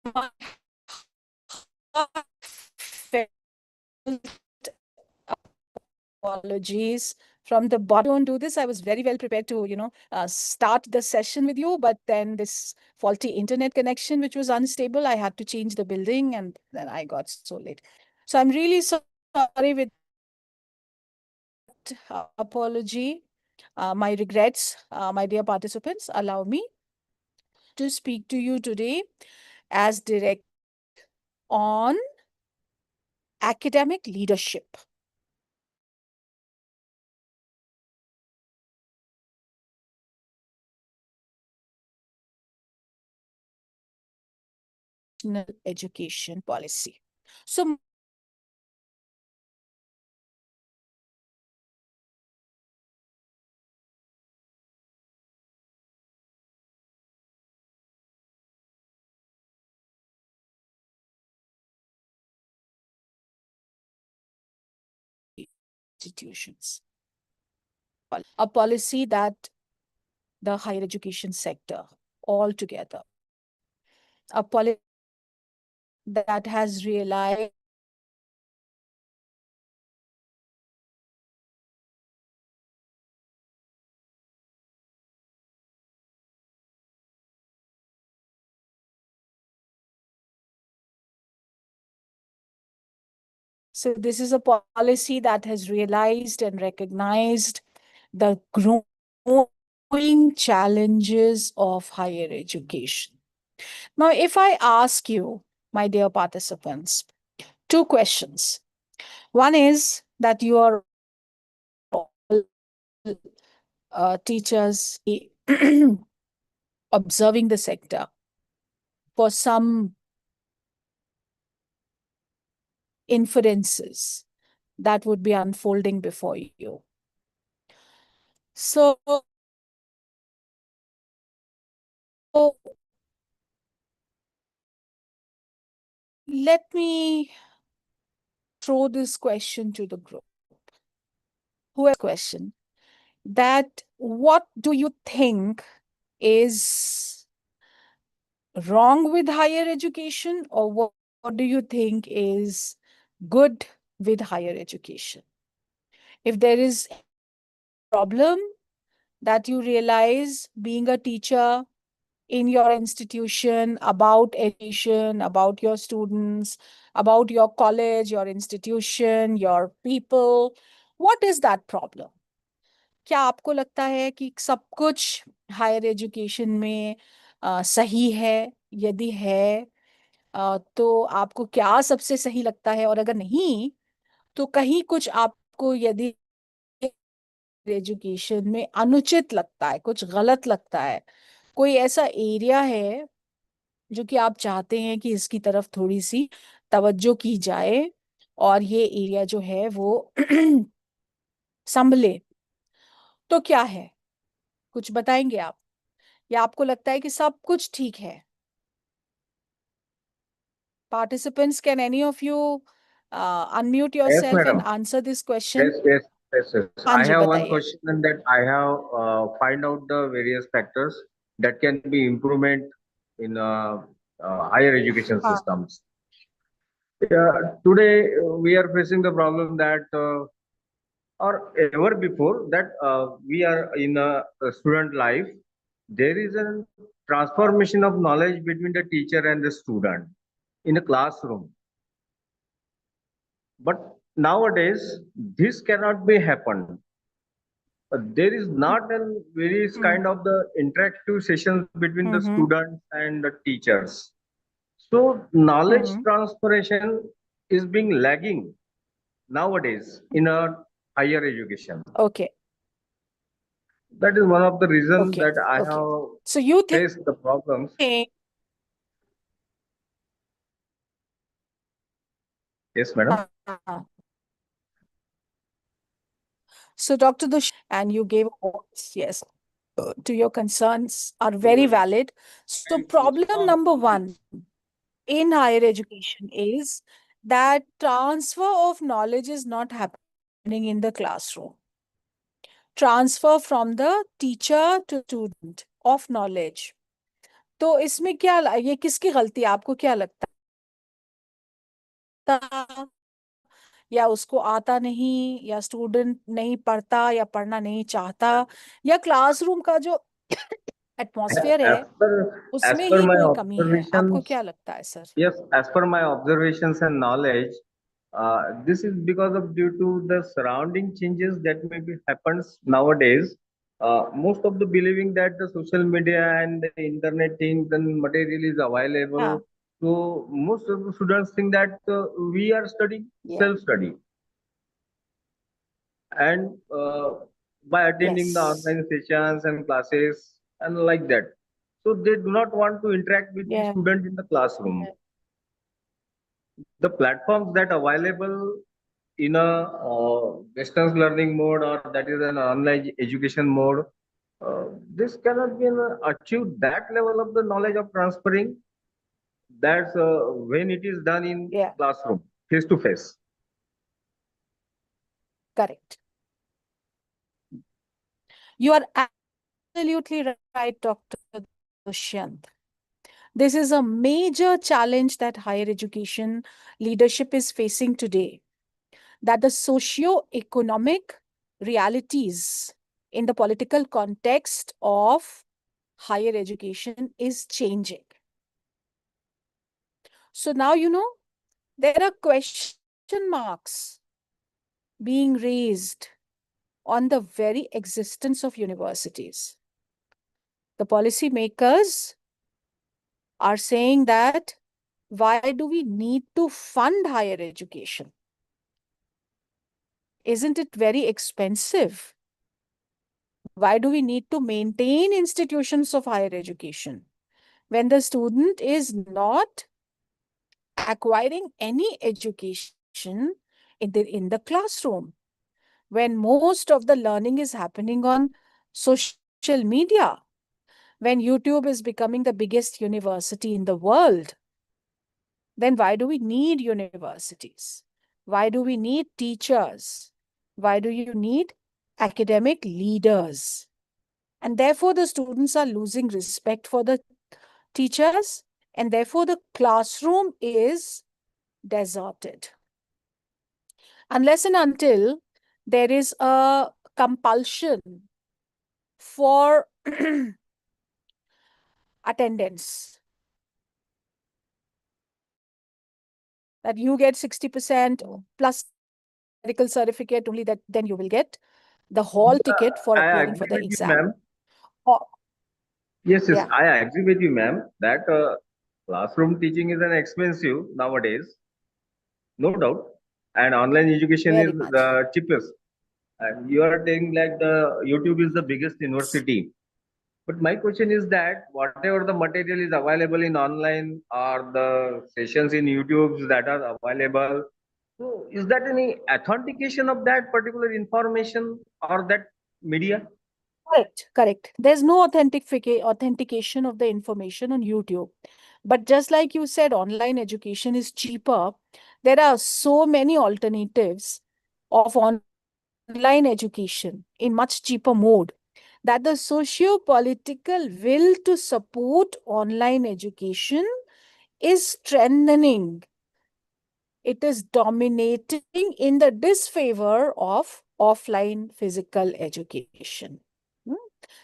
my heartfelt apologies from the bottom. Don't do this. I was very well prepared to, start the session with you, but then this faulty internet connection, which was unstable, I had to change the building, and then I got so late. So I'm really sorry with apology. My regrets, my dear participants. Allow me to speak to you today as direct on academic leadership. Education policy. So institutions. A policy that the higher education sector altogether, a policy that has realized so this is a policy that has realized and recognized the growing challenges of higher education. Now, if I ask you, my dear participants, two questions. One is that you are all teachers observing the sector for some inferences that would be unfolding before you. So let me throw this question to the group. Who has a question? That what do you think is wrong with higher education, or what do you think is good with higher education? If there is a problem that you realize being a teacher in your institution about education, about your students, about your college, your institution, your people, what is that problem? क्या आपको लगता है कि सब कुछ higher education में सही है? यदि है तो आपको क्या सबसे सही लगता है, और अगर नहीं तो कहीं कुछ आपको यदि एजुकेशन में अनुचित लगता है, कुछ गलत लगता है, कोई ऐसा एरिया है जो कि आप चाहते हैं कि इसकी तरफ थोड़ी सी तवज्जो की जाए और ये एरिया जो है वो संभले, तो क्या है? कुछ बताएंगे आप, या आपको लगता है कि सब कुछ ठीक है? Participants, can any of you unmute Yes, yourself and madam. answer this question? Yes. हाँ I जी, have one बताइए. question that I have find out the various factors that can be improvement in higher education हाँ. systems. Today we are facing the problem that or ever before that we are in a student life. There is a transformation of knowledge between the teacher and the student in a classroom. But nowadays, this cannot be happened. There is not a various kind of the interactive sessions between the Mm-hmm. students and the teachers. So knowledge Mm-hmm. transformation is being lagging nowadays in a higher education. Okay. That is one of the reasons Okay. that I Okay. have So you think faced the problems. Yes, madam. So Dr. Dush, and you gave yes to your concerns are very valid. So problem number one in higher education is that transfer of knowledge is not happening in the classroom. Transfer from the teacher to student of knowledge, तो इसमें क्या ये किसकी गलती है, आपको क्या लगता है? या उसको आता नहीं, या स्टूडेंट नहीं पढ़ता, या पढ़ना नहीं चाहता, या क्लासरूम का जो एटमॉस्फेयर As है as उसमें per ही my कोई कमी है? आपको observations, क्या लगता है sir? yes, as per my observations and knowledge, this is because of due to the surrounding changes that maybe happens nowadays. Most of the believing that the social media and the internet things and material is available. हाँ. So most of the students think that we are studying Yeah. self-study, and by attending the Yes. online sessions and classes and like that, so they do not want to interact with the Yeah. student in the classroom. The platforms that available in a distance learning mode, or that is an online education mode, this cannot be achieve that level of the knowledge of transferring. That's when it is done in Yeah. classroom, face to face. Correct. You are absolutely right, Dr. Dushyant. This is a major challenge that higher education leadership is facing today, that the socio-economic realities in the political context of higher education is changing. So now, there are question marks being raised on the very existence of universities. The policymakers are saying that why do we need to fund higher education? Isn't it very expensive? Why do we need to maintain institutions of higher education when the student is not acquiring any education in the classroom, when most of the learning is happening on social media, when YouTube is becoming the biggest university in the world? Then why do we need universities? Why do we need teachers? Why do you need academic leaders? And therefore, the students are losing respect for the teachers, and therefore, the classroom is deserted. Unless and until there is a compulsion for attendance, that you get 60% plus medical certificate, only that then you will get the hall Yeah, ticket for I appearing for agree the with you, exam. ma'am. Oh, Yes, yes, yeah, I agree with you, ma'am, that classroom teaching is an expensive nowadays, no doubt, and online education is very much. the cheapest. And you are saying like the YouTube is the biggest university. But my question is that whatever the material is available in online or the sessions in YouTube that are available, so is that any authentication of that particular information or that media? Correct, correct. There's no authentication of the information on YouTube. But just like you said, online education is cheaper. There are so many alternatives of online education in much cheaper mode, that the socio-political will to support online education is strengthening. It is dominating in the disfavor of offline physical education. Hmm?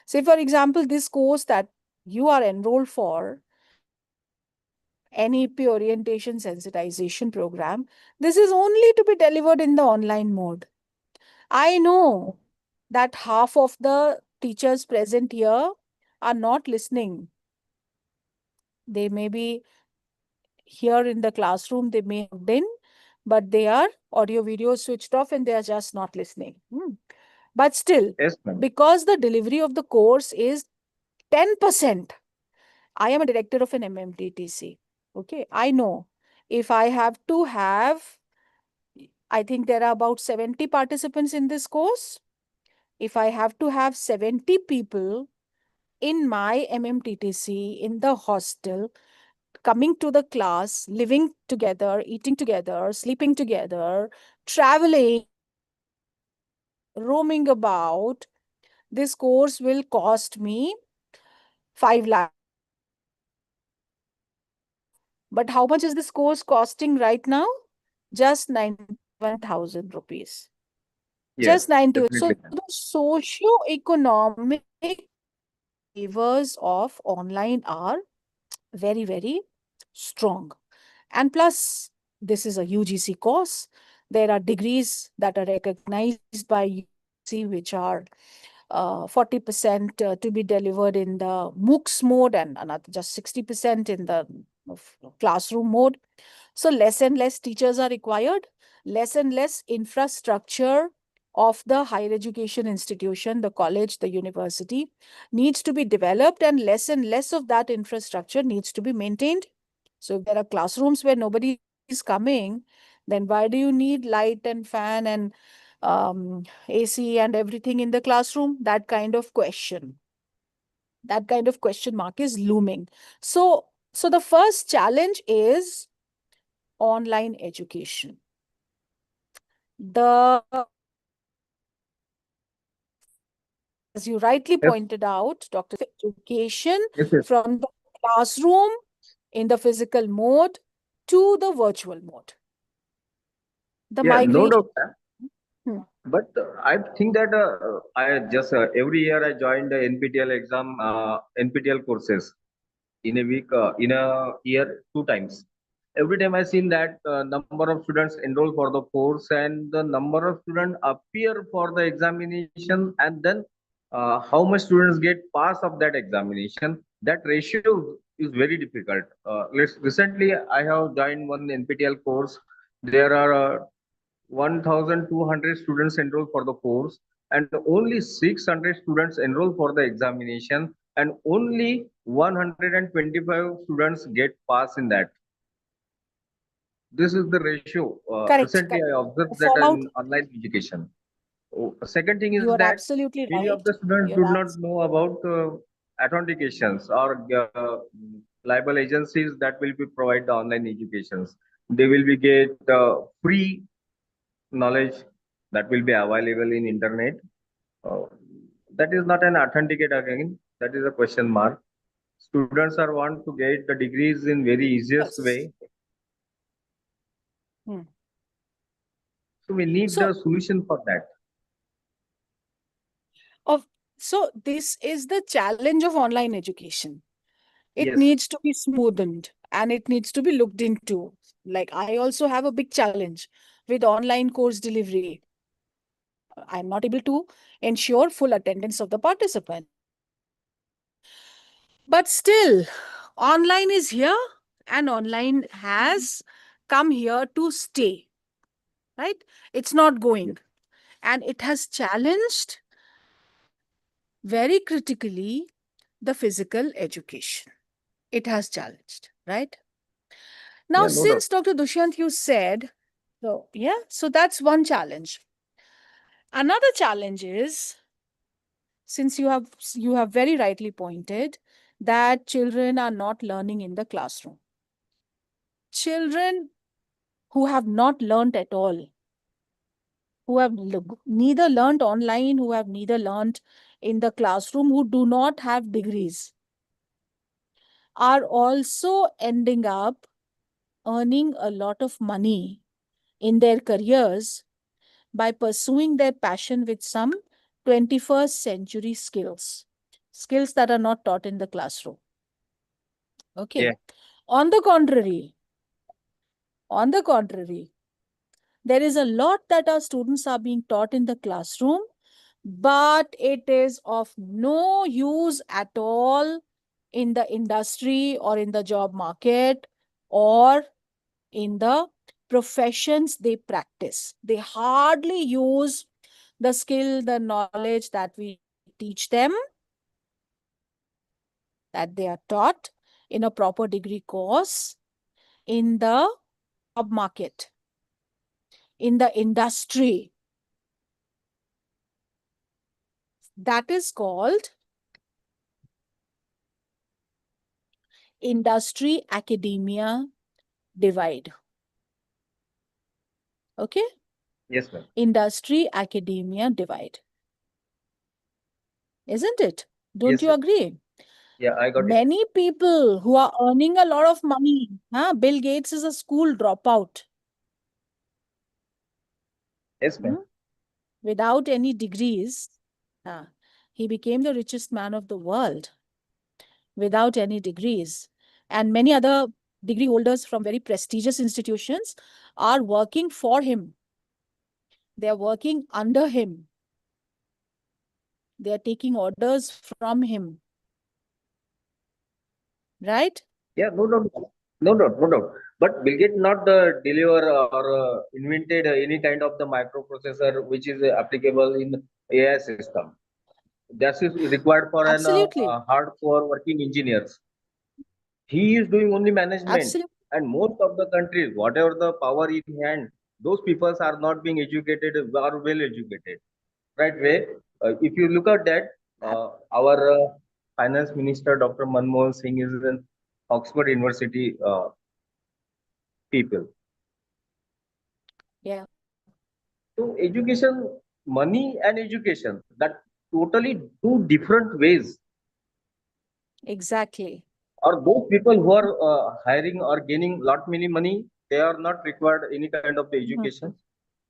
Say, for example, this course that you are enrolled for, NEP orientation sensitization program, this is only to be delivered in the online mode. I know that half of the teachers present here are not listening. They may be here in the classroom, they may have been, but they are audio video switched off and they are just not listening. But still, Yes, ma'am. because the delivery of the course is 10%, I am a director of an MMTTC. Okay, I know if I have to have, I think there are about 70 participants in this course. If I have to have 70 people in my MMTTC in the hostel, coming to the class, living together, eating together, sleeping together, traveling, roaming about, this course will cost me 5 lakhs. But how much is this course costing right now? Just 91,000 rupees. Yes, Just 90. definitely. So the socio-economic favors of online are very, very strong. And plus, this is a UGC course. There are degrees that are recognized by UGC, which are 40% to be delivered in the MOOCs mode and another just 60% in the classroom mode. So less and less teachers are required, less and less infrastructure of the higher education institution, the college, the university needs to be developed, and less of that infrastructure needs to be maintained. So if there are classrooms where nobody is coming, then why do you need light and fan and AC and everything in the classroom? That kind of question mark is looming. So the first challenge is online education. The As you rightly Yes, pointed out, Dr. Education yes, yes. from the classroom in the physical mode to the virtual mode. The Yeah, no migration. doubt. Hmm. But I think that I just every year I joined the NPTEL exam, NPTEL courses in a week, in a year, two times. Every time I seen that number of students enroll for the course and the number of students appear for the examination, and then how much students get pass of that examination. That ratio is very difficult. Recently, I have joined one NPTEL course. There are 1,200 students enroll for the course, and only 600 students enroll for the examination, and only 125 students get pass in that. This is the ratio. Correct, Recently, correct. I observed that Fallout, in online education. Second thing is you are that absolutely many of right. the students You're do not abs- know about authentications or liable agencies that will be provide the online educations. They will be get free knowledge that will be available in internet. Uh, that is not an authenticate again. That is a question mark. Students are want to get the degrees in very easiest yes. way. Hmm. So we need the So, solution for that. of so this is the challenge of online education. It Yes. needs to be smoothened and it needs to be looked into. Like I also have a big challenge with online course delivery. I'm not able to ensure full attendance of the participants. But still, online is here and online has come here to stay, right? It's not Yes. going. And it has challenged very critically the physical education. It has challenged, right? Now, Yeah, no doubt. since Dr. Dushyant, you said, so yeah, so that's one challenge. Another challenge is, since you have very rightly pointed that children are not learning in the classroom. Children who have not learned at all, who have neither learned online, who have neither learned in the classroom, who do not have degrees, are also ending up earning a lot of money in their careers by pursuing their passion with some 21st century skills that are not taught in the classroom. Yeah. Okay. On the contrary, on the contrary, there is a lot that our students are being taught in the classroom, but it is of no use at all in the industry or in the job market or in the professions they practice. They hardly use the skill, the knowledge that we teach them, that they are taught in a proper degree course in the job market, in the industry. That is called industry academia divide. Okay? Yes, ma'am. Industry academia divide. Isn't it? Don't Yes, you yes. agree? Yeah, I got it. Many people who are earning a lot of money, Bill Gates is a school dropout, Yes, ma'am. hmm, without any degrees. Uh, he became the richest man of the world without any degrees. And many other degree holders from very prestigious institutions are working for him. They are working under him. They are taking orders from him. Right? Yeah, no doubt. No doubt, no doubt. But Bill Gates not deliver or invented any kind of the microprocessor which is applicable in AI system. That is required for an Absolutely. hardcore working engineers. He is doing only management, Absolutely. and most of the countries, whatever the power in hand, those people are not being educated or well educated. Right way. If you look at that, our finance minister, Dr. Manmohan Singh, is an Oxford University people. Yeah, So education, money and education, that totally two different ways. exactly. Or those people who are hiring or gaining lot many money, they are not required any kind of the Mhm. education.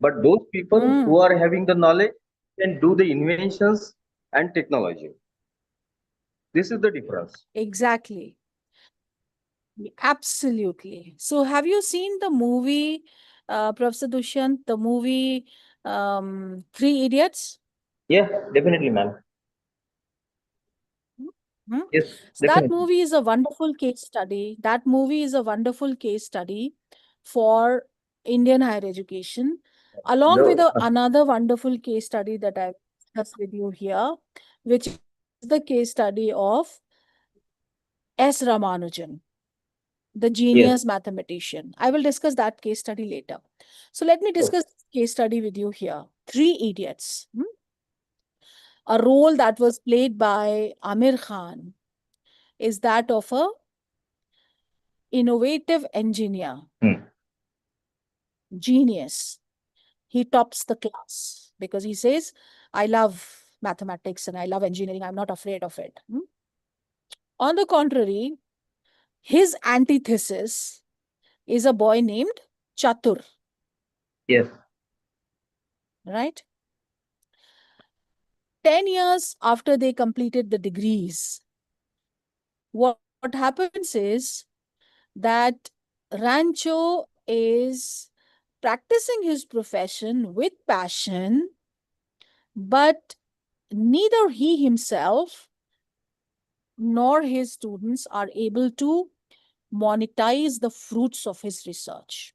But those people Mm, who are having the knowledge can do the inventions and technology. This is the difference. exactly. Absolutely. So, have you seen the movie, Professor Dushyant, the movie Three Idiots? Yeah, definitely, ma'am. Hmm? Yes, So that definitely. movie is a wonderful case study. That movie is a wonderful case study for Indian higher education, along with No, another wonderful case study that I've discussed with you here, which is the case study of S. Ramanujan, the yes. genius mathematician. I will discuss that case study later. So let me So, discuss case study with you here. Three Idiots, a role that was played by Amir Khan, is that of a innovative engineer, hmm, genius. He tops the class because he says, I love mathematics and I love engineering. I'm not afraid of it. On the contrary, his antithesis is a boy named Chatur, yes, right? 10 years after they completed the degrees, what happens is that Rancho is practicing his profession with passion, but neither he himself nor his students are able to monetize the fruits of his research.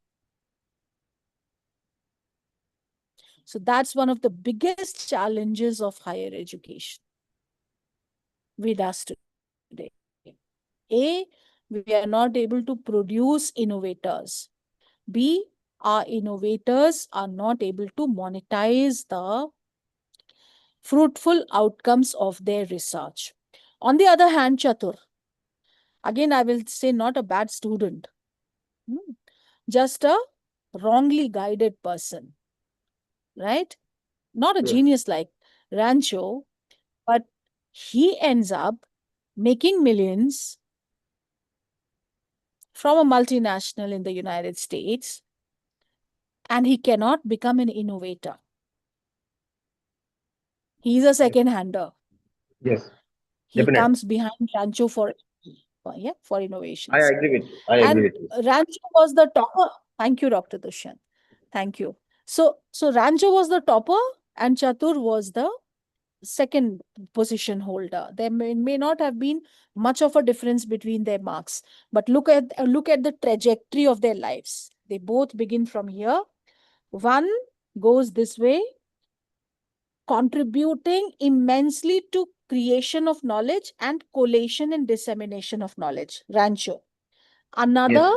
So that's one of the biggest challenges of higher education with us today. A, we are not able to produce innovators. B, our innovators are not able to monetize the fruitful outcomes of their research. On the other hand, Chatur, again, I will say not a bad student, hmm, just a wrongly guided person, right? Not a yes, genius like Rancho, but he ends up making millions from a multinational in the United States, and he cannot become an innovator. He's a yes, second hander. yes, He definitely. comes behind Rancho for I innovations. agree with you. I agree And with you. Rancho was the topper. Thank you, Dr. Dushyant. Thank you. So Rancho was the topper and Chatur was the second position holder. There may not have been much of a difference between their marks, but look at the trajectory of their lives. They both begin from here. One goes this way, contributing immensely to creation of knowledge and collation and dissemination of knowledge. Rancho. Yes, Another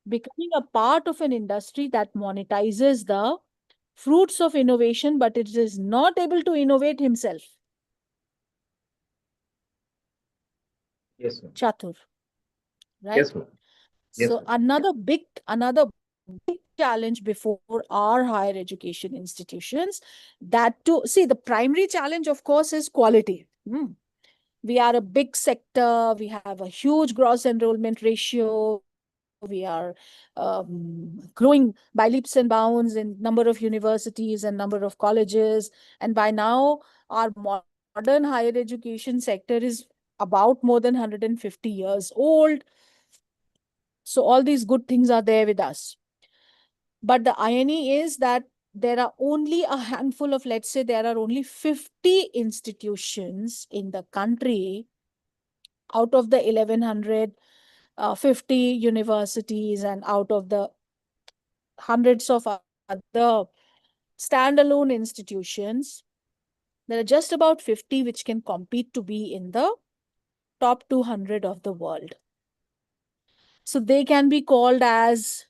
becoming a part of an industry that monetizes the fruits of innovation, but it is not able to innovate himself. yes, ma'am. Chatur, right? Yes, ma'am. Yes, So ma'am. another big challenge before our higher education institutions, that to see, the primary challenge, of course, is quality. We are a big sector. We have a huge gross enrollment ratio. We are growing by leaps and bounds in number of universities and number of colleges. And by now, our modern higher education sector is about more than 150 years old. So all these good things are there with us. But the irony is that there are only a handful of, let's say, there are only 50 institutions in the country out of the 1150 universities and out of the hundreds of other standalone institutions. There are just about 50 which can compete to be in the top 200 of the world. So they can be called as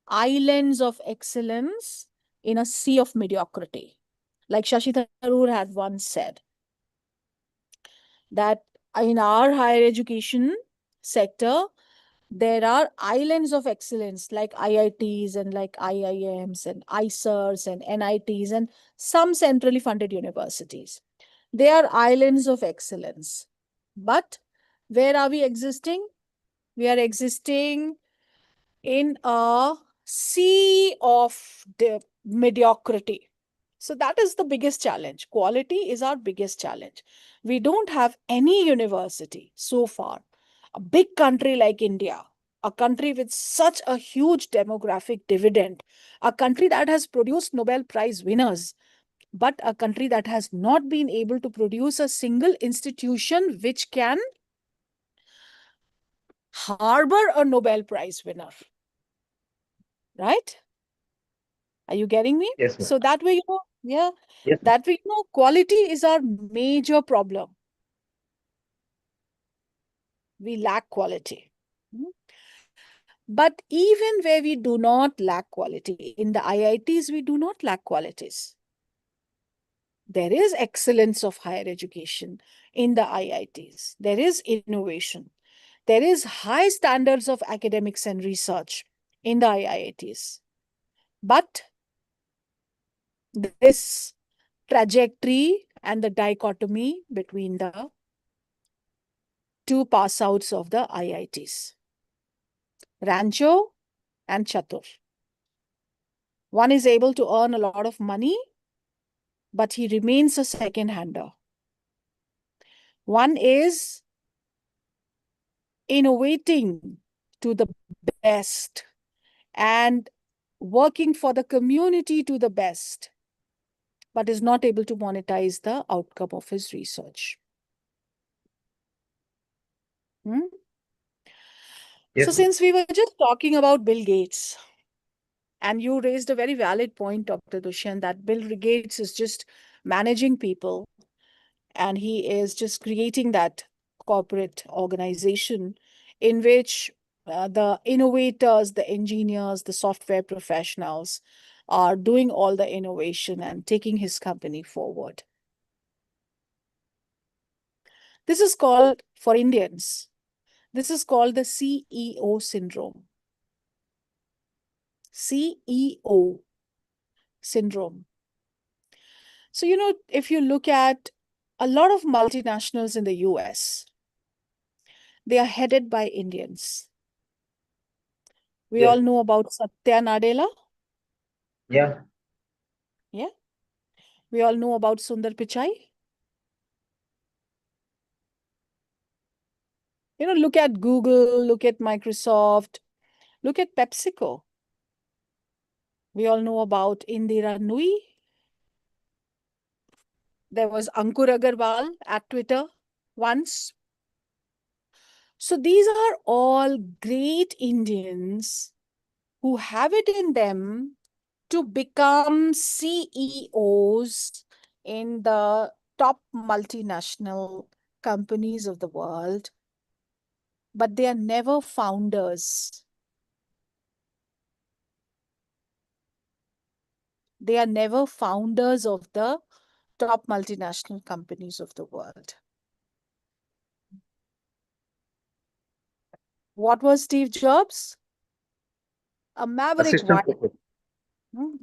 islands of excellence in a sea of mediocrity. Like Shashi Tharoor had once said, that in our higher education sector, there are islands of excellence like IITs and like IIMs and ICERs and NITs and some centrally funded universities. They are islands of excellence. But where are we existing? We are existing in a sea of mediocrity. So that is the biggest challenge. Quality is our biggest challenge. We don't have any university so far. A big country like India, a country with such a huge demographic dividend, a country that has produced Nobel Prize winners, but a country that has not been able to produce a single institution which can harbor a Nobel Prize winner. Right? Are you getting me? Yes, ma'am. So that way, yeah, Yes, ma'am. that way, quality is our major problem. We lack quality. Hmm. But even where we do not lack quality, in the IITs, we do not lack qualities. There is excellence of higher education in the IITs. There is innovation. There is high standards of academics and research in the IITs. But this trajectory and the dichotomy between the two pass outs of the IITs, Rancho and Chatur. One is able to earn a lot of money, but he remains a second hander. One is innovating to the best and working for the community to the best, but is not able to monetize the outcome of his research. Hmm? So, Yes, ma'am. since we were just talking about Bill Gates, and you raised a very valid point, Dr. Dushyant, that Bill Gates is just managing people and he is just creating that corporate organization in which the innovators, the engineers, the software professionals are doing all the innovation and taking his company forward. This is called, for Indians, this is called the CEO syndrome. CEO syndrome. So, if you look at a lot of multinationals in the US, they are headed by Indians. We Yes. all know about Satya Nadella. Yeah. Yeah. We all know about Sundar Pichai. Look at Google, look at Microsoft, look at PepsiCo. We all know about Indira Nui. There was Ankur Agarwal at Twitter once. So these are all great Indians who have it in them to become CEOs in the top multinational companies of the world, but they are never founders. They are never founders of the top multinational companies of the world. What was Steve Jobs? A maverick Assistant white, professor. hmm,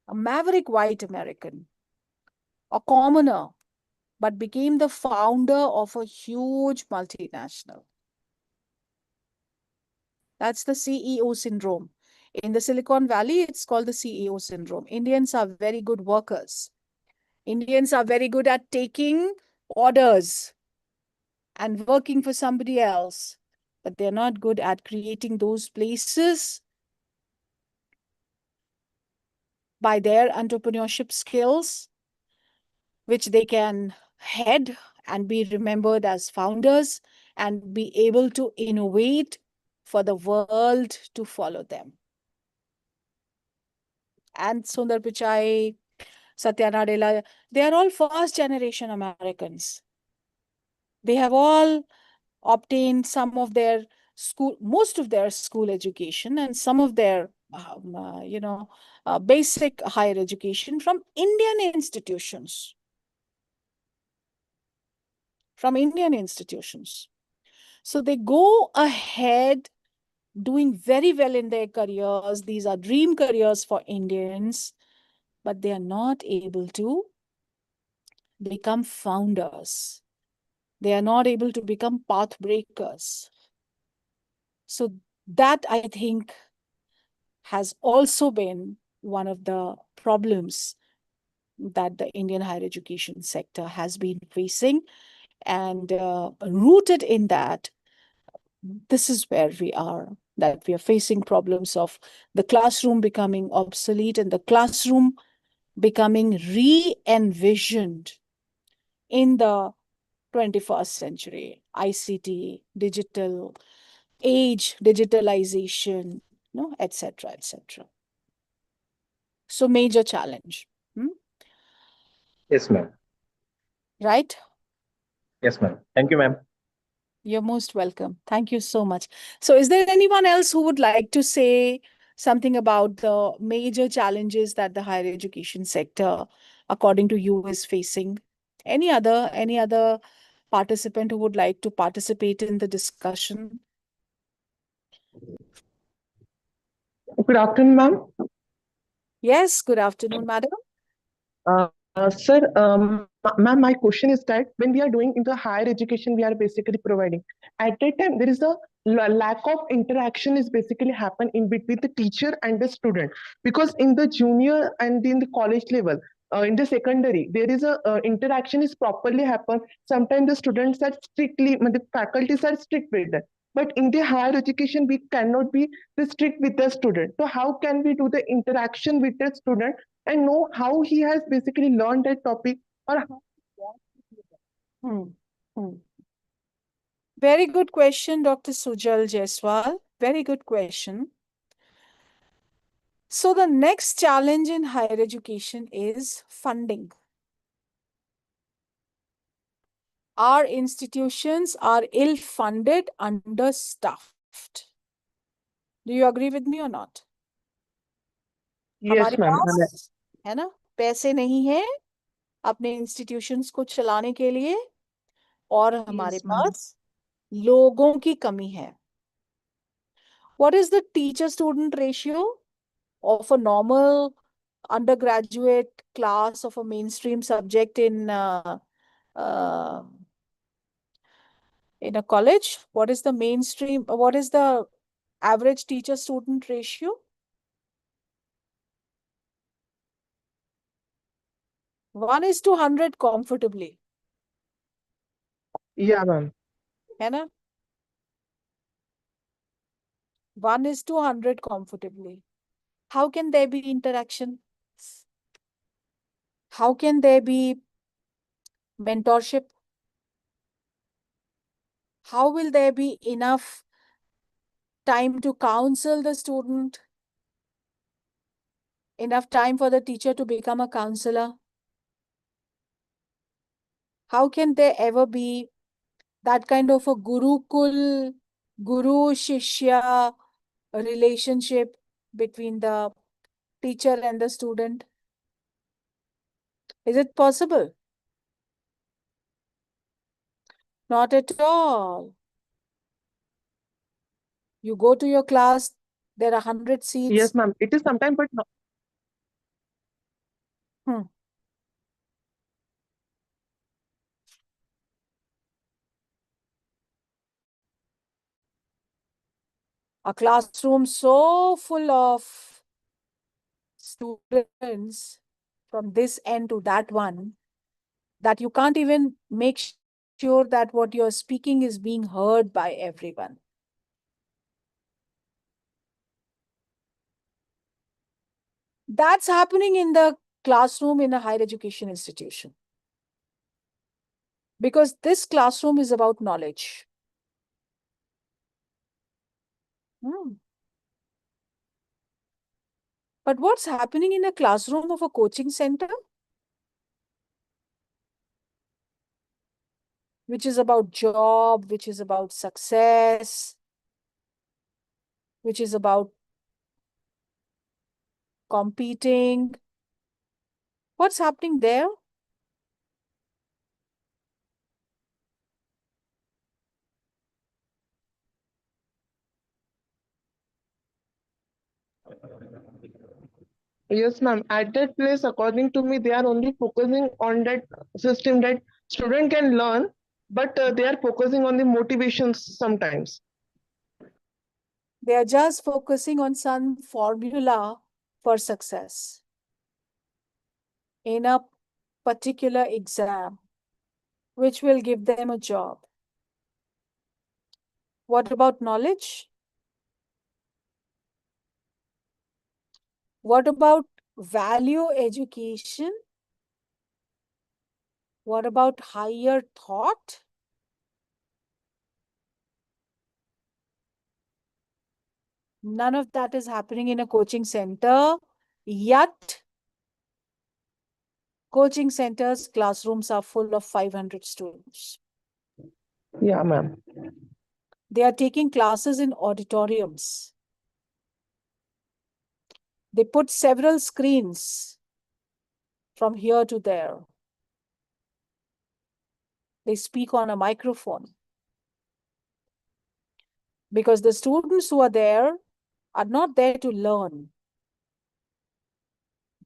a maverick white American, a commoner but became the founder of a huge multinational. That's the CEO syndrome. In the Silicon Valley, it's called the CEO syndrome. Indians are very good workers. Indians are very good at taking orders and working for somebody else, but they're not good at creating those places by their entrepreneurship skills, which they can head and be remembered as founders and be able to innovate for the world to follow them. And Sundar Pichai, Satya Nadella, they are all first generation Americans. They have all obtained some of their school, most of their school education and some of their, basic higher education from Indian institutions. From Indian institutions. So they go ahead doing very well in their careers. These are dream careers for Indians, but they are not able to become founders. They are not able to become path breakers. So that, I think, has also been one of the problems that the Indian higher education sector has been facing. And rooted in that, this is where we are, that we are facing problems of the classroom becoming obsolete and the classroom becoming re-envisioned in the 21st century, ICT, digital age, digitalization, etc., etc. So major challenge. Yes, ma'am. Right? Yes, ma'am. Thank you, ma'am. You're most welcome. Thank you so much. So is there anyone else who would like to say something about the major challenges that the higher education sector, according to you, is facing? Any other participant who would like to participate in the discussion? Good afternoon, ma'am. Yes, good afternoon, madam. Sir, ma'am, my question is that when we are doing in the higher education, we are basically providing. At that time, there is a lack of interaction is basically happen in between the teacher and the student, because in the junior and in the college level, in the secondary, there is a interaction is properly happen. Sometimes the students are strictly, the faculties are strict with that. But in the higher education, we cannot be strict with the student. So how can we do the interaction with the student and know how he has basically learned that topic or how. Hmm. Hmm. Very good question, Dr. Sujal Jaiswal. Very good question. So the next challenge in higher education is funding. Our institutions are ill-funded, understaffed. Do you agree with me or not? Yes, हमारे ma'am. पास है ना पैसे नहीं है अपने institutions को चलाने के लिए और हमारे Yes, ma'am. पास लोगों की कमी है. What is the teacher-student ratio of a normal undergraduate class of a mainstream subject uh, in a college? What is the mainstream? What is the average teacher-student ratio? 1:100 comfortably. Yeah, ma'am. है ना? 1:100 comfortably. How can there be interaction? How can there be mentorship? How will there be enough time to counsel the student? Enough time for the teacher to become a counselor? How can there ever be that kind of a gurukul, guru shishya relationship between the teacher and the student? Is it possible? Not at all. You go to your class, there are 100 Yes, seats. ma'am. It is sometime, but no. Hmm. A classroom so full of students from this end to that one that you can't even make sure that what you're speaking is being heard by everyone. That's happening in the classroom in a higher education institution. Because this classroom is about knowledge. But what's happening in a classroom of a coaching center? Which is about job, which is about success, which is about competing. What's happening there? Yes, ma'am. At that place, according to me, they are only focusing on that system that student can learn, but they are focusing on the motivations sometimes. They are just focusing on some formula for success in a particular exam, which will give them a job. What about knowledge? What about value education? What about higher thought? None of that is happening in a coaching center, yet coaching centers' classrooms are full of 500 students. Yeah, ma'am. They are taking classes in auditoriums. They put several screens from here to there. They speak on a microphone. Because the students who are there are not there to learn.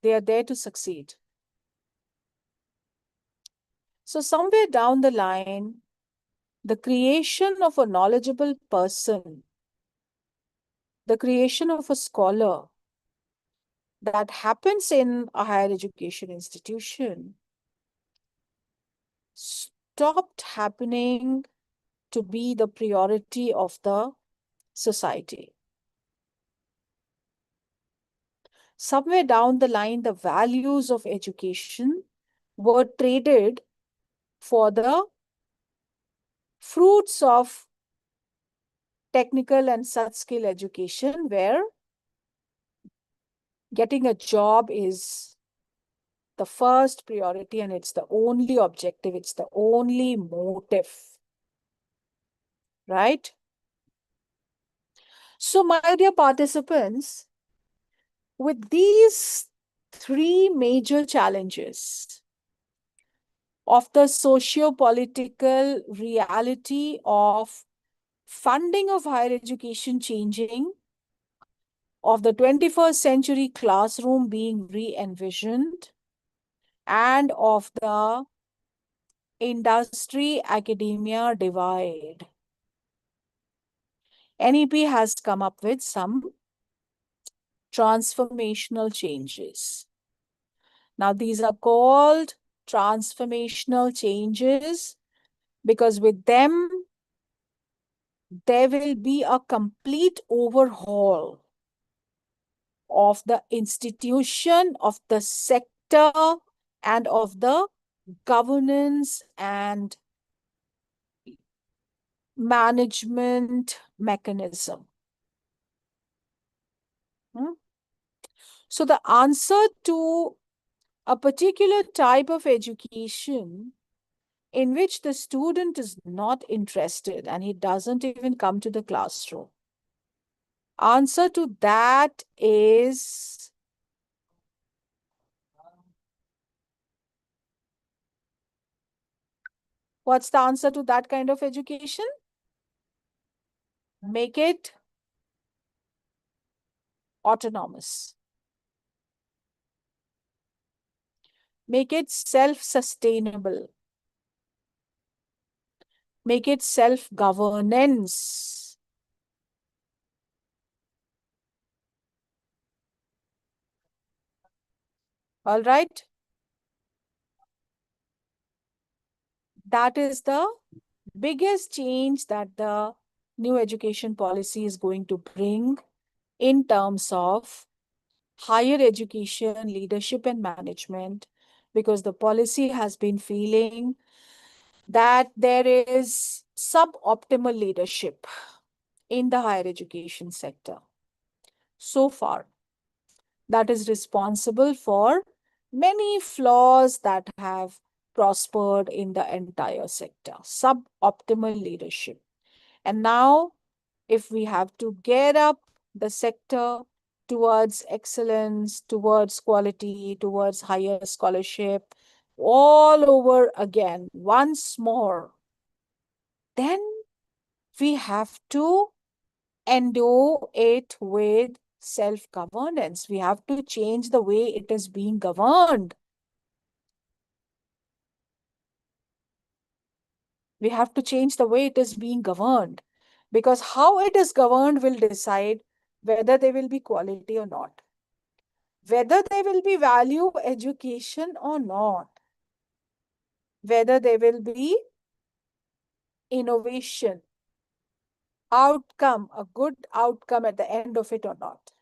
They are there to succeed. So somewhere down the line, the creation of a knowledgeable person, the creation of a scholar that happens in a higher education institution stopped happening to be the priority of the society. Somewhere down the line, the values of education were traded for the fruits of technical and such skill education, where getting a job is the first priority and it's the only objective, it's the only motive, right? So, my dear participants, with these three major challenges of the socio-political reality of funding of higher education changing, of the 21st century classroom being re-envisioned, and of the industry-academia divide, NEP has come up with some transformational changes. Now, these are called transformational changes because with them, there will be a complete overhaul of the institution, of the sector, and of the governance and management mechanism. So the answer to a particular type of education in which the student is not interested and he doesn't even come to the classroom, answer to that is what's the answer to that kind of education? Make it autonomous. Make it self-sustainable. Make it self-governance. All right. That is the biggest change that the new education policy is going to bring in terms of higher education, leadership, and management, because the policy has been feeling that there is suboptimal leadership in the higher education sector so far, that is responsible for many flaws that have prospered in the entire sector. Suboptimal leadership. And now, if we have to gear up the sector towards excellence, towards quality, towards higher scholarship, all over again, once more, then we have to endow it with self-governance. We have to change the way it is being governed. We have to change the way it is being governed, because how it is governed will decide whether there will be quality or not, whether there will be value education or not, whether there will be innovation, outcome, a good outcome at the end of it or not.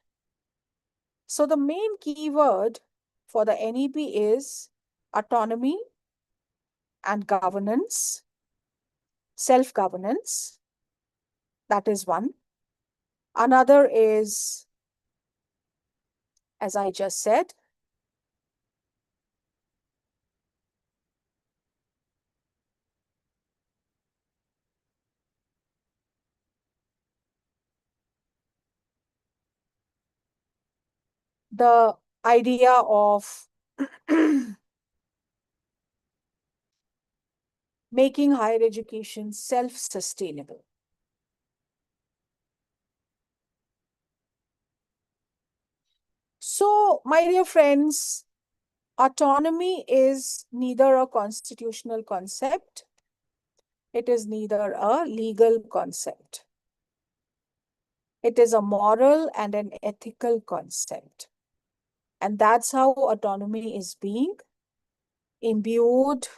So the main keyword for the NEP is autonomy and governance, self-governance. That is one. Another is, as I just said, the idea of making higher education self-sustainable. So, my dear friends, autonomy is neither a constitutional concept, it is neither a legal concept. It is a moral and an ethical concept. And that's how autonomy is being imbued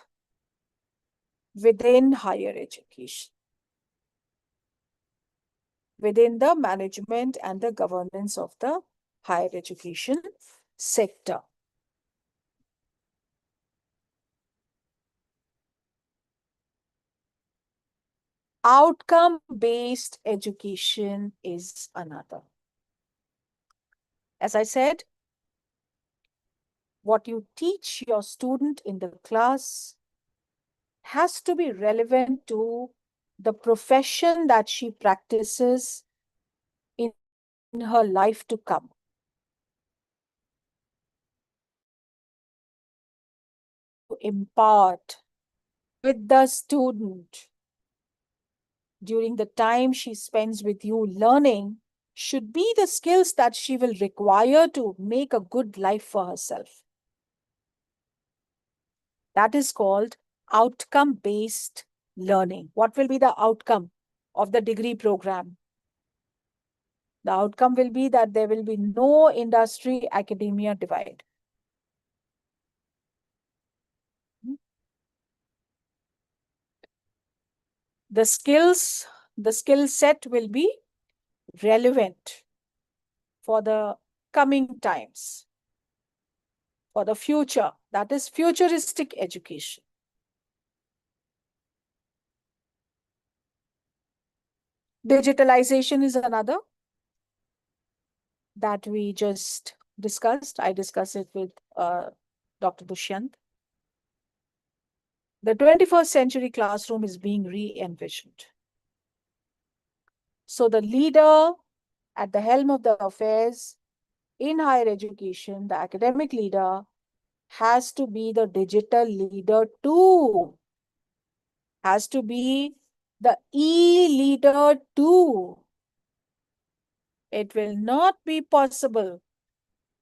within higher education, within the management and the governance of the higher education sector. Outcome-based education is another. As I said, what you teach your student in the class has to be relevant to the profession that she practices in her life to come. Impart with the student during the time she spends with you learning should be the skills that she will require to make a good life for herself. That is called outcome-based learning. What will be the outcome of the degree program? The outcome will be that there will be no industry-academia divide. The skill set will be relevant for the coming times, for the future. That is futuristic education. Digitalization is another that we just discussed. I discussed it with Dr. Dushyant. The 21st century classroom is being re-envisioned. So the leader at the helm of the affairs in higher education, the academic leader, has to be the digital leader too. Has to be the e-leader too. It will not be possible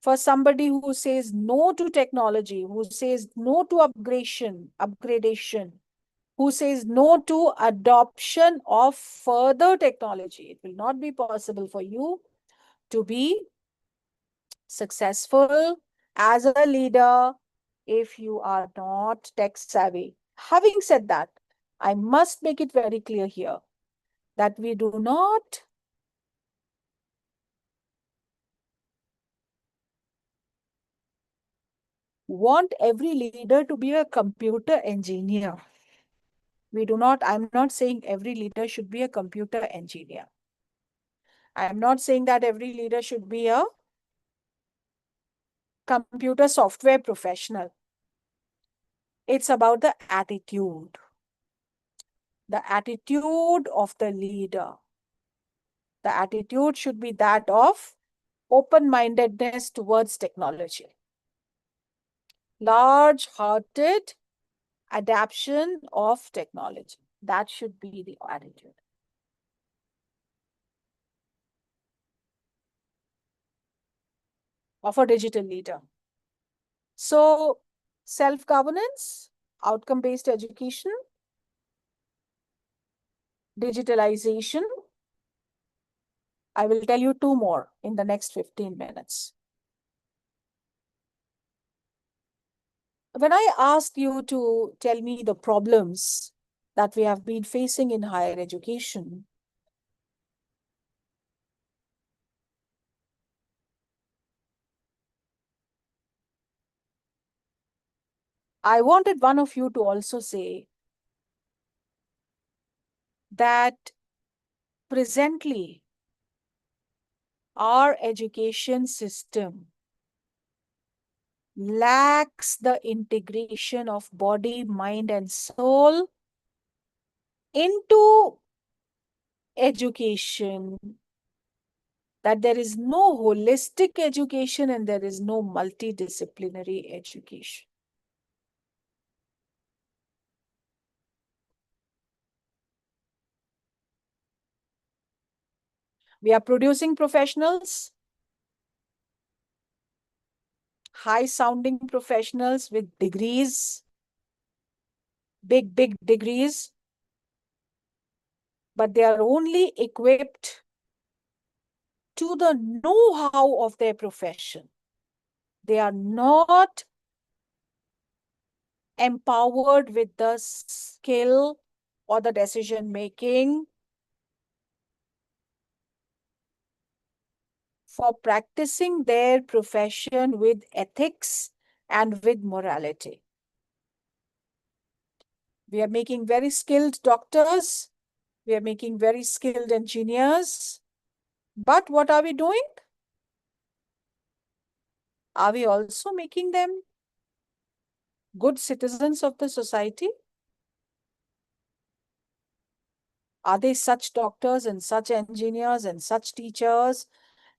for somebody who says no to technology, who says no to upgradation, who says no to adoption of further technology. It will not be possible for you to be successful as a leader if you are not tech savvy. Having said that, I must make it very clear here that we do not want every leader to be a computer engineer. I'm not saying every leader should be a computer engineer. I'm not saying that every leader should be a computer software professional. It's about the attitude of the leader. The attitude should be that of open-mindedness towards technology, large-hearted adaptation of technology. That should be the attitude. Of a digital leader. So, self-governance, outcome-based education, digitalization. I will tell you two more in the next 15 minutes. When I asked you to tell me the problems that we have been facing in higher education, I wanted one of you to also say that presently our education system lacks the integration of body, mind, and soul into education, that there is no holistic education and there is no multidisciplinary education. We are producing professionals, high-sounding professionals with degrees, big degrees, but they are only equipped to the know-how of their profession. They are not empowered with the skill or the decision-making for practicing their profession with ethics and with morality. We are making very skilled doctors. We are making very skilled engineers. But what are we doing? Are we also making them good citizens of the society? Are they such doctors and such engineers and such teachers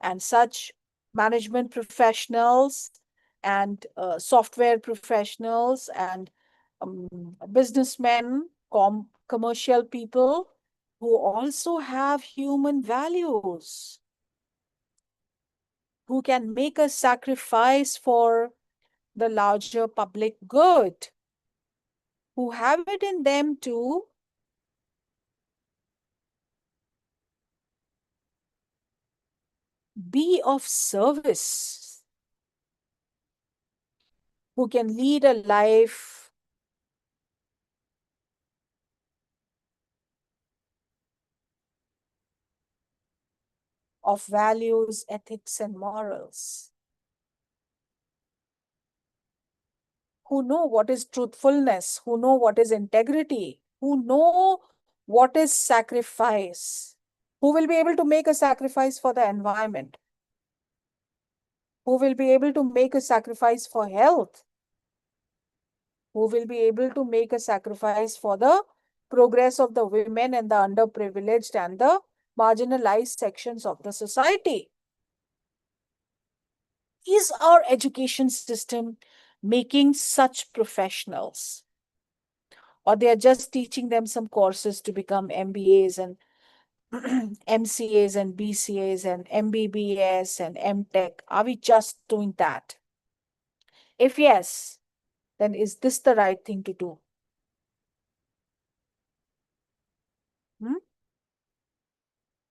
and such management professionals and software professionals and businessmen, commercial people who also have human values, who can make a sacrifice for the larger public good, who have it in them to be of service, who can lead a life of values, ethics, and morals, who know what is truthfulness, who know what is integrity, who know what is sacrifice, who will be able to make a sacrifice for the environment, who will be able to make a sacrifice for health, who will be able to make a sacrifice for the progress of the women and the underprivileged and the marginalized sections of the society. Is our education system making such professionals? Or they are just teaching them some courses to become MBAs and MCAs and BCAs and MBBS and MTech? Are we just doing that? If yes, then is this the right thing to do?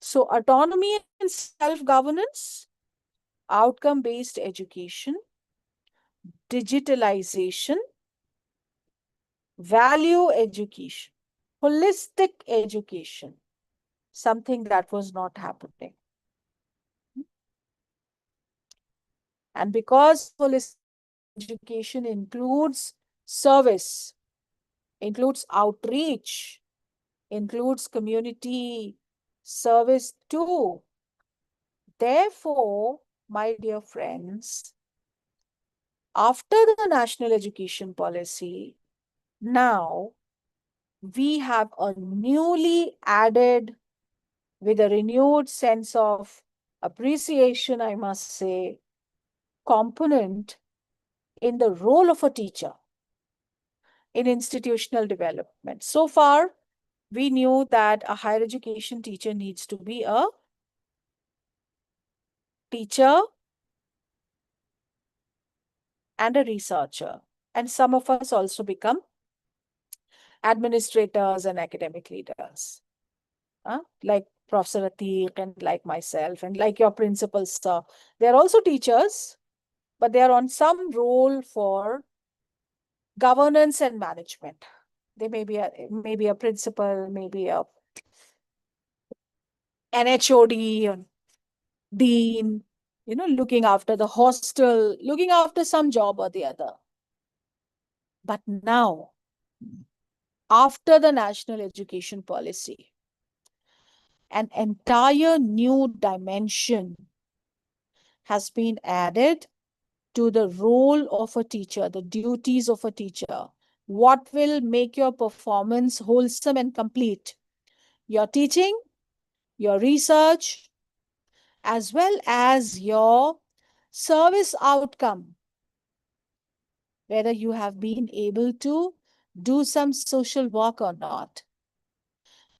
So autonomy and self-governance, outcome-based education, digitalization, value education, holistic education, something that was not happening. And because holistic education includes service, includes outreach, includes community service too. Therefore, my dear friends, after the national education policy, now we have a newly added, with a renewed sense of appreciation, I must say, component in the role of a teacher in institutional development. So far, we knew that a higher education teacher needs to be a teacher and a researcher. And some of us also become administrators and academic leaders, like Professor Atiq and like myself and like your principals, sir. They're also teachers, but they're on some role for governance and management. They may be a principal, maybe an HOD or dean, looking after the hostel, looking after some job or the other. But now, after the national education policy, an entire new dimension has been added to the role of a teacher, the duties of a teacher. What will make your performance wholesome and complete? Your teaching, your research, as well as your service outcome. Whether you have been able to do some social work or not.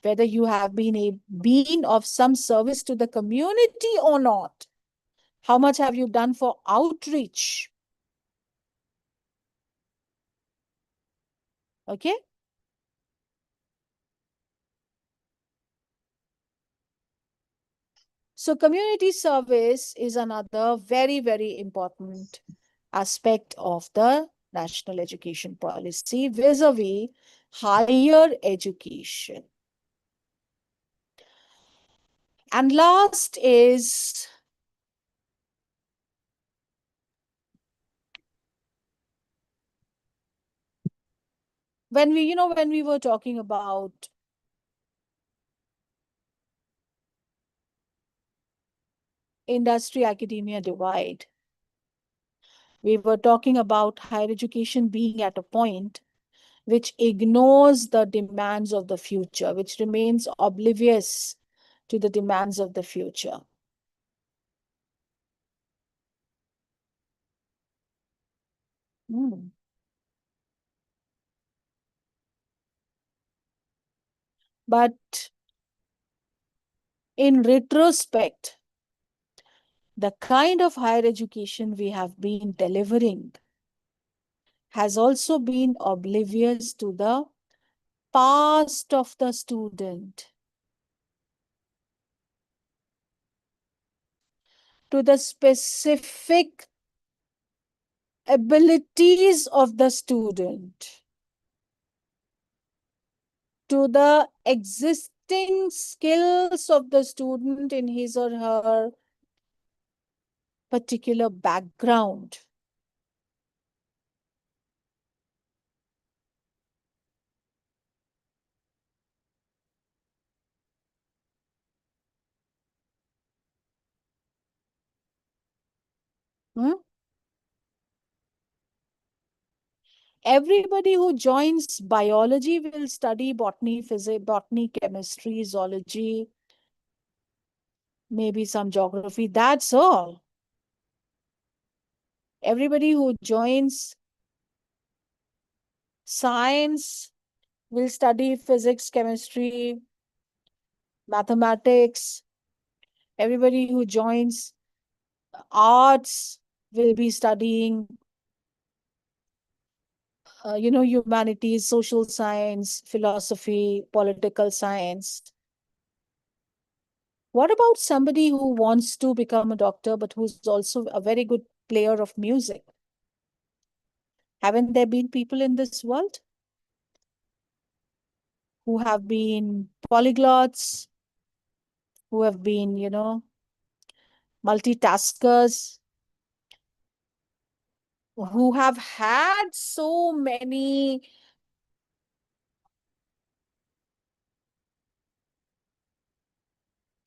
Whether you have been of some service to the community or not. How much have you done for outreach? Okay? So community service is another very, very important aspect of the national education policy vis-a-vis higher education. And last is when we were talking about industry academia divide, we were talking about higher education being at a point which ignores the demands of the future, which remains oblivious to the demands of the future. But in retrospect, the kind of higher education we have been delivering has also been oblivious to the past of the student, to the specific abilities of the student, to the existing skills of the student in his or her particular background. Everybody who joins biology will study botany, physics, botany, chemistry, zoology, maybe some geography. That's all. Everybody who joins science will study physics, chemistry, mathematics. Everybody who joins arts will be studying, humanities, social science, philosophy, political science. What about somebody who wants to become a doctor, but who's also a very good player of music? Haven't there been people in this world who have been polyglots, who have been, multitaskers, who have had so many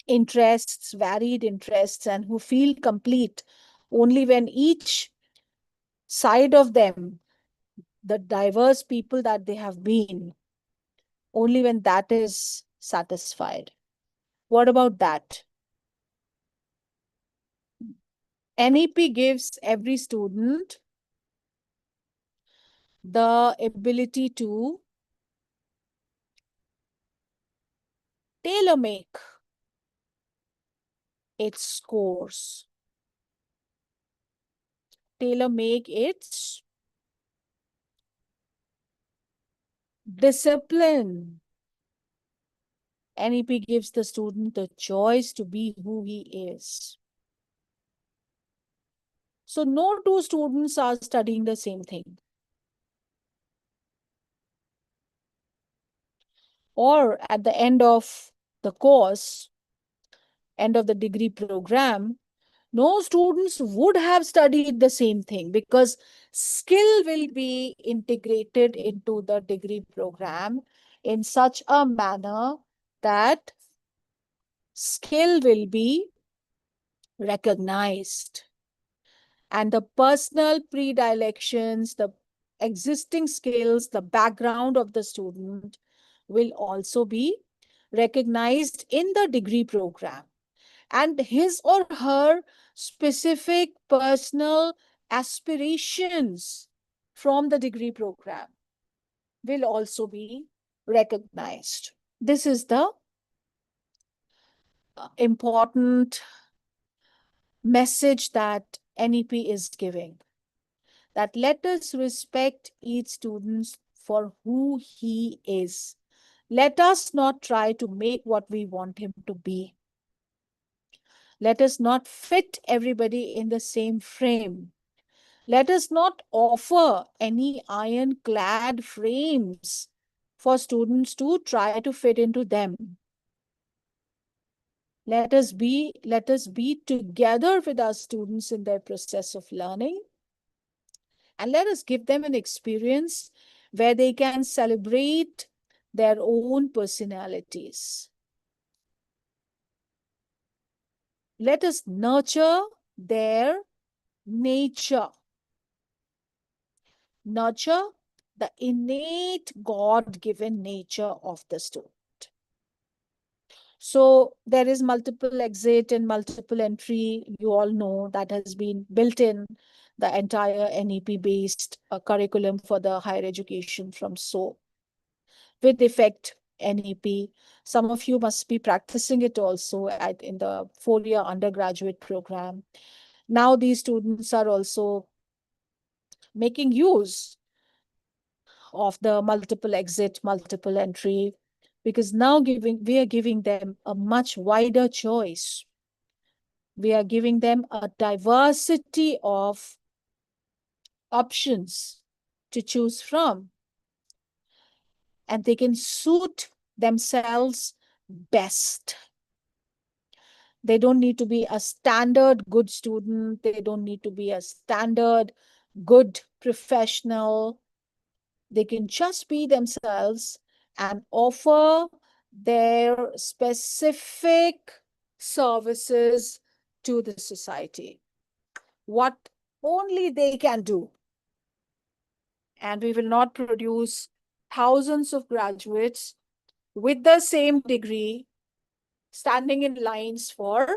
interests, varied interests, and who feel complete only when each side of them, the diverse people that they have been, only when that is satisfied. What about that? NEP gives every student the ability to tailor make its scores, tailor make its discipline. NEP gives the student the choice to be who he is. So no two students are studying the same thing. Or at the end of the course, end of the degree program, no students would have studied the same thing because skill will be integrated into the degree program in such a manner that skill will be recognized. And the personal predilections, the existing skills, the background of the student will also be recognized in the degree program. And his or her specific personal aspirations from the degree program will also be recognized. This is the important message that NEP is giving, that let us respect each student for who he is. Let us not try to make what we want him to be. Let us not fit everybody in the same frame. Let us not offer any ironclad frames for students to try to fit into them. Let us be together with our students in their process of learning, and let us give them an experience where they can celebrate their own personalities. Let us nurture their nature. Nurture the innate God-given nature of the student. So there is multiple exit and multiple entry. You all know that has been built in the entire NEP-based curriculum for the higher education from SO. With effect NEP, some of you must be practicing it also in the 4-year undergraduate program. Now these students are also making use of the multiple exit, multiple entry, because now we are giving them a much wider choice. We are giving them a diversity of options to choose from, and they can suit themselves best. They don't need to be a standard good student. They don't need to be a standard good professional. They can just be themselves and offer their specific services to the society, what only they can do. And we will not produce thousands of graduates with the same degree standing in lines for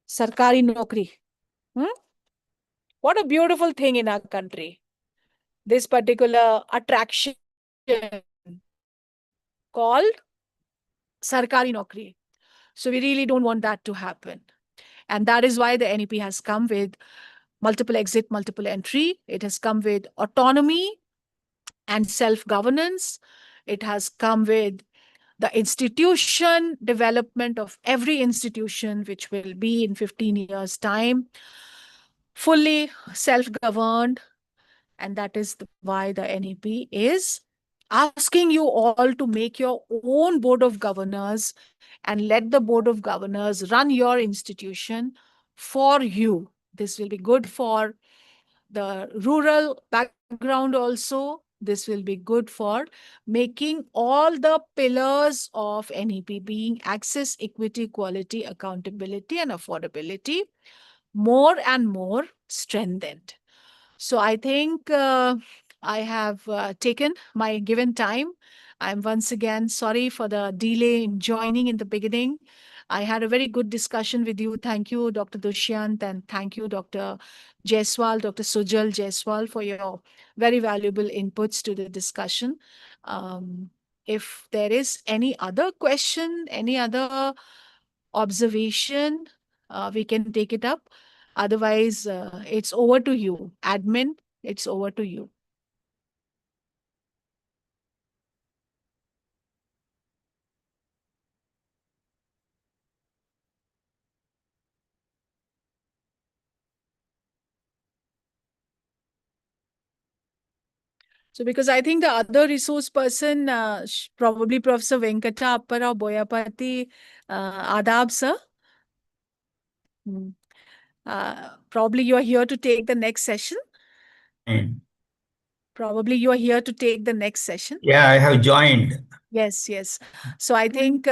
sarkari nokri. What a beautiful thing in our country, this particular attraction called sarkari nokri. So we really don't want that to happen. And that is why the NEP has come with multiple exit, multiple entry. It has come with autonomy and self-governance. It has come with the institution development of every institution, which will be in 15 years' time, fully self-governed, And that is why the NEP is asking you all to make your own board of governors and let the board of governors run your institution for you. This will be good for the rural background also. This will be good for making all the pillars of NEP, being access, equity, quality, accountability, and affordability, more and more strengthened. So I think I have taken my given time. I'm once again sorry for the delay in joining in the beginning. I had a very good discussion with you. Thank you, Dr. Dushyant, and thank you, Dr. Jaiswal, Dr. Sujal Jaiswal, for your very valuable inputs to the discussion. If there is any other question, any other observation, we can take it up. Otherwise, it's over to you. Admin, it's over to you. So, because I think the other resource person, probably Professor Venkata Apparao Boyapati, Adab, sir. Hmm. Probably you are here to take the next session. Mm. Probably you are here to take the next session. Yeah, I have joined. Yes, yes. So I think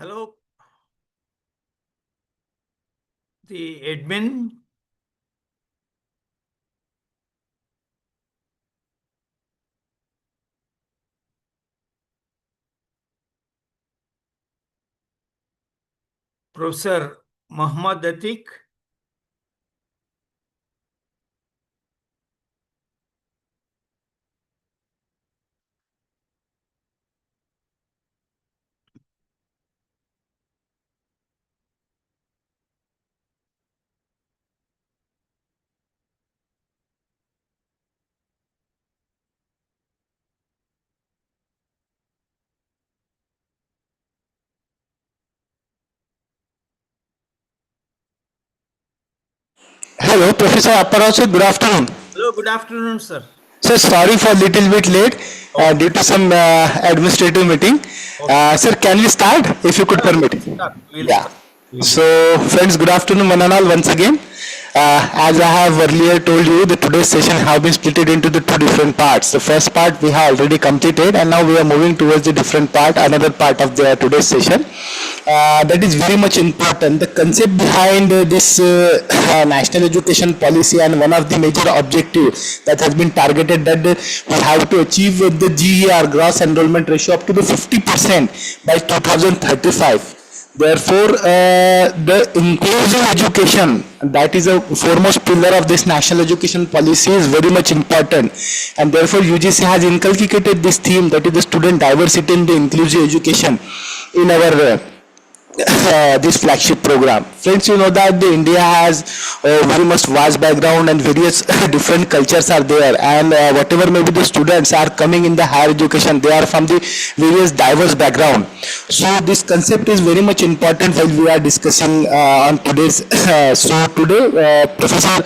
Hello, the admin. Professor Muhammad Atiq. Hello, Professor Apparao. Good afternoon. Hello, good afternoon, sir. Sir, sorry for little bit late due to some administrative meeting. Sir, can we start if you could permit? We'll Yeah. start. So, friends, good afternoon, one and all, once again. As I have earlier told you, the today's session have been split into the two different parts. The first part we have already completed, and now we are moving towards the different part, another part of the today's session. That is very much important. The concept behind this national education policy and one of the major objectives that has been targeted that we have to achieve the GER, gross enrollment ratio, up to the 50% by 2035. Therefore, the inclusive education, that is a foremost pillar of this national education policy, is very much important. And therefore, UGC has inculcated this theme, that is the student diversity in the inclusive education in our this flagship program. Friends, you know that the India has very much vast background and various different cultures are there, and whatever maybe the students are coming in the higher education, they are from the various diverse background. So this concept is very much important while we are discussing on today's. So today, Professor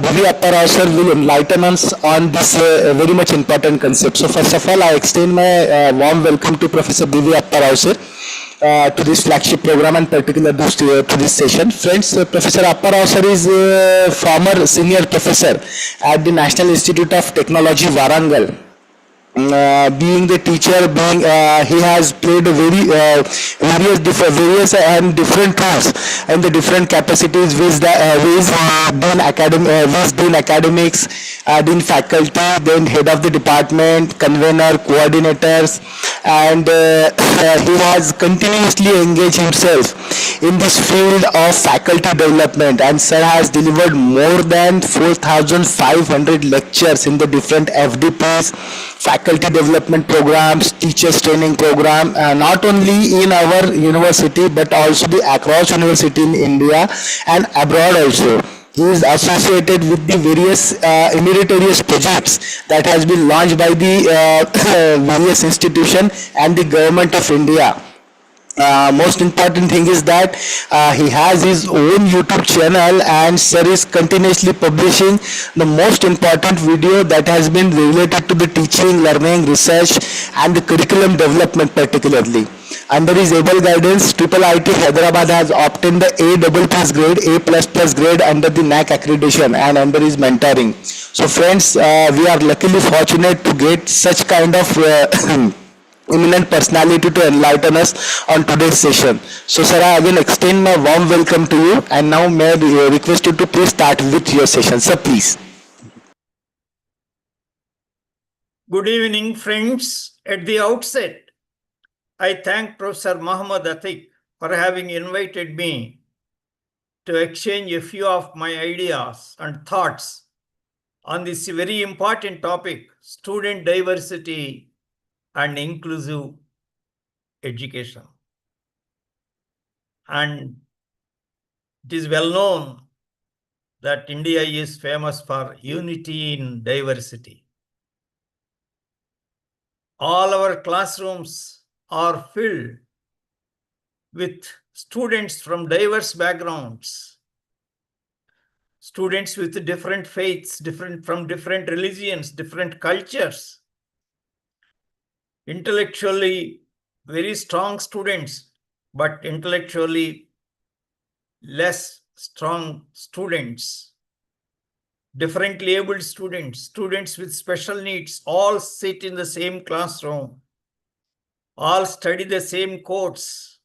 Bhavi Apparao sir will enlighten us on this very much important concept. So first of all, I extend my warm welcome to Professor Bhavi Apparao sir. To this flagship program and particular to this session. Friends, Professor Apparao sir is former senior professor at the National Institute of Technology, Warangal. Being the teacher, he has played a various and different roles in the different capacities with been academics, then faculty, then head of the department, convener, coordinators, and he has continuously engaged himself in this field of faculty development, and sir has delivered more than 4,500 lectures in the different FDPs, faculty development programs, teachers training program, not only in our university but also across university in India and abroad also. He is associated with the various meritorious projects that has been launched by the various institution and the government of India. Most important thing is that he has his own YouTube channel, and sir is continuously publishing the most important video that has been related to the teaching, learning, research and the curriculum development particularly. Under his able guidance, IIT Hyderabad has obtained the A++ grade under the NAC accreditation and under his mentoring. So friends, we are luckily fortunate to get such kind of eminent personality to enlighten us on today's session. So sir, I again extend my warm welcome to you, and now may I request you to please start with your session. Sir, please. Good evening, friends. At the outset, I thank Professor Muhammad Atiq for having invited me to exchange a few of my ideas and thoughts on this very important topic, student diversity and inclusive education. And it is well known that India is famous for unity in diversity. All our classrooms are filled with students from diverse backgrounds, students with different faiths, from different religions, different cultures, intellectually very strong students, but intellectually less strong students, differently abled students, students with special needs, all sit in the same classroom, all study the same course,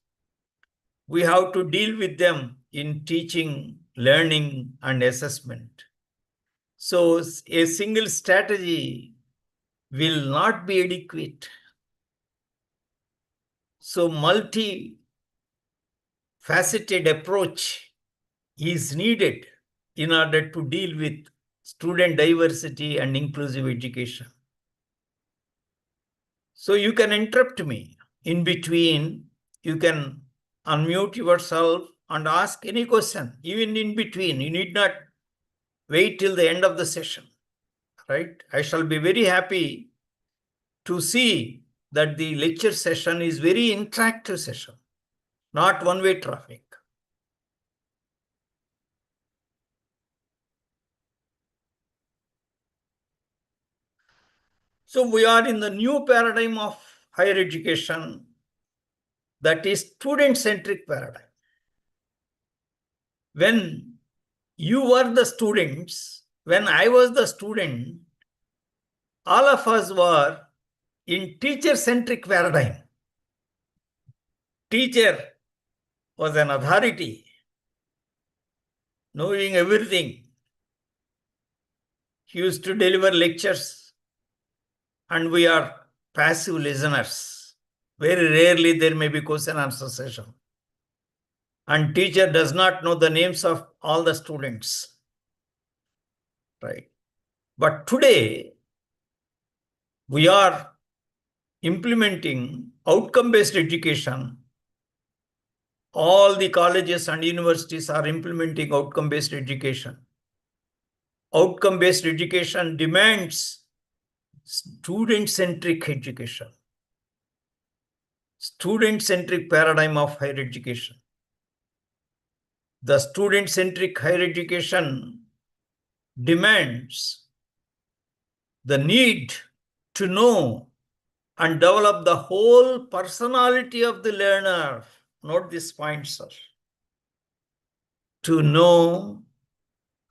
we have to deal with them in teaching, learning, and assessment. So a single strategy will not be adequate. So multi-faceted approach is needed in order to deal with student diversity and inclusive education. So you can interrupt me in between. You can unmute yourself and ask any question, even in between. You need not wait till the end of the session, right? I shall be very happy to see that the lecture session is very interactive session, not one-way traffic. So we are in the new paradigm of higher education, that is student-centric paradigm. When you were the students, when I was the student, all of us were in teacher-centric paradigm. Teacher was an authority, knowing everything. He used to deliver lectures, and we are passive listeners. Very rarely there may be question answer session. And teacher does not know the names of all the students, right? But today, we are implementing outcome-based education. All the colleges and universities are implementing outcome-based education. Outcome-based education demands student-centric education, student-centric paradigm of higher education. The student-centric higher education demands the need to know and develop the whole personality of the learner. Note this point, sir. To know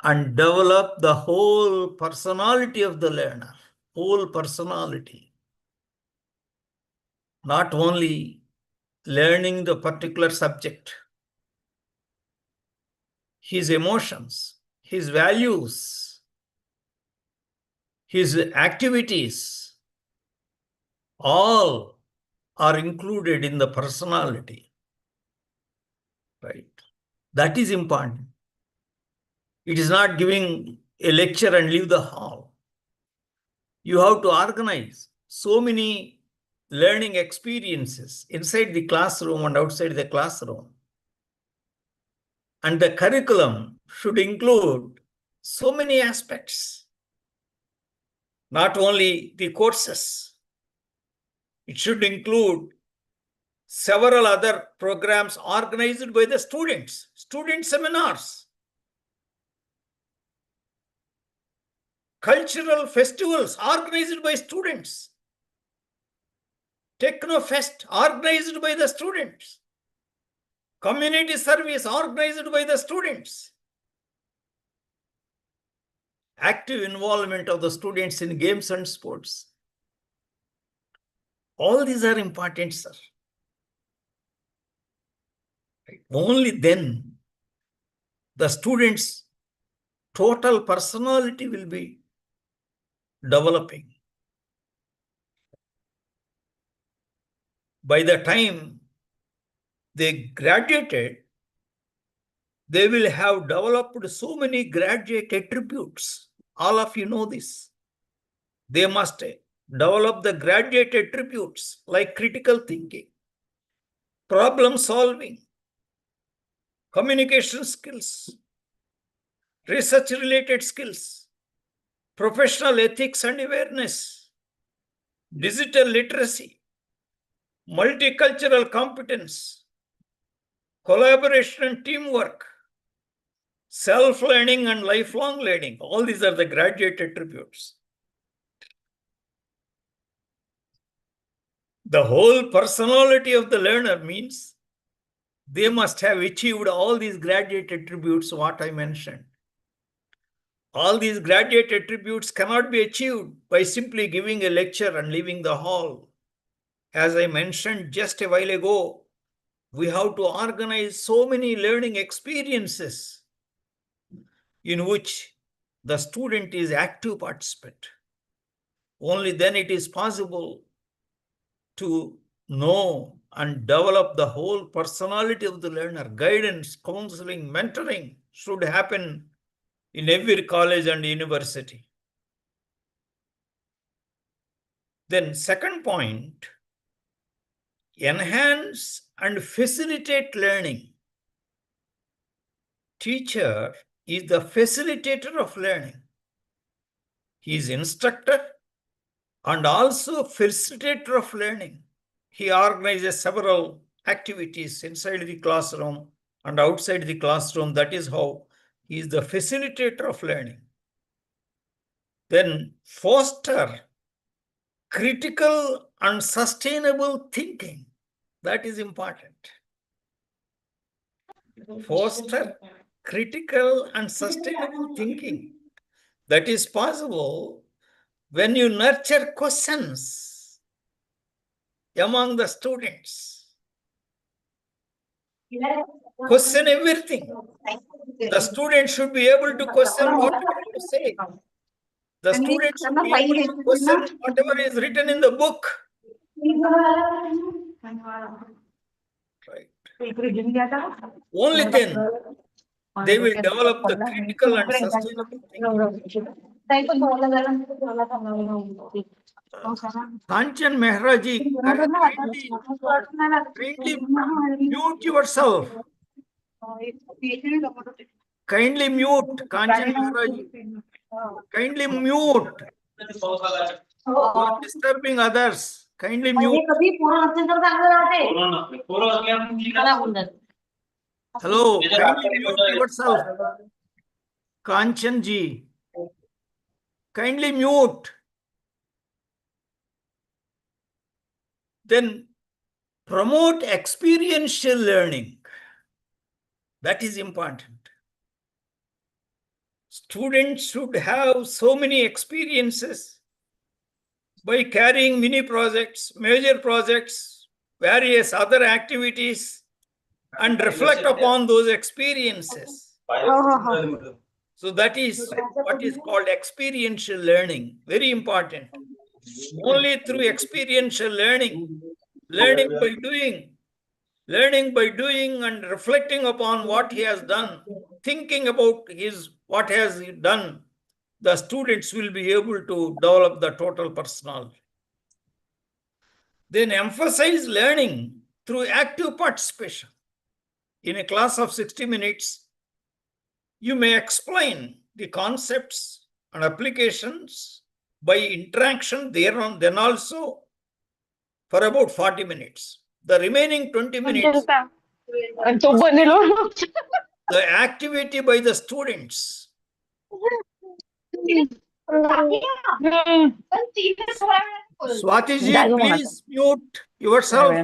and develop the whole personality of the learner, whole personality. Not only learning the particular subject, his emotions, his values, his activities, all are included in the personality, right? That is important. It is not giving a lecture and leave the hall. You have to organize so many learning experiences inside the classroom and outside the classroom. And the curriculum should include so many aspects, not only the courses. It should include several other programs organized by the students, student seminars, cultural festivals organized by students, Technofest organized by the students, community service organized by the students, active involvement of the students in games and sports. All these are important, sir. Only then the students' total personality will be developing. By the time they graduated, they will have developed so many graduate attributes. All of you know this. They must develop the graduate attributes like critical thinking, problem solving, communication skills, research related skills, professional ethics and awareness, digital literacy, multicultural competence, collaboration and teamwork, self-learning and lifelong learning. All these are the graduate attributes. The whole personality of the learner means they must have achieved all these graduate attributes, what I mentioned. All these graduate attributes cannot be achieved by simply giving a lecture and leaving the hall. As I mentioned just a while ago, we have to organize so many learning experiences in which the student is active participant. Only then it is possible to know and develop the whole personality of the learner. Guidance, counseling, mentoring should happen in every college and university. Then second point, enhance and facilitate learning. Teacher is the facilitator of learning. He is instructor and also facilitator of learning. He organizes several activities inside the classroom and outside the classroom. That is how he is the facilitator of learning. Then foster critical and sustainable thinking. That is important. Foster critical and sustainable thinking. That is possible when you nurture questions among the students. Question everything. The student should be able to question whatever you say. The student should be able to question whatever is written in the book. Right. Only then they will develop the critical and sustainable thinking. Kanchan Mehraji, kindly mute yourself. Kindly mute, Kanchan Mehraji. Kindly mute. You are disturbing others. Kindly mute. Hello, kindly mute yourself. Kanchan ji. Kindly mute. Then promote experiential learning. That is important. Students should have so many experiences by carrying mini projects, major projects, various other activities, and reflect upon those experiences. So that is what is called experiential learning. Very important. Only through experiential learning, learning by doing and reflecting upon what he has done, thinking about what has he done, the students will be able to develop the total personality. Then emphasize learning through active participation. In a class of 60 minutes, you may explain the concepts and applications by interaction there, then also for about 40 minutes. The remaining 20 minutes, the activity by the students. Swati ji, please mute yourself.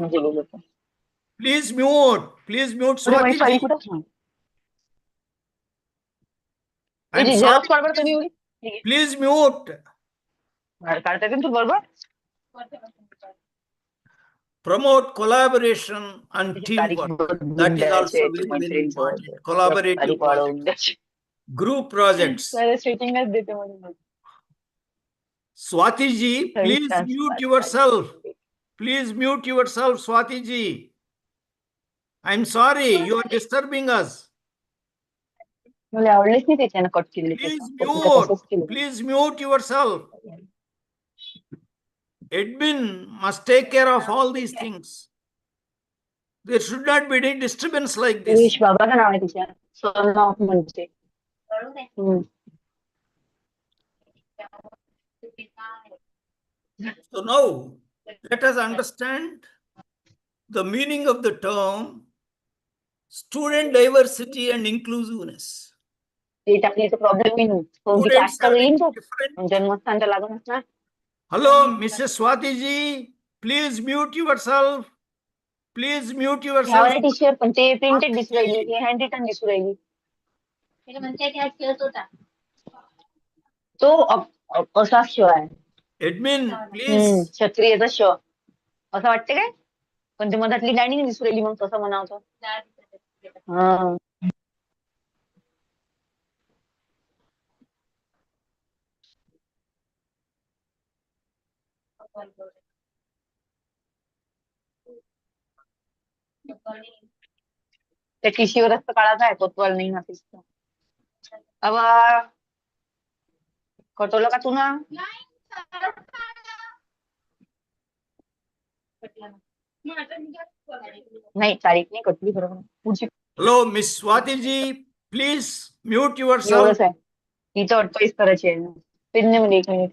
Please mute Swati ji. I'm sorry. Please mute. Promote collaboration and teamwork. That is also very, very important. Collaborative projects, group projects. Swati ji, please mute yourself. Please mute yourself, Swati ji. I'm sorry, you are disturbing us. Please mute yourself. Admin must take care of all these things. There should not be any disturbance like this. So now, let us understand the meaning of the term student diversity and inclusiveness. Students are different. Hello, Mrs. Swati ji, please mute yourself. Please mute yourself. Admin, please. पण ते मधातली line नाही दिसू राहिली, मग कसं म्हणावं? हा. त्या टिशीवरच तर काढायचा आहे, कोतवाल नाही ना तिथं. अब कटवलं का तू ना? नाही, तारीख नाही कटली बरोबर. पुढची Hello, Miss Swatiji, please mute yourself. एवढंच आहे. इथं 28 करायची आहे. पेनमध्ये 1 मिनिट.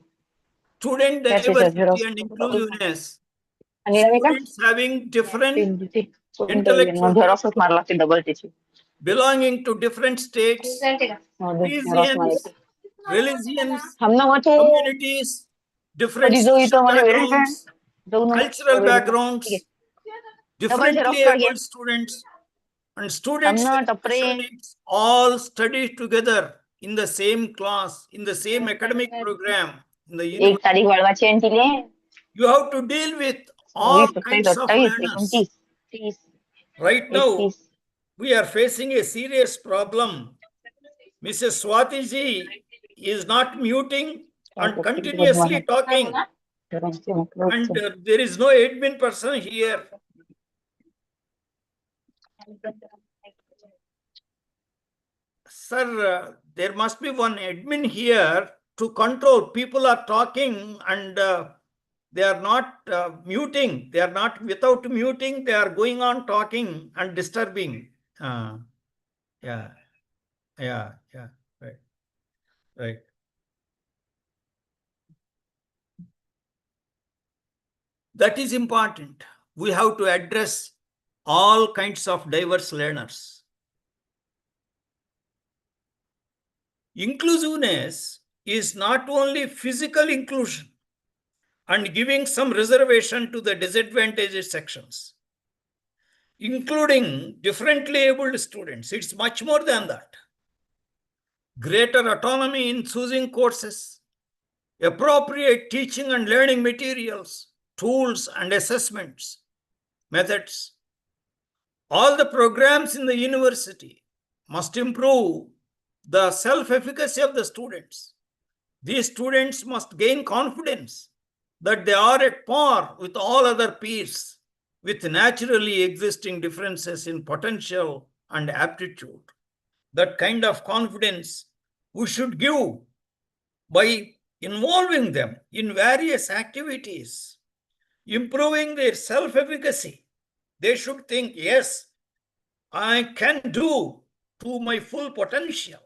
Student त्याच याच्यात diversity झेरॉक्स and inclusiveness. आणि रवी का? Students having different मग झेरॉक्सच मारला लागते डबल त्याची. belonging to different states, regions, religions, communities, different कधी जाऊ social इथं मला वेळ आहे का? backgrounds, जाऊ ना. cultural ठीक backgrounds, आहे. differently Xerox able students, and students ना, with टपरे. special needs all study together in the same class, in the same academic program, in the 1 university. तारीख वाढवायची आहे तिले. You have to deal with all 26, 27, kinds of 28, learners. 29, 30, Right now, 31. we are facing a serious problem. Mrs. Swati ji is not muting and continuously talking, and there is no admin person here. Sir, there must be one admin here to control. People are talking and they are not muting. They are not without muting. They are going on talking and disturbing. Yeah, yeah, right, right. That is important. We have to address all kinds of diverse learners. Inclusiveness is not only physical inclusion and giving some reservation to the disadvantaged sections, including differently abled students. It's much more than that. Greater autonomy in choosing courses, appropriate teaching and learning materials, tools and assessments, methods. All the programs in the university must improve the self-efficacy of the students. These students must gain confidence that they are at par with all other peers with naturally existing differences in potential and aptitude. That kind of confidence we should give by involving them in various activities, improving their self-efficacy. They should think, yes, I can do to my full potential.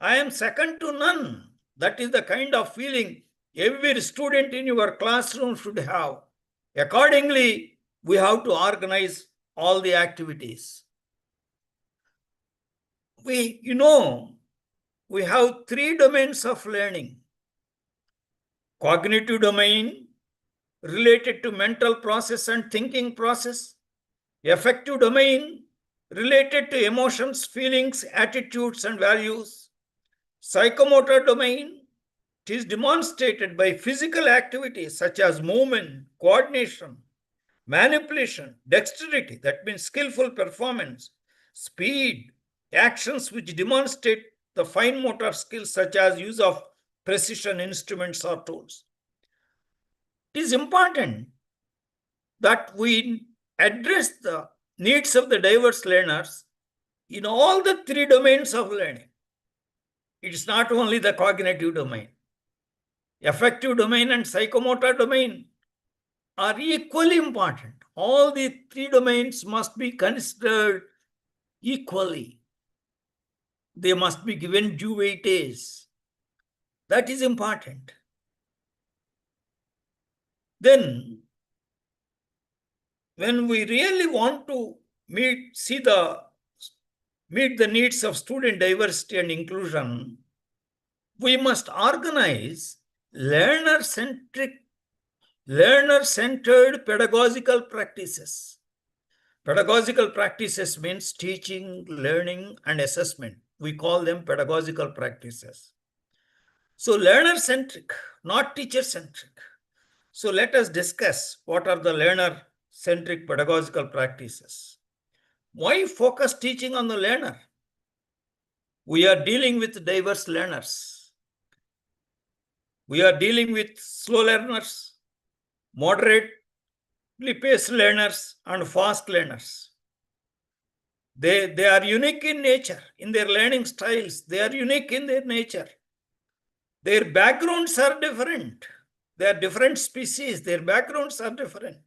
I am second to none. That is the kind of feeling every student in your classroom should have. Accordingly, we have to organize all the activities. We have 3 domains of learning. Cognitive domain, related to mental process and thinking process. Affective domain, related to emotions, feelings, attitudes, and values. Psychomotor domain, it is demonstrated by physical activities such as movement, coordination, manipulation, dexterity, that means skillful performance, speed, actions which demonstrate the fine motor skills such as use of precision instruments or tools. It is important that we address the needs of the diverse learners in all the 3 domains of learning. It is not only the cognitive domain. Affective domain and psychomotor domain are equally important. All the 3 domains must be considered equally. They must be given due weightage. That is important. Then, when we really want to meet the needs of student diversity and inclusion, we must organize learner-centered pedagogical practices. Pedagogical practices means teaching, learning, and assessment. We call them pedagogical practices. So learner-centric, not teacher-centric. So let us discuss what are the learner student-centric pedagogical practices. Why focus teaching on the learner? We are dealing with diverse learners. We are dealing with slow learners, moderately paced learners, and fast learners. They are unique in nature, in their learning styles. They are unique in their nature. Their backgrounds are different. They are different species. Their backgrounds are different.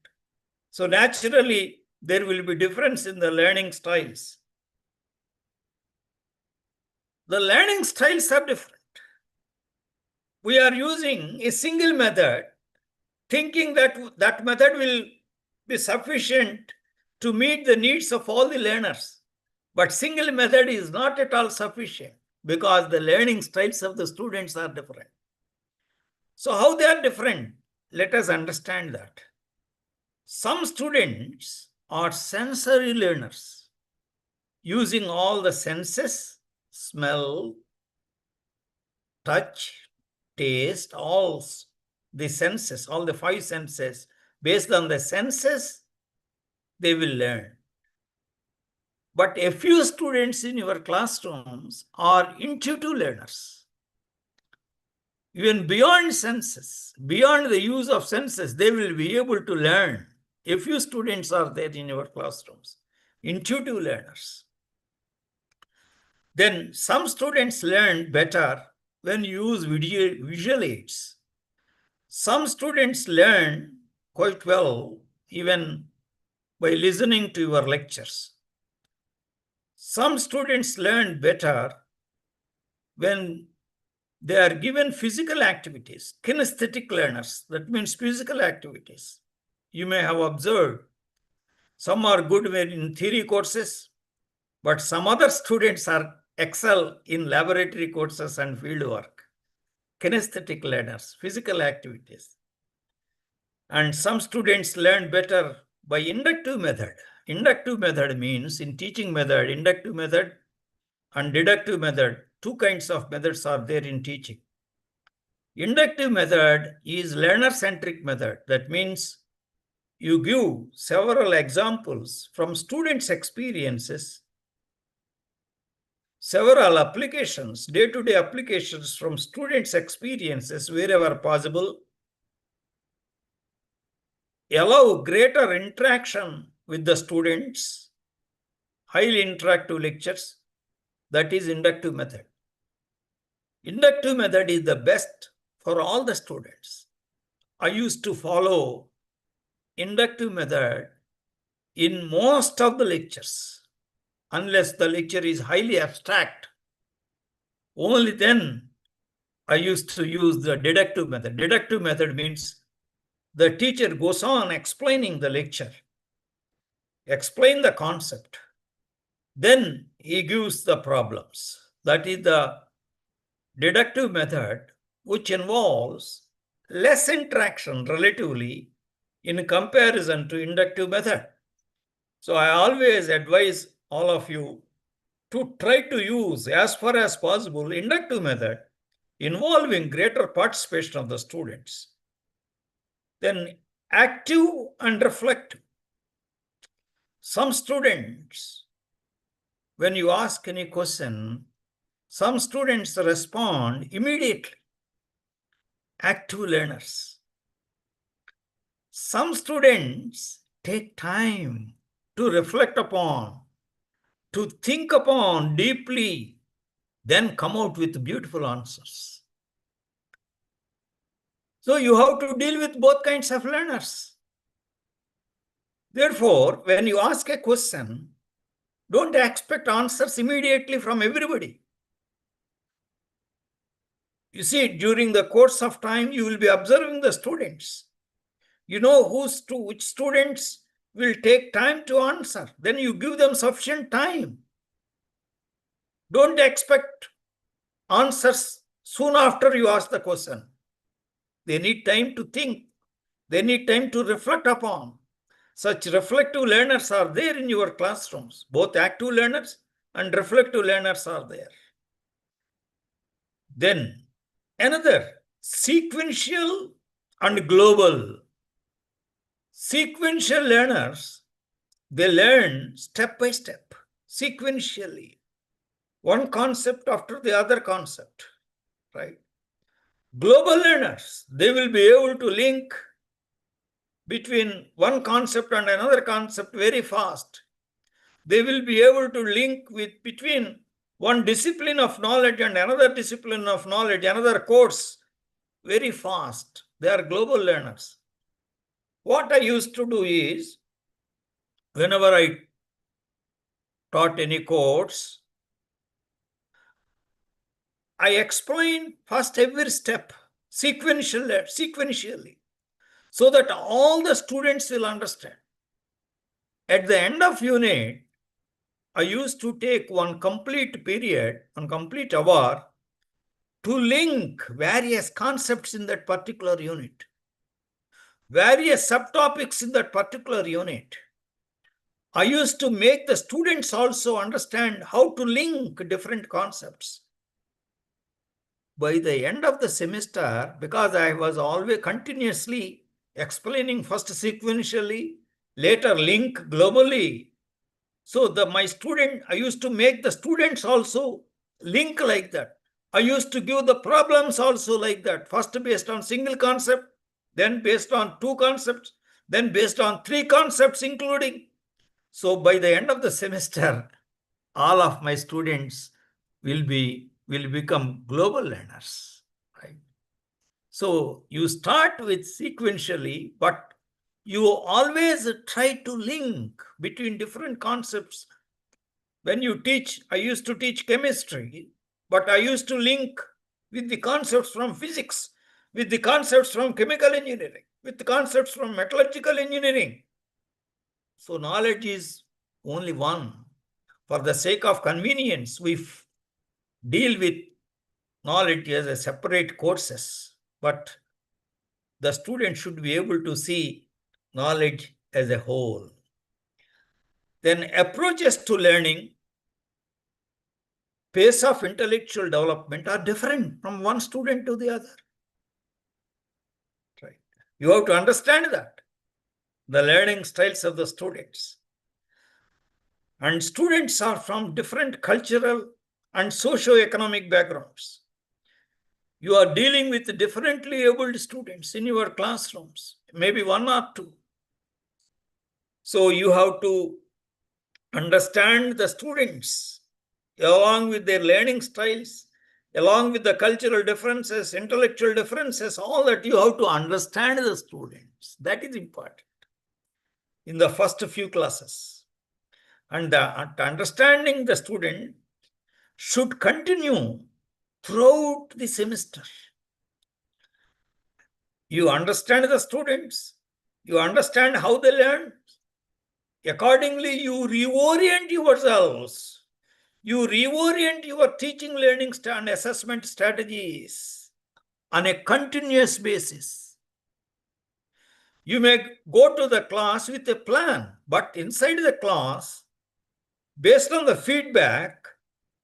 So naturally, there will be difference in the learning styles. The learning styles are different. We are using a single method, thinking that that method will be sufficient to meet the needs of all the learners. But single method is not at all sufficient because the learning styles of the students are different. So how they are different? Let us understand that. Some students are sensory learners, using all the senses, smell, touch, taste, all the senses, all the 5 senses. Based on the senses, they will learn. But a few students in your classrooms are intuitive learners. Even beyond senses, beyond the use of senses, they will be able to learn. A few students are there in your classrooms, intuitive learners. Then some students learn better when you use visual aids. Some students learn quite well even by listening to your lectures. Some students learn better when they are given physical activities, kinesthetic learners. That means physical activities. You may have observed some are good in theory courses, but some other students are excel in laboratory courses and field work. Kinesthetic learners, physical activities. And some students learn better by inductive method. Inductive method means in teaching method, inductive method and deductive method, 2 kinds of methods are there in teaching. Inductive method is learner-centric method. That means you give several examples from students' experiences, several applications, day-to-day applications from students' experiences wherever possible, allow greater interaction with the students, highly interactive lectures. That is inductive method. Inductive method is the best for all the students. I used to follow inductive method in most of the lectures, unless the lecture is highly abstract. Only then I used to use the deductive method. Deductive method means the teacher goes on explaining the lecture, explain the concept. Then he gives the problems. That is the deductive method, which involves less interaction relatively in comparison to inductive method. So I always advise all of you to try to use as far as possible inductive method involving greater participation of the students. Then active and reflective. Some students, when you ask any question, some students respond immediately. Active learners. Some students take time to reflect upon, to think upon deeply, then come out with beautiful answers. So you have to deal with both kinds of learners. Therefore, when you ask a question, don't expect answers immediately from everybody. You see, during the course of time, you will be observing the students. You know which students will take time to answer. Then you give them sufficient time. Don't expect answers soon after you ask the question. They need time to think. They need time to reflect upon. Such reflective learners are there in your classrooms. Both active learners and reflective learners are there. Then another, sequential and global. Sequential learners, they learn step by step, sequentially, one concept after the other concept, right? Global learners, they will be able to link between one concept and another concept very fast. They will be able to link between one discipline of knowledge and another discipline of knowledge, another course, very fast. They are global learners. What I used to do is, whenever I taught any course, I explain first every step sequentially, so that all the students will understand. At the end of unit, I used to take one complete period, one complete hour, to link various concepts in that particular unit, various subtopics in that particular unit. I used to make the students also understand how to link different concepts. By the end of the semester, because I was always continuously explaining first sequentially, later link globally, so I used to make the students also link like that. I used to give the problems also like that. First based on single concept, then based on two concepts, then based on three concepts including. So by the end of the semester, all of my students will become global learners, right? So you start with sequentially, but you always try to link between different concepts. When you teach, I used to teach chemistry, but I used to link with the concepts from physics, with the concepts from chemical engineering, with the concepts from metallurgical engineering. So knowledge is only one. For the sake of convenience, we deal with knowledge as a separate courses, but the student should be able to see knowledge as a whole. Then approaches to learning, pace of intellectual development are different from one student to the other. Right? You have to understand that. The learning styles of the students. And students are from different cultural and socio-economic backgrounds. You are dealing with differently abled students in your classrooms, maybe one or two. So you have to understand the students along with their learning styles, along with the cultural differences, intellectual differences, all that you have to understand the students. That is important in the first few classes. And understanding the student should continue throughout the semester. You understand the students, you understand how they learn. Accordingly, you reorient yourselves. You reorient your teaching, learning, and assessment strategies on a continuous basis. You may go to the class with a plan, but inside the class, based on the feedback,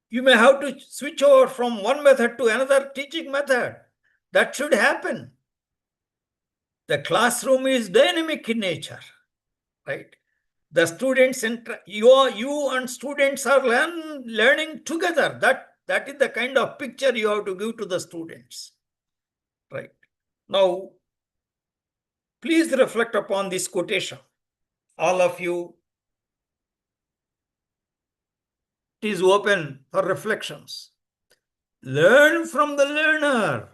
you may have to switch over from one method to another teaching method. That should happen. The classroom is dynamic in nature, right? The students, you and students are learning together. That is the kind of picture you have to give to the students, right? Now, please reflect upon this quotation. All of you, it is open for reflections. Learn from the learner.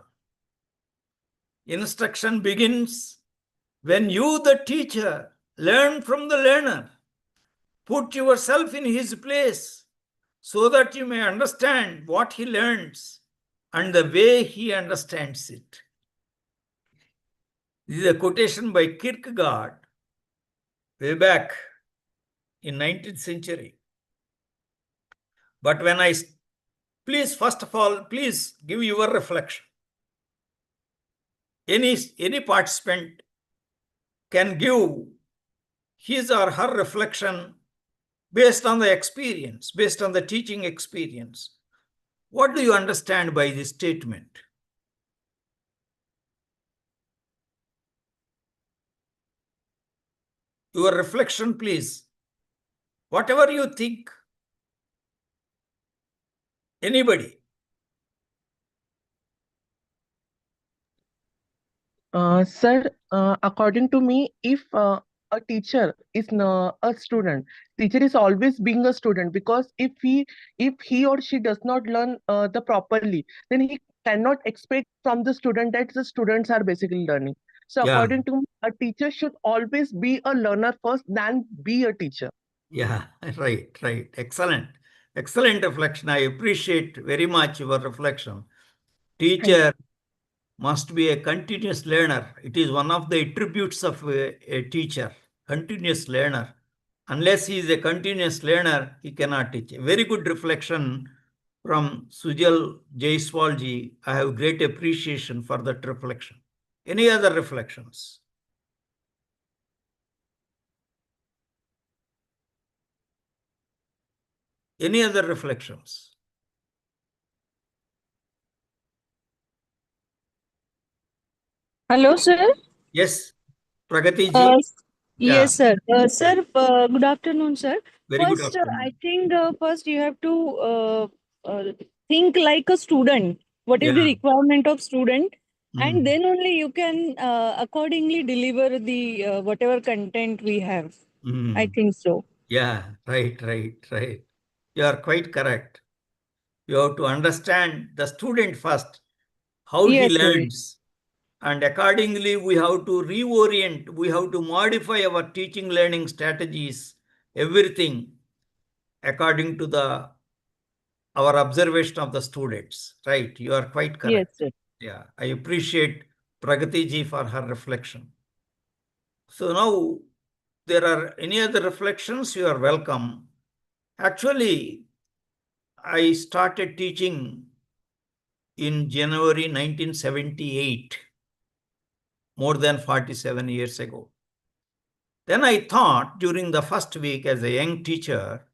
Instruction begins when you, the teacher, learn from the learner. Put yourself in his place so that you may understand what he learns and the way he understands it. This is a quotation by Kierkegaard way back in 19th century. But please, first of all, please give your reflection. Any participant can give his or her reflection based on the experience, based on the teaching experience. What do you understand by this statement? Your reflection, please. Whatever you think. Anybody? Sir, according to me, if a teacher is a student, teacher is always being a student, because if he or she does not learn the properly, then he cannot expect from the student that the students are basically learning. So Yeah. according to me, a teacher should always be a learner first than be a teacher. Yeah, right. Excellent. Excellent reflection. I appreciate very much your reflection. Teacher must be a continuous learner. It is one of the attributes of a teacher, continuous learner. Unless he is a continuous learner, he cannot teach. A very good reflection from Sujal Jaiswalji. I have great appreciation for that reflection. Any other reflections? Any other reflections? Hello, sir. Yes, Pragati ji. Uh, Yeah, yes, sir. Sir, good afternoon, sir. very good First, I afternoon. think first you have to uh, think like a student. What is the Yeah. requirement of student? And Mm. then only you can accordingly deliver the whatever content we have. I Mm. think so. Yeah, right. You are quite correct. You have to understand the student first, how he Yes, sir. learns. And accordingly, we have to reorient, we have to modify our teaching learning strategies, everything according to our observation of the students. Right, you are quite Yes, correct. sir. Yeah, I appreciate Pragati ji for her reflection. So now there are any other reflections, you are welcome. Actually, I started teaching in January 1978, more than 47 years ago. Then I thought during the first week as a young teacher,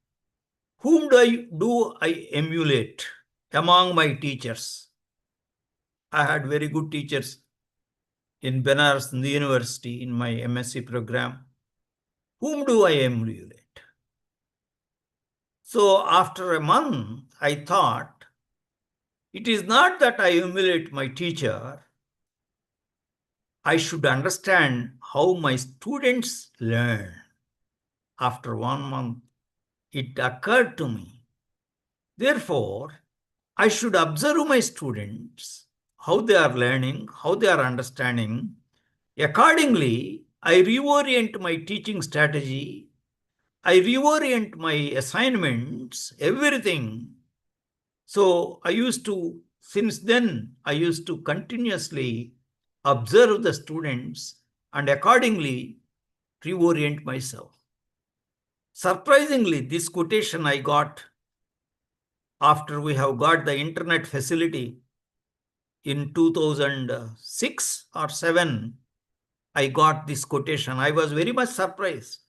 whom do I emulate among my teachers? I had very good teachers in Benares in the university in my MSc program. Whom do I emulate? So after a month, I thought, it is not that I emulate my teacher. I should understand how my students learn. After 1 month, it occurred to me. Therefore, I should observe my students, how they are learning, how they are understanding. Accordingly, I reorient my teaching strategy. I reorient my assignments, everything. So since then, I used to continuously observe the students and accordingly reorient myself. Surprisingly, this quotation I got after we have got the internet facility in 2006 or 7. I got this quotation. I was very much surprised.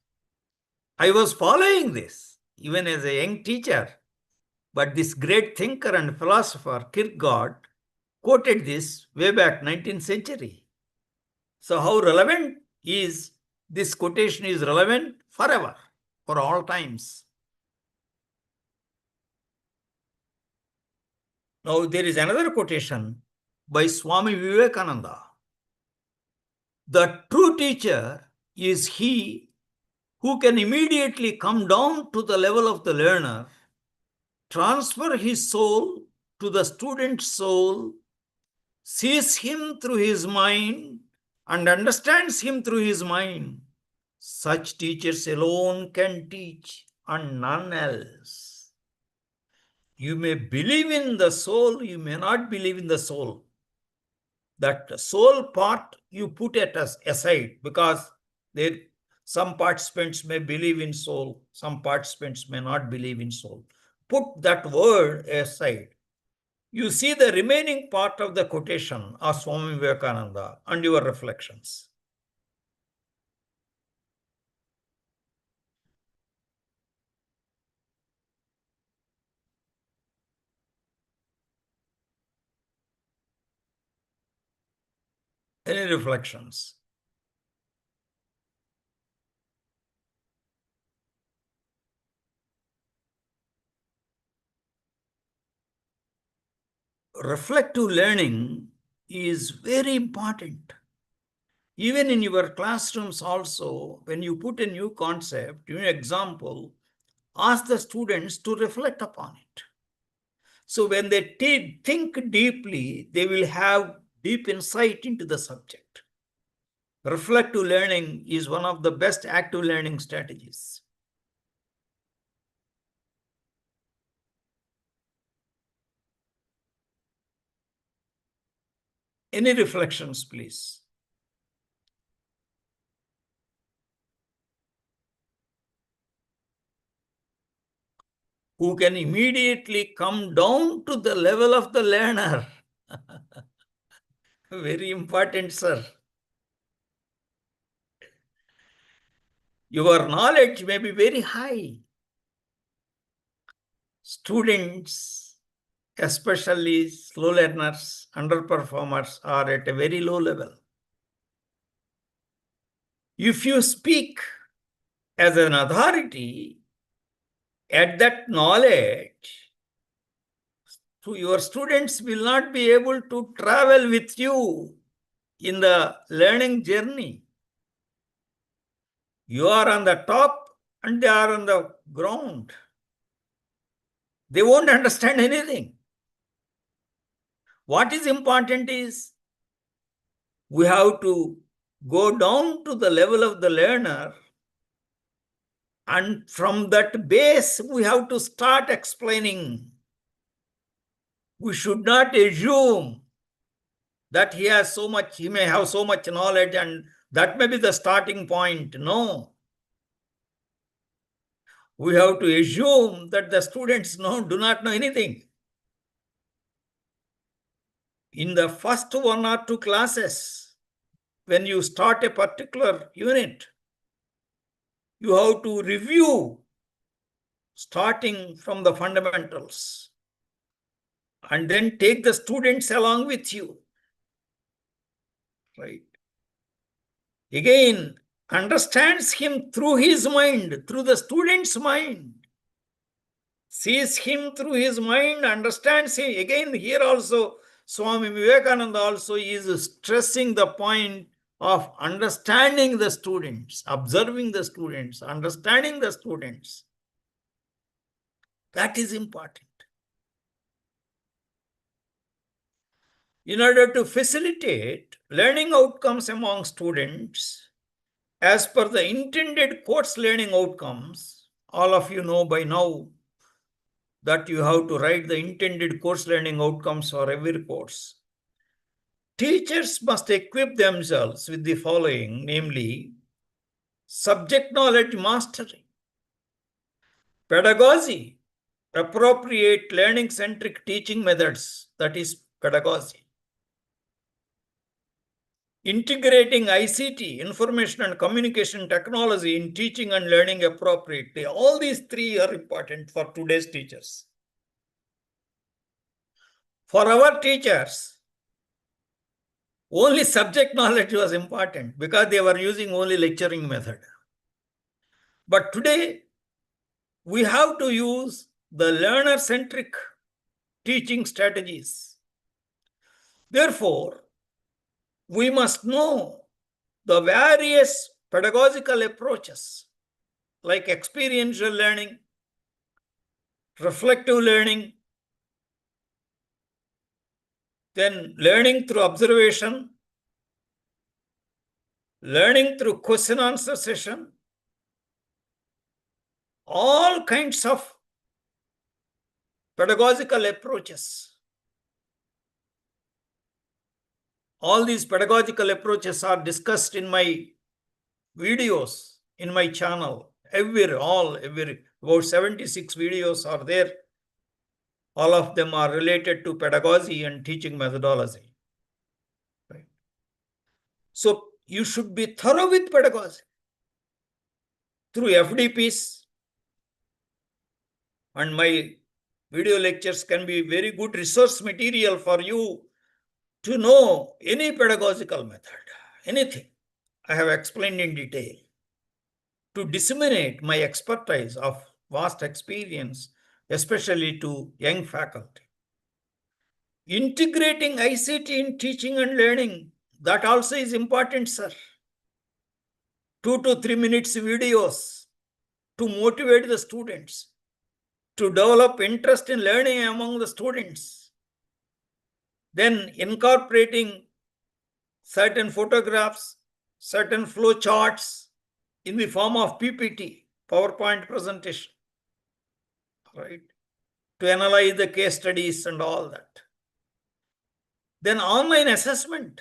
I was following this even as a young teacher. But this great thinker and philosopher, Kierkegaard, quoted this way back 19th century. So how relevant is this quotation is relevant forever, for all times. Now there is another quotation by Swami Vivekananda. The true teacher is he who can immediately come down to the level of the learner, transfer his soul to the student's soul, sees him through his mind, and understands him through his mind. Such teachers alone can teach, and none else. You may believe in the soul, you may not believe in the soul. That soul part you put it aside, because some participants may believe in soul, some participants may not believe in soul. Put that word aside. You see the remaining part of the quotation of Swami Vivekananda and your reflections. Any reflections? reflective learning is very important. Even in your classrooms also, when you put a new concept, new example, ask the students to reflect upon it. So when they think deeply, they will have deep insight into the subject. Reflective learning is one of the best active learning strategies. Any reflections, please? Who can immediately come down to the level of the learner? Very important, sir. Your knowledge may be very high. Students, especially slow learners, underperformers, are at a very low level. If you speak as an authority at that knowledge, so your students will not be able to travel with you in the learning journey. You are on the top and they are on the ground. They won't understand anything. What is important is we have to go down to the level of the learner, and from that base we have to start explaining. We should not assume that he may have so much knowledge and that may be the starting point. No. We have to assume that the students do not know anything. In the first 1 or 2 classes, when you start a particular unit, you have to review starting from the fundamentals and then take the students along with you. Right? Again, understands him through his mind, through the student's mind. Sees him through his mind, understands him. Again, here also, Swami Vivekananda also is stressing the point of understanding the students, observing the students, understanding the students. That is important. In order to facilitate learning outcomes among students, as per the intended course learning outcomes, all of you know by now that you have to write the intended course learning outcomes for every course. Teachers must equip themselves with the following, namely, subject knowledge mastery, pedagogy, appropriate learning-centric teaching methods, that is pedagogy, integrating ICT, information and communication technology, in teaching and learning appropriately. All these 3 are important for today's teachers. For our teachers, only subject knowledge was important because they were using only lecturing method. But today, we have to use the learner-centric teaching strategies. Therefore, we must know the various pedagogical approaches like experiential learning, reflective learning, then learning through observation, learning through question answer session, all kinds of pedagogical approaches. All these pedagogical approaches are discussed in my videos in my channel. About 76 videos are there. All of them are related to pedagogy and teaching methodology. Right? So you should be thorough with pedagogy through FDPs, and my video lectures can be very good resource material for you to know any pedagogical method, anything I have explained in detail, to disseminate my expertise of vast experience, especially to young faculty. Integrating ICT in teaching and learning, that also is important, sir. 2 to 3 minutes videos to motivate the students, to develop interest in learning among the students. Then incorporating certain photographs, certain flow charts in the form of PPT, PowerPoint presentation, right? To analyze the case studies and all that. Then online assessment.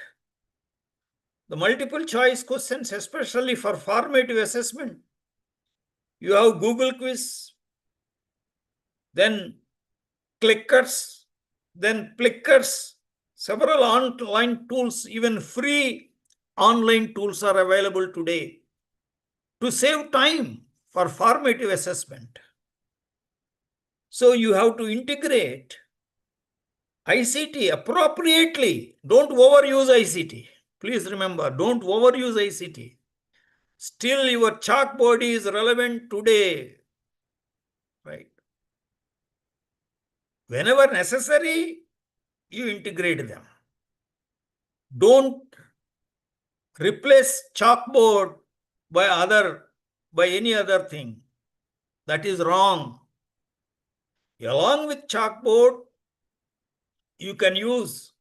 The multiple choice questions, especially for formative assessment. You have Google quiz, then clickers, then plickers, several online tools, even free online tools are available today to save time for formative assessment. So you have to integrate ICT appropriately. Don't overuse ICT. Please remember, don't overuse ICT. Still, your chalkboard is relevant today, right? Whenever necessary, you integrate them. Don't replace chalkboard by any other thing. That is wrong. Along with chalkboard, you can use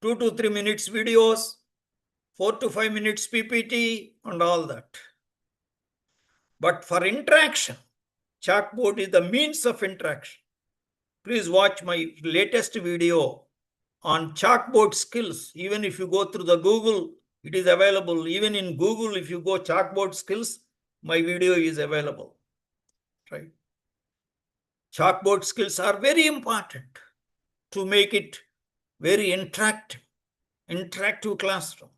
2 to 3 minutes videos, 4 to 5 minutes PPT, and all that. But for interaction, chalkboard is the means of interaction. Please watch my latest video on chalkboard skills. Even if you go through the Google, it is available. Even in Google, if you go chalkboard skills, my video is available, right? Chalkboard skills are very important to make it very interactive classroom.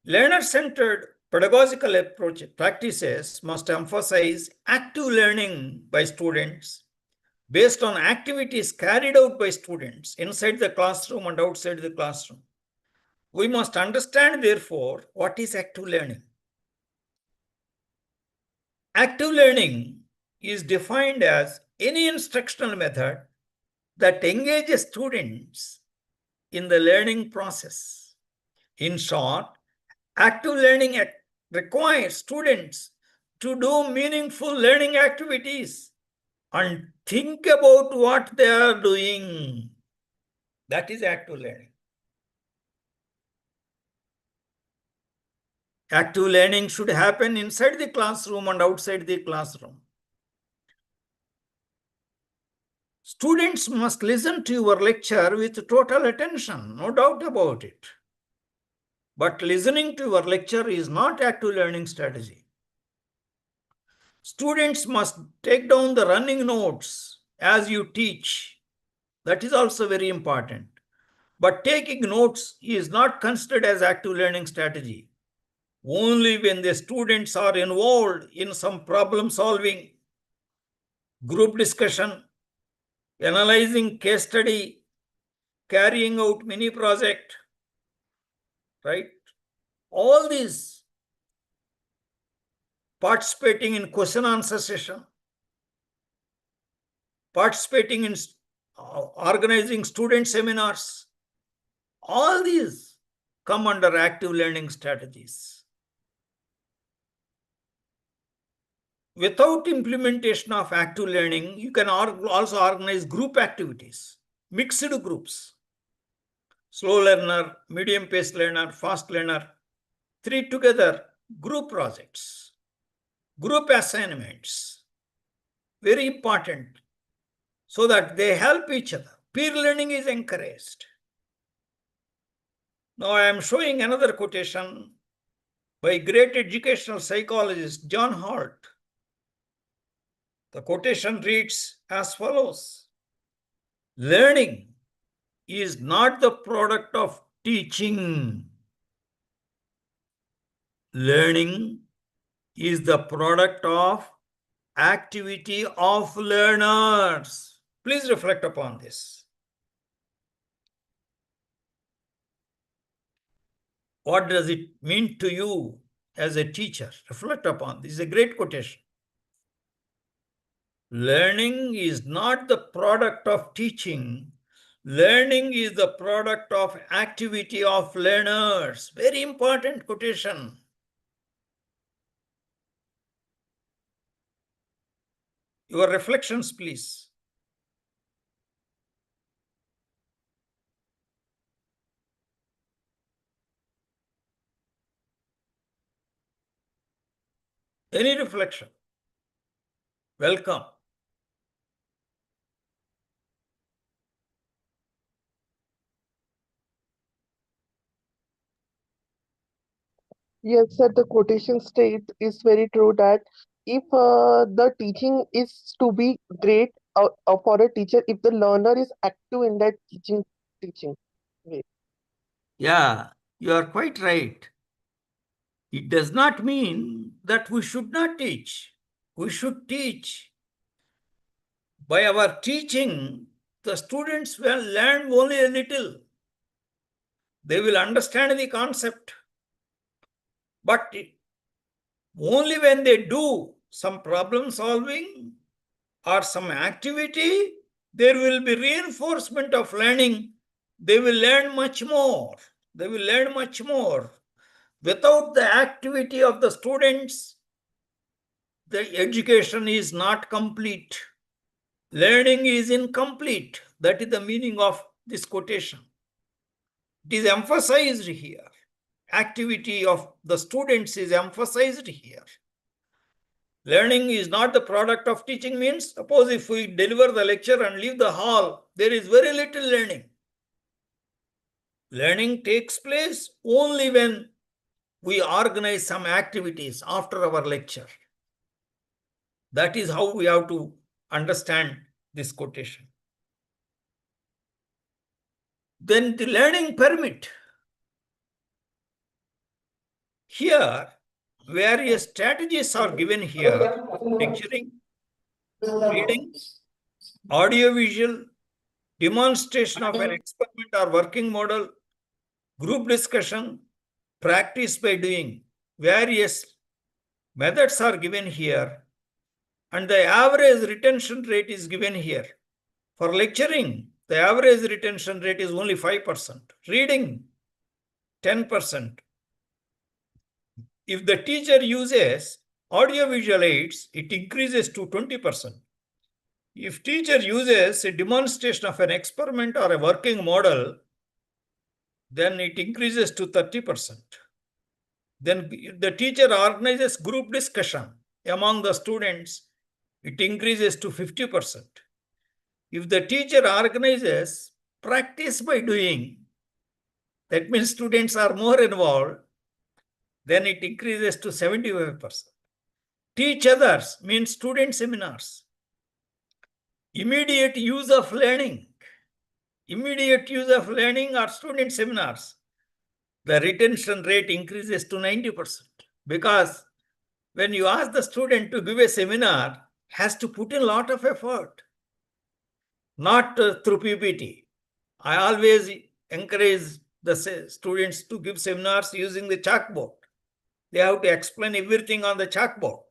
Learner-centered pedagogical approach practices must emphasize active learning by students based on activities carried out by students inside the classroom and outside the classroom. We must understand, therefore, what is active learning. Active learning is defined as any instructional method that engages students in the learning process. In short, active learning requires students to do meaningful learning activities and think about what they are doing. That is active learning. Active learning should happen inside the classroom and outside the classroom. Students must listen to your lecture with total attention, no doubt about it. But listening to your lecture is not active learning strategy. Students must take down the running notes as you teach. That is also very important. But taking notes is not considered as active learning strategy. Only when the students are involved in some problem solving, group discussion, analyzing case study, carrying out mini project, right? All these, participating in question answer session, participating in organizing student seminars, all these come under active learning strategies. Without implementation of active learning, you can also organize group activities, mixed groups, slow learner, medium paced learner, fast learner, 3 together, group projects, group assignments, very important, so that they help each other. Peer learning is encouraged. Now I am showing another quotation by great educational psychologist John Holt. The quotation reads as follows: learning is not the product of teaching. Learning is the product of activity of learners. Please reflect upon this. What does it mean to you as a teacher? Reflect upon this. This is a great quotation. Learning is not the product of teaching. Learning is the product of activity of learners. Very important quotation. Your reflections, please. Any reflection? Welcome. Yes, sir, the quotation state is very true that if the teaching is to be great for a teacher, if the learner is active in that teaching. Way. Yeah, you are quite right. It does not mean that we should not teach. We should teach. By our teaching, the students will learn only a little. They will understand the concept. But only when they do some problem solving or some activity, there will be reinforcement of learning. They will learn much more. They will learn much more. Without the activity of the students, the education is not complete. Learning is incomplete. That is the meaning of this quotation. It is emphasized here. Activity of the students is emphasized here. Learning is not the product of teaching means, suppose if we deliver the lecture and leave the hall, there is very little learning. Learning takes place only when we organize some activities after our lecture. That is how we have to understand this quotation. Then the learning permit. Here, various strategies are given here: lecturing, reading, audiovisual, demonstration of an experiment or working model, group discussion, practice by doing. Various methods are given here, and the average retention rate is given here. For lecturing, the average retention rate is only 5%. Reading, 10%. If the teacher uses audiovisual aids, it increases to 20%. If teacher uses a demonstration of an experiment or a working model, then it increases to 30%. Then the teacher organizes group discussion among the students, it increases to 50%. If the teacher organizes practice by doing, that means students are more involved, then it increases to 75%. Teach others means student seminars. Immediate use of learning. Immediate use of learning or student seminars. The retention rate increases to 90%. Because when you ask the student to give a seminar, has to put in a lot of effort. Not through PPT. I always encourage the students to give seminars using the chalkboard. They have to explain everything on the chalkboard.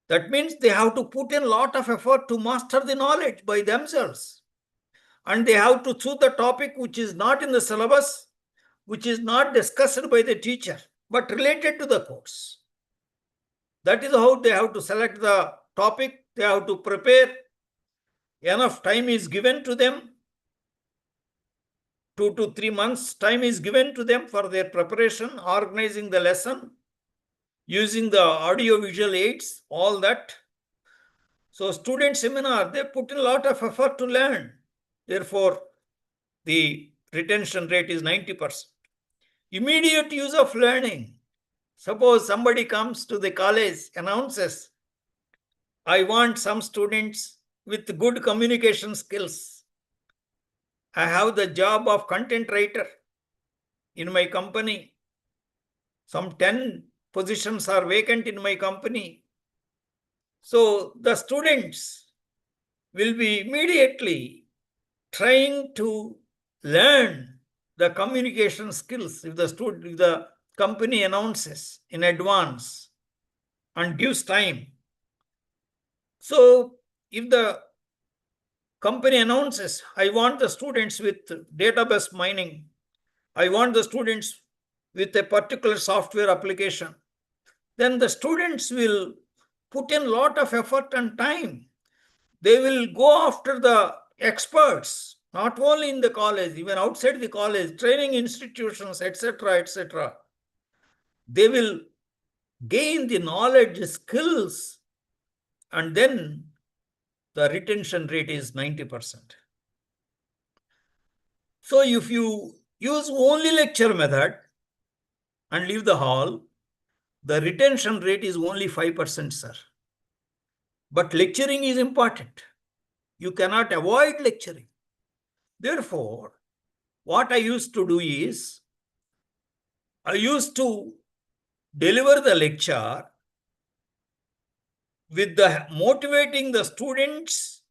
That means they have to put in a lot of effort to master the knowledge by themselves. And they have to choose the topic which is not in the syllabus, which is not discussed by the teacher, but related to the course. That is how they have to select the topic. They have to prepare. Enough time is given to them. 2 to 3 months time is given to them for their preparation, organizing the lesson, using the audio-visual aids, all that. So student seminar, they put in a lot of effort to learn. Therefore, the retention rate is 90%. Immediate use of learning. Suppose somebody comes to the college, announces, I want some students with good communication skills. I have the job of content writer in my company. Some 10 positions are vacant in my company. So the students will be immediately trying to learn the communication skills if the company announces in advance and gives time. So if the company announces, I want the students with database mining, I want the students with a particular software application, then the students will put in a lot of effort and time. They will go after the experts, not only in the college, even outside the college, training institutions, etc., etc. They will gain the knowledge, skills, and then the retention rate is 90%. So if you use only lecture method and leave the hall, the retention rate is only 5%, sir. But lecturing is important. You cannot avoid lecturing. Therefore, what I used to do is, I used to deliver the lecture with the motivating the students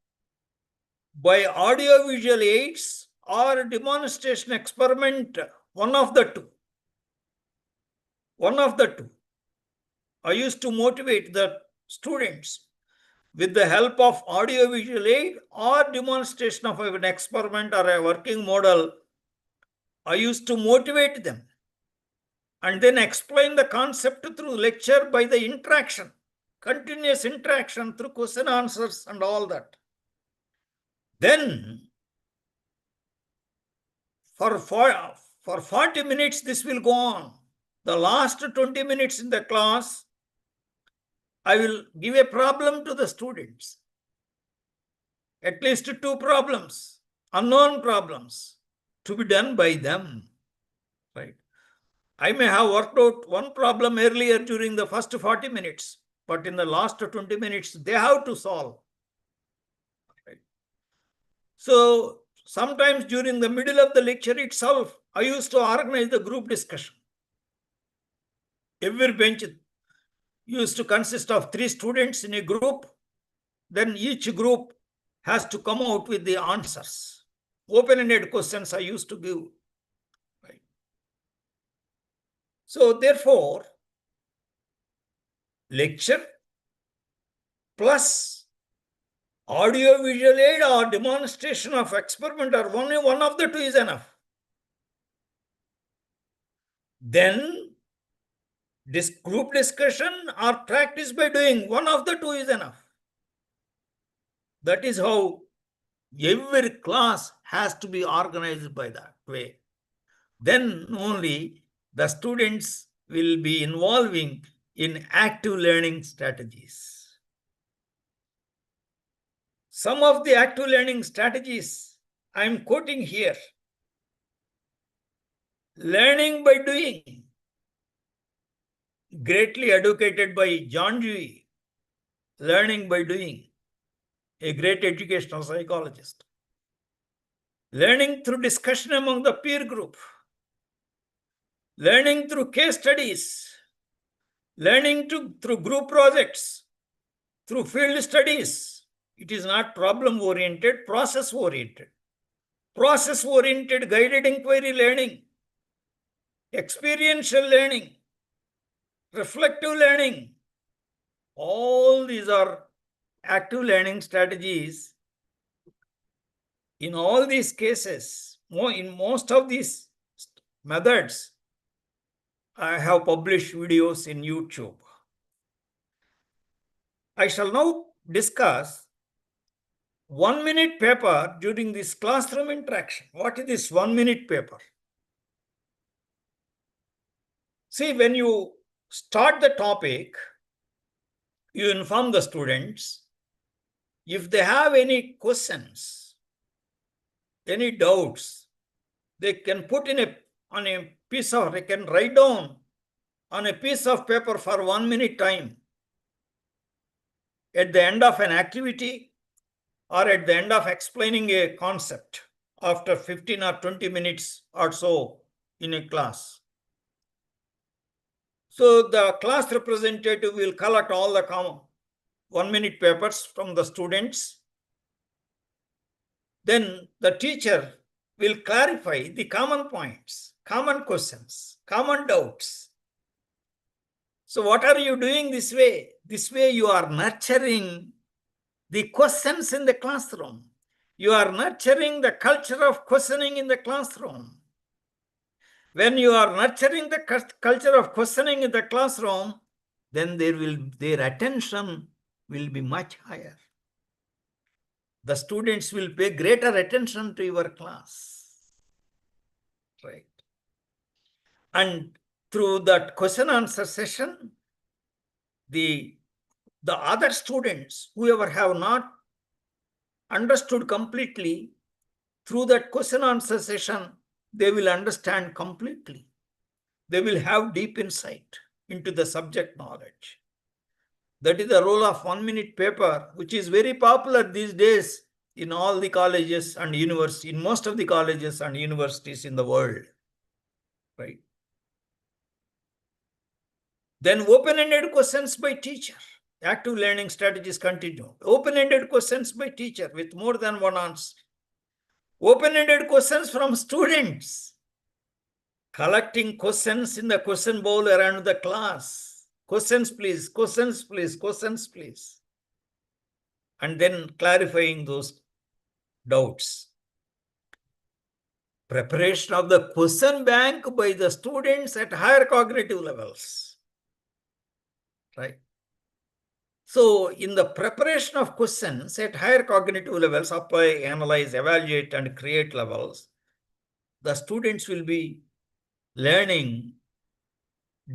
by audio visual aids or demonstration experiment, one of the two. One of the two. I used to motivate the students with the help of audio visual aid or demonstration of an experiment or a working model. I used to motivate them and then explain the concept through lecture by the interaction, continuous interaction through question answers and all that. Then for 40 minutes this will go on. The last 20 minutes in the class, I will give a problem to the students. At least 2 problems, unknown problems, to be done by them. Right? I may have worked out one problem earlier during the first 40 minutes, but in the last 20 minutes, they have to solve. Right? So sometimes during the middle of the lecture itself, I used to organize the group discussion. Every bench used to consist of 3 students in a group. Then each group has to come out with the answers. Open-ended questions I used to give. Right? So therefore, lecture plus audio visual aid or demonstration of experiment or one of the two is enough. Then this group discussion or practice by doing, one of the two is enough. That is how every class has to be organized by that way. Then only the students will be involving in active learning strategies. Some of the active learning strategies I am quoting here. Learning by doing, greatly advocated by John Dewey. Learning by doing, a great educational psychologist. Learning through discussion among the peer group. Learning through case studies. Learning through group projects, through field studies. It is not problem-oriented, process-oriented. Process-oriented guided inquiry learning, experiential learning, reflective learning. All these are active learning strategies. In all these cases, in most of these methods, I have published videos in YouTube. I shall now discuss 1-minute paper during this classroom interaction. What is this 1-minute paper? See, when you start the topic, you inform the students. If they have any questions, any doubts, they can put in on a piece of, they can write down on a piece of paper for 1 minute time. At the end of an activity or at the end of explaining a concept after 15 or 20 minutes or so in a class. So the class representative will collect all the common 1-minute papers from the students. Then the teacher will clarify the common points, common questions, common doubts. So what are you doing this way? This way you are nurturing the questions in the classroom. You are nurturing the culture of questioning in the classroom. When you are nurturing the culture of questioning in the classroom, then their attention will be much higher. The students will pay greater attention to your class. Right. And through that question answer session, the other students, whoever have not understood completely, through that question answer session, they will understand completely. They will have deep insight into the subject knowledge. That is the role of 1 minute paper, which is very popular these days in all the colleges and universities, in most of the colleges and universities in the world. Right. Then open-ended questions by teacher. Active learning strategies continue. Open-ended questions by teacher with more than one answer. Open-ended questions from students. Collecting questions in the question bowl around the class. Questions, please, questions, please, questions, please. And then clarifying those doubts. Preparation of the question bank by the students at higher cognitive levels. Right. So, in the preparation of questions at higher cognitive levels, apply, analyze, evaluate, and create levels, the students will be learning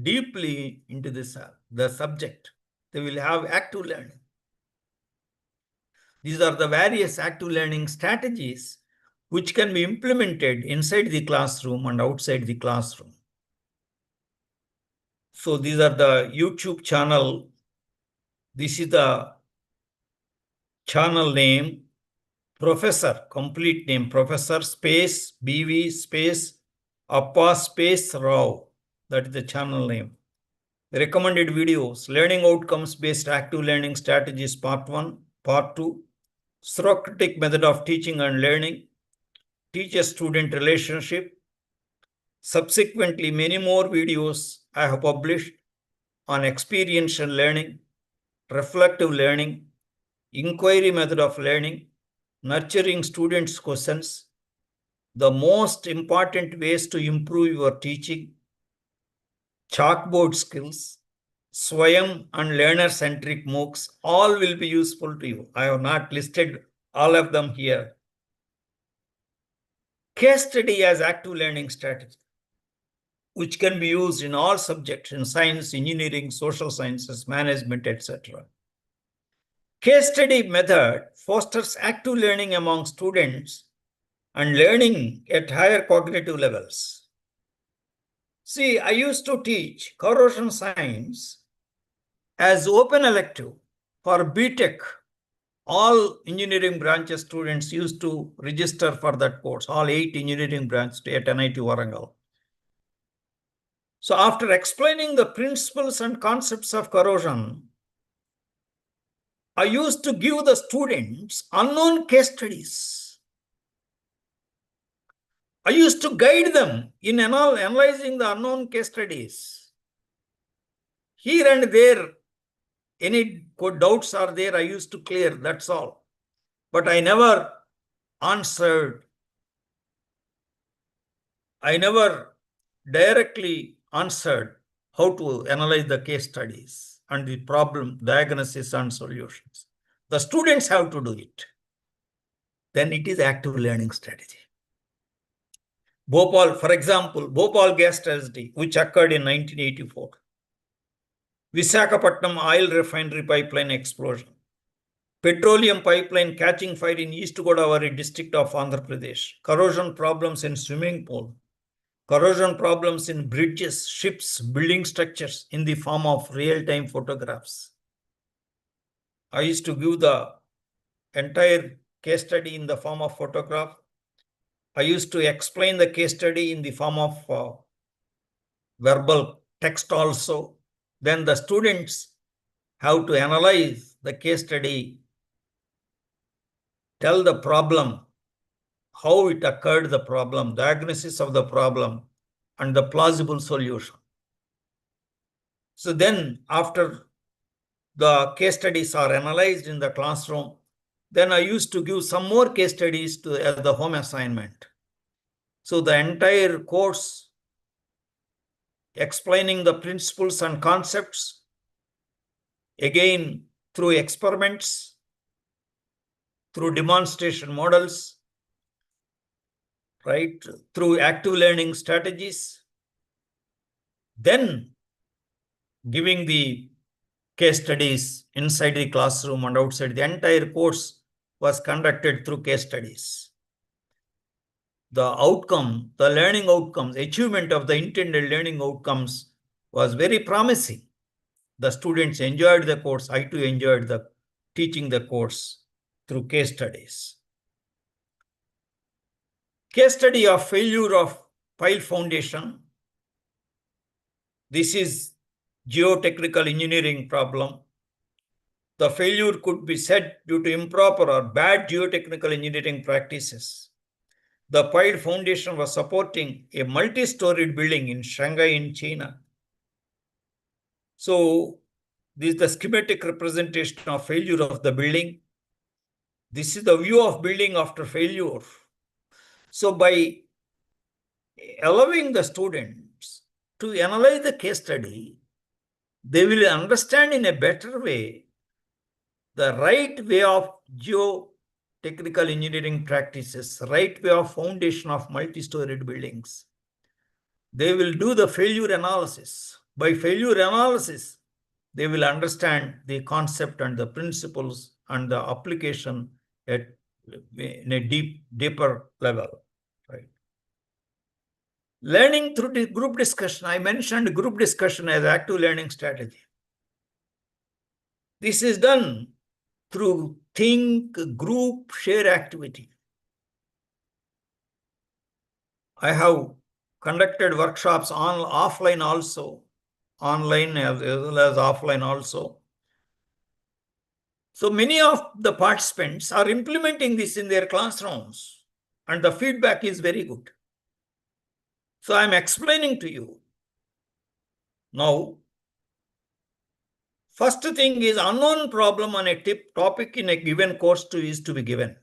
deeply into the subject. They will have active learning. These are the various active learning strategies which can be implemented inside the classroom and outside the classroom. So these are the YouTube channel. This is the channel name, Professor, complete name, Professor space BV space Appa space Rao. That is the channel name. Recommended videos, learning outcomes based active learning strategies, part 1, part 2, Socratic method of teaching and learning, teacher-student relationship. Subsequently, many more videos I have published on experiential learning, reflective learning, inquiry method of learning, nurturing students' questions, the most important ways to improve your teaching, chalkboard skills, Swayam and learner-centric MOOCs, all will be useful to you. I have not listed all of them here. Case study as active learning strategy, which can be used in all subjects in science, engineering, social sciences, management, etc. Case study method fosters active learning among students and learning at higher cognitive levels. See, I used to teach corrosion science as open elective for BTech. All engineering branches students used to register for that course, all 8 engineering branches at NIT Warangal. So after explaining the principles and concepts of corrosion, I used to give the students unknown case studies. I used to guide them in analyzing the unknown case studies. Here and there, any doubts are there, I used to clear, that's all. But I never directly answered how to analyze the case studies and the problem diagnosis and solutions. The students have to do it. Then it is active learning strategy. Bhopal, for example, Bhopal gas tragedy, which occurred in 1984. Visakhapatnam oil refinery pipeline explosion. Petroleum pipeline catching fire in East Godavari district of Andhra Pradesh. Corrosion problems in swimming pool. Corrosion problems in bridges, ships, building structures in the form of real-time photographs. I used to give the entire case study in the form of photograph. I used to explain the case study in the form of verbal text also. Then the students have to analyze the case study, tell the problem, how it occurred, the problem, diagnosis of the problem, and the plausible solution. So then after the case studies are analyzed in the classroom, Then I used to give some more case studies as the home assignment. So the entire course explaining the principles and concepts, again through experiments, through demonstration models, right, through active learning strategies, then giving the case studies inside the classroom and outside. The entire course was conducted through case studies. The outcome, the learning outcomes, achievement of the intended learning outcomes was very promising. The students enjoyed the course. I too enjoyed the teaching the course through case studies. Case study of failure of pile foundation. This is geotechnical engineering problem. The failure could be said due to improper or bad geotechnical engineering practices. The pile foundation was supporting a multi-storied building in Shanghai in China. So this is the schematic representation of failure of the building. This is the view of building after failure. So by allowing the students to analyze the case study, they will understand in a better way the right way of geotechnical engineering practices, right way of foundation of multi-storied buildings. They will do the failure analysis. By failure analysis, they will understand the concept and the principles and the application in a deeper level. Right? Learning through the group discussion. I mentioned group discussion as active learning strategy. This is done through think, group, share activity. I have conducted workshops offline also, online as well as offline also. So many of the participants are implementing this in their classrooms, and the feedback is very good. So I'm explaining to you. Now, first thing is unknown problem on a topic in a given course is to be given.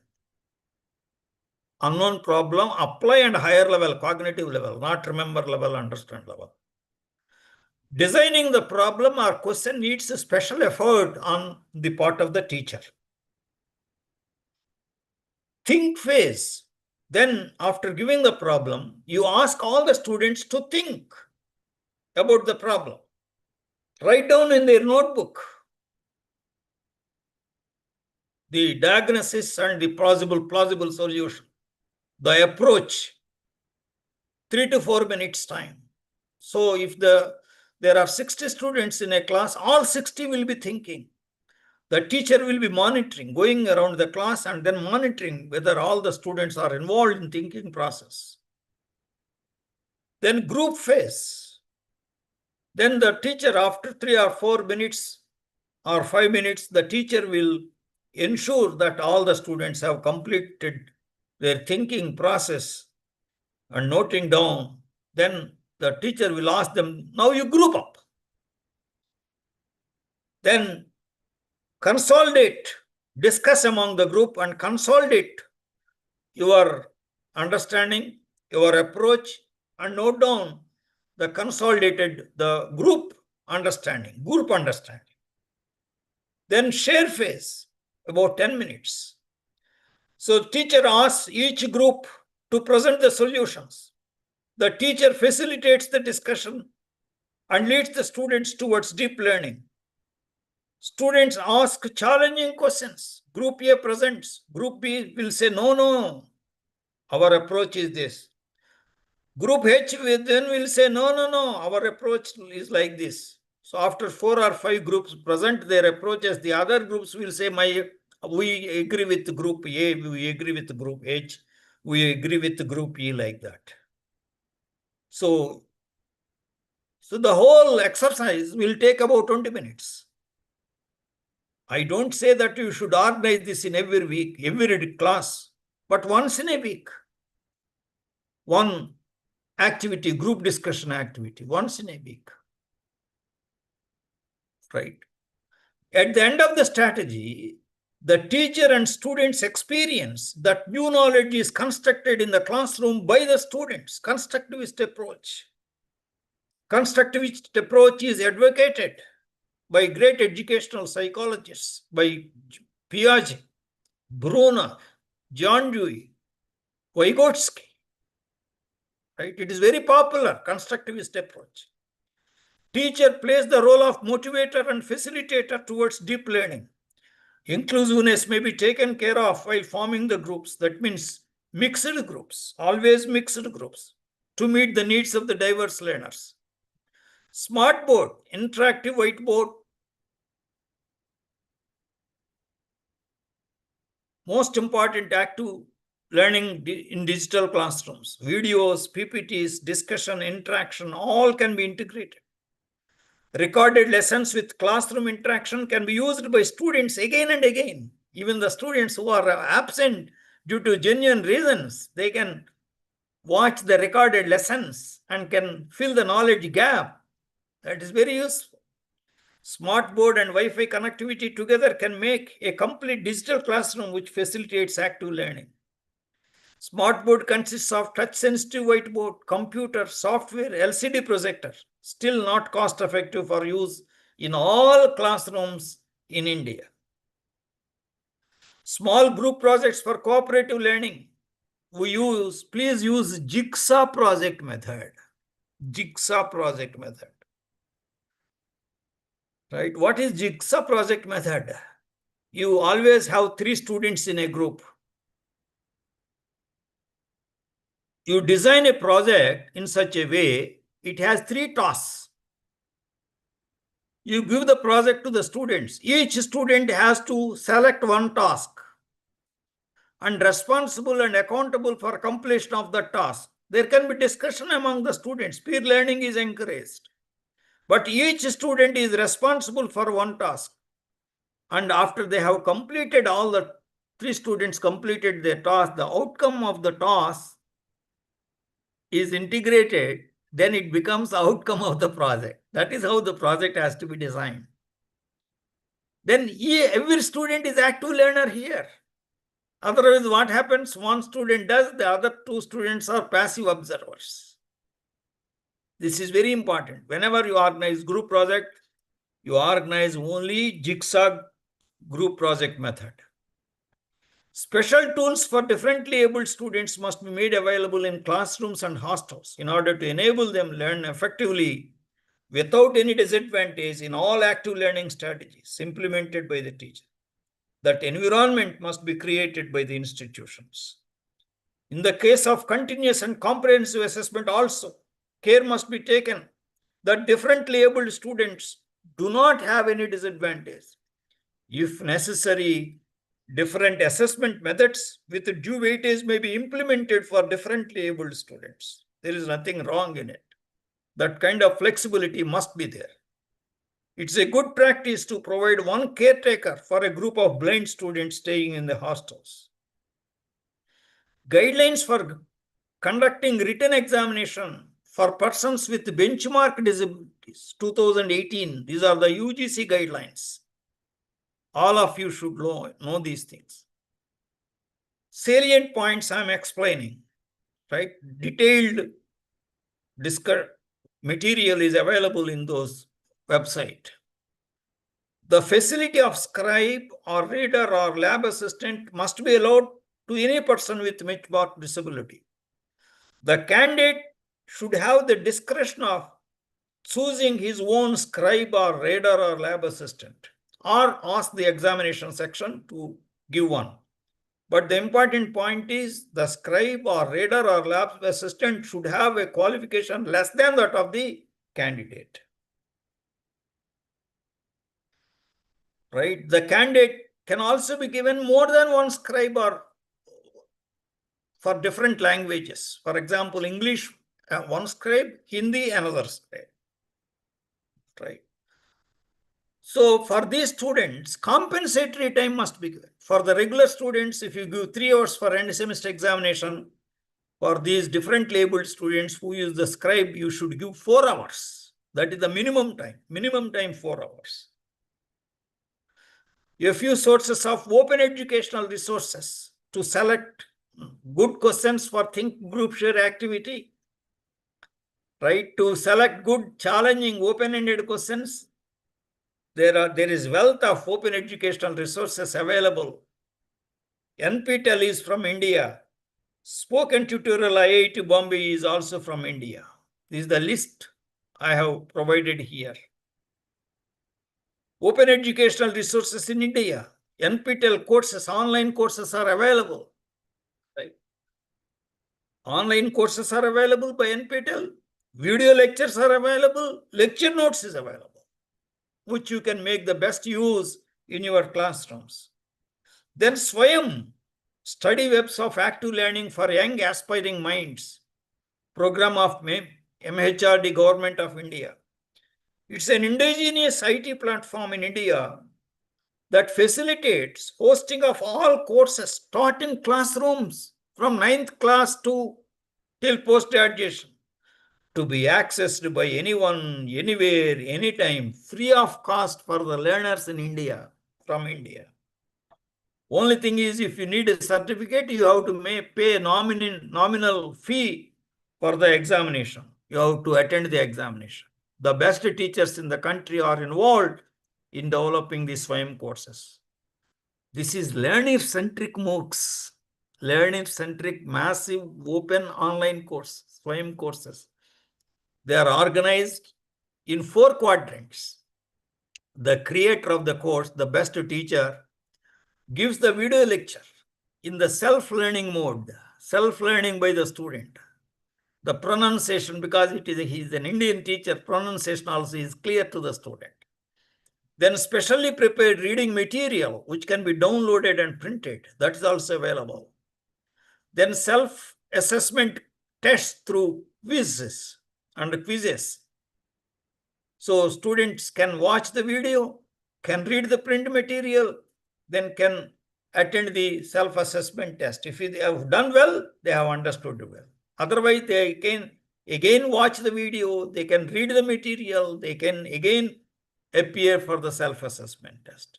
Unknown problem, apply and higher level, cognitive level, not remember level, understand level. Designing the problem or question needs a special effort on the part of the teacher. Think phase. Then after giving the problem, you ask all the students to think about the problem. Write down in their notebook the diagnosis and the plausible solution. The approach, 3 to 4 minutes time. So if there are 60 students in a class, all 60 will be thinking. The teacher will be monitoring, going around the class and then monitoring whether all the students are involved in thinking process. Then group phase. Then the teacher, after 3 or 4 minutes or 5 minutes, the teacher will ensure that all the students have completed their thinking process and noting down. Then the teacher will ask them, now you group up. Then consolidate, discuss among the group and consolidate your understanding, your approach, and note down the consolidated, the group understanding. Then share phase, about 10 minutes. So teacher asks each group to present the solutions. The teacher facilitates the discussion and leads the students towards deep learning. Students ask challenging questions. Group A presents. Group B will say, no, our approach is this. Group H then will say, no, our approach is like this. So after 4 or 5 groups present their approaches, the other groups will say, we agree with group A, we agree with group H, we agree with group E, like that. So the whole exercise will take about 20 minutes. I don't say that you should organize this in every week, every class, but once in a week. One activity, group discussion activity, once in a week. Right. At the end of the strategy, The teacher and students experience that new knowledge is constructed in the classroom by the students. Constructivist approach. Constructivist approach is advocated by great educational psychologists, by Piaget, Brunner, John Dewey, Vygotsky. Right? It is very popular, constructivist approach. Teacher plays the role of motivator and facilitator towards deep learning. Inclusiveness may be taken care of while forming the groups. That means mixed groups, always mixed groups, to meet the needs of the diverse learners. Smart board, interactive whiteboard. Most important active learning in digital classrooms. Videos, PPTs, discussion, interaction, all can be integrated. Recorded lessons with classroom interaction can be used by students again and again. Even the students who are absent due to genuine reasons, they can watch the recorded lessons and can fill the knowledge gap. That is very useful. Smart board and Wi-Fi connectivity together can make a complete digital classroom which facilitates active learning. Smart board consists of touch-sensitive whiteboard, computer, software, LCD projector, still not cost-effective for use in all classrooms in India. Small group projects for cooperative learning. Please use Jigsaw project method. Jigsaw project method. Right? What is Jigsaw project method? You always have 3 students in a group. You design a project in such a way, it has 3 tasks. You give the project to the students. Each student has to select one task and responsible and accountable for completion of the task. There can be discussion among the students. Peer learning is encouraged. But each student is responsible for one task. And after they have completed, all the 3 students completed their task, the outcome of the task is integrated, then it becomes the outcome of the project. That is how the project has to be designed. Then every student is active learner here. Otherwise, what happens? One student does, the other 2 students are passive observers. This is very important. Whenever you organize group project, you organize only Jigsaw group project method. Special tools for differently abled students must be made available in classrooms and hostels in order to enable them learn effectively without any disadvantage in all active learning strategies implemented by the teacher. That environment must be created by the institutions. In the case of continuous and comprehensive assessment also, care must be taken that differently abled students do not have any disadvantage. If necessary, different assessment methods with due weightage may be implemented for differently abled students. There is nothing wrong in it. That kind of flexibility must be there. It's a good practice to provide one caretaker for a group of blind students staying in the hostels. Guidelines for conducting written examination for persons with benchmark disabilities, 2018. These are the UGC guidelines. All of you should know these things. Salient points I'm explaining, right? Detailed material is available in those websites. The facility of scribe or reader or lab assistant must be allowed to any person with benchmark disability. The candidate should have the discretion of choosing his own scribe or reader or lab assistant, or ask the examination section to give one. But the important point is the scribe or reader or lab assistant should have a qualification less than that of the candidate. Right? The candidate can also be given more than one scribe or for different languages. For example, English, one scribe, Hindi, another scribe. Right? So for these students, compensatory time must be given. For the regular students, if you give 3 hours for end semester examination, for these differently abled students who use the scribe, you should give 4 hours. That is the minimum time. Minimum time 4 hours. a few sources of open educational resources to select good questions for think group share activity, right? To select good challenging open-ended questions. There is wealth of open educational resources available. NPTEL is from India. Spoken Tutorial IIT Bombay is also from India. This is the list I have provided here. Open educational resources in India. NPTEL courses, online courses are available. Right? Online courses are available by NPTEL. Video lectures are available. Lecture notes is available, which you can make the best use in your classrooms. Then Swayam, study webs of active learning for young aspiring minds, program of MHRD Government of India. It's an indigenous IT platform in India that facilitates hosting of all courses taught in classrooms from 9th class to till post-graduation to be accessed by anyone, anywhere, anytime, free of cost for the learners in India, from India. Only thing is, if you need a certificate, you have to pay a nominal fee for the examination. You have to attend the examination. The best teachers in the country are involved in developing these SWAYAM courses. This is learner-centric MOOCs, learner-centric massive open online courses, SWAYAM courses. They are organized in 4 quadrants. The creator of the course, the best teacher, gives the video lecture in the self-learning mode, self-learning by the student. The pronunciation, because he is an Indian teacher, pronunciation also is clear to the student. Then specially prepared reading material, which can be downloaded and printed, that is also available. Then self-assessment tests through quizzes and quizzes. So students can watch the video, can read the print material, then can attend the self-assessment test. If they have done well, they have understood well. Otherwise, they can again watch the video, they can read the material, they can again appear for the self-assessment test.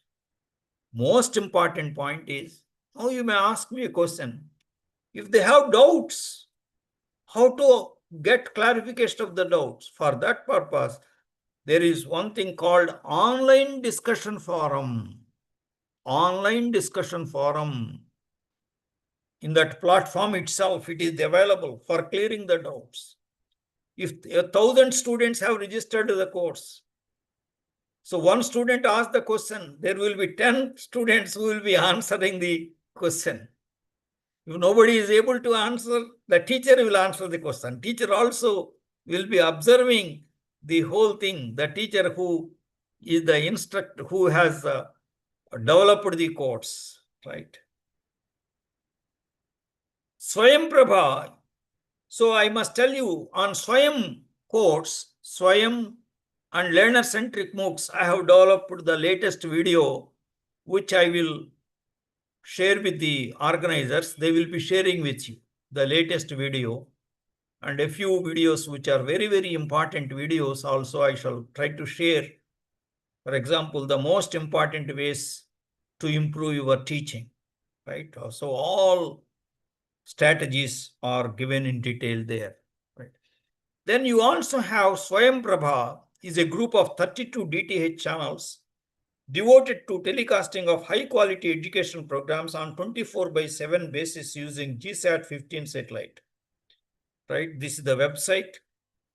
Most important point is, now you may ask me a question. If they have doubts, how to get clarification of the doubts? For that purpose, there is one thing called online discussion forum. Online discussion forum. In that platform itself, it is available for clearing the doubts. If 1,000 students have registered the course, so one student asks the question, there will be 10 students who will be answering the question. If nobody is able to answer, the teacher will answer the question. Teacher also will be observing the whole thing. The teacher who is the instructor, who has developed the course, right? Swayam Prabha. So I must tell you, on Swayam course, Swayam and learner-centric MOOCs, I have developed the latest video, which I will share with the organizers. They will be sharing with you the latest video and a few videos which are very, very important videos also I shall try to share. For example, the most important ways to improve your teaching, right? So all strategies are given in detail there, right? Then you also have Swayam Prabha is a group of 32 DTH channels devoted to telecasting of high-quality education programs on 24/7 basis using GSAT-15 satellite. Right? This is the website.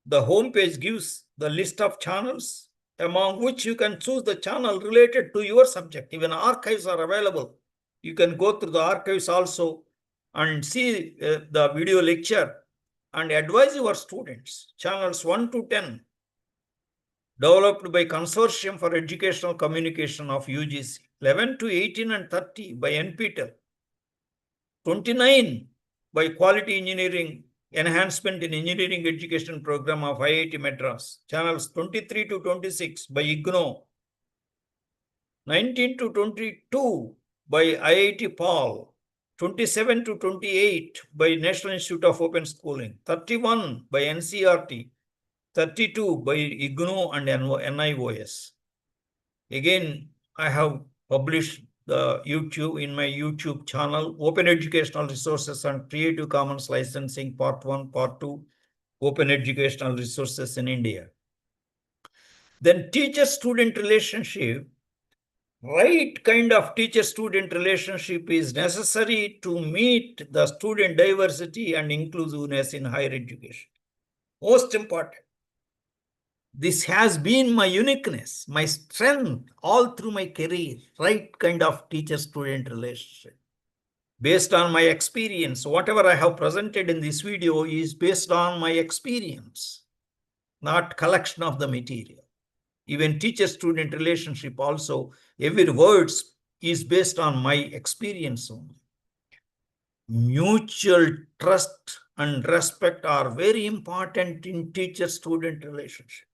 The home page gives the list of channels, among which you can choose the channel related to your subject. Even archives are available. You can go through the archives also and see the video lecture and advise your students. Channels 1 to 10. Developed by Consortium for Educational Communication of UGC, 11 to 18 and 30 by NPTEL, 29 by Quality Engineering Enhancement in Engineering Education Program of IIT Madras, channels 23 to 26 by IGNO, 19 to 22 by IIT Paul, 27 to 28 by National Institute of Open Schooling, 31 by NCRT, 32 by IGNO and NIOS. Again, I have publish the YouTube in my YouTube channel, Open Educational Resources and Creative Commons Licensing, Part 1, Part 2, Open Educational Resources in India. Then teacher-student relationship, right kind of teacher-student relationship is necessary to meet the student diversity and inclusiveness in higher education. Most important. This has been my uniqueness, my strength all through my career, right kind of teacher-student relationship. Based on my experience, whatever I have presented in this video is based on my experience, not collection of the material. Even teacher-student relationship also, every word is based on my experience only. Mutual trust and respect are very important in teacher-student relationship.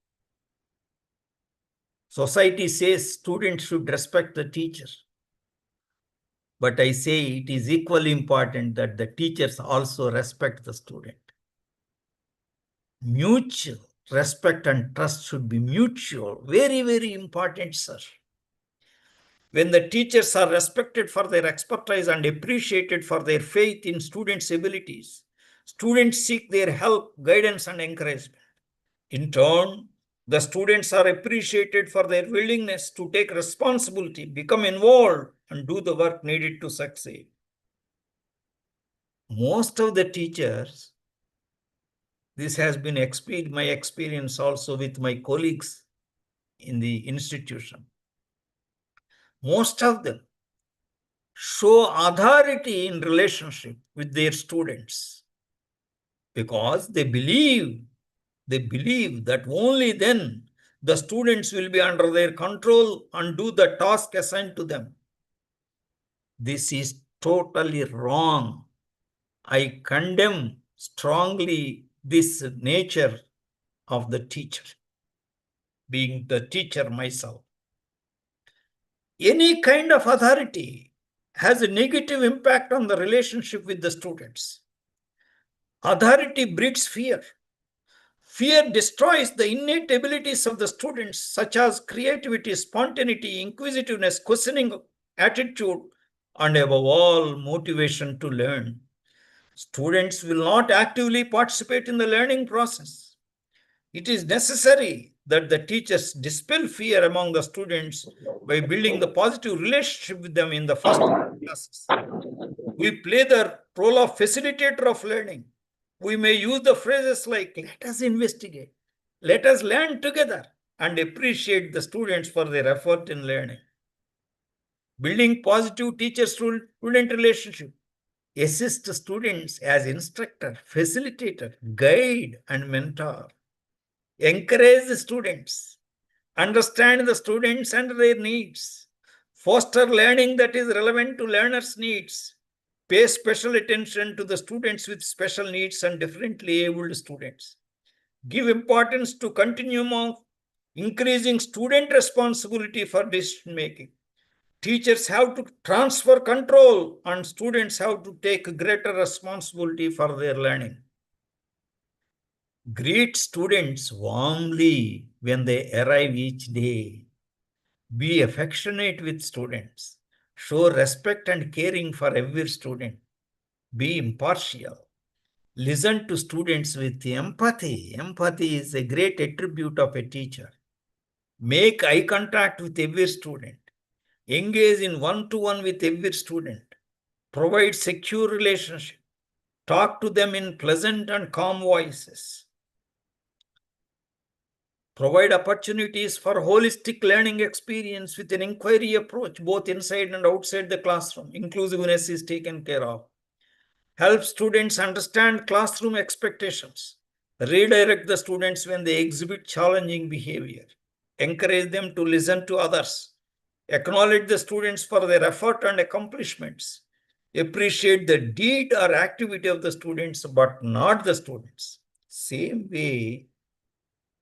Society says students should respect the teacher. But I say it is equally important that the teachers also respect the student. Mutual respect and trust should be mutual. Very, very important, sir. When the teachers are respected for their expertise and appreciated for their faith in students' abilities, students seek their help, guidance, and encouragement. In turn, the students are appreciated for their willingness to take responsibility, become involved, and do the work needed to succeed. Most of the teachers, this has been my experience also with my colleagues in the institution. Most of them show authority in relationship with their students because they believe that only then the students will be under their control and do the task assigned to them. This is totally wrong. I condemn strongly this nature of the teacher, being the teacher myself. Any kind of authority has a negative impact on the relationship with the students. Authority breeds fear. Fear destroys the innate abilities of the students, such as creativity, spontaneity, inquisitiveness, questioning attitude, and above all, motivation to learn. Students will not actively participate in the learning process. It is necessary that the teachers dispel fear among the students by building the positive relationship with them in the first classes. We play the role of facilitator of learning. We may use the phrases like, let us investigate, let us learn together, and appreciate the students for their effort in learning. Building positive teacher-student relationship. Assist students as instructor, facilitator, guide, and mentor. Encourage the students. Understand the students and their needs. Foster learning that is relevant to learners' needs. Pay special attention to the students with special needs and differently abled students. Give importance to continuum of increasing student responsibility for decision making. Teachers have to transfer control and students have to take greater responsibility for their learning. Greet students warmly when they arrive each day. Be affectionate with students. Show respect and caring for every student. Be impartial. Listen to students with empathy. Empathy is a great attribute of a teacher. Make eye contact with every student. Engage in one-to-one with every student. Provide secure relationship. Talk to them in pleasant and calm voices. Provide opportunities for holistic learning experience with an inquiry approach, both inside and outside the classroom. Inclusiveness is taken care of. Help students understand classroom expectations. Redirect the students when they exhibit challenging behavior. Encourage them to listen to others. Acknowledge the students for their effort and accomplishments. Appreciate the deed or activity of the students, but not the students. Same way,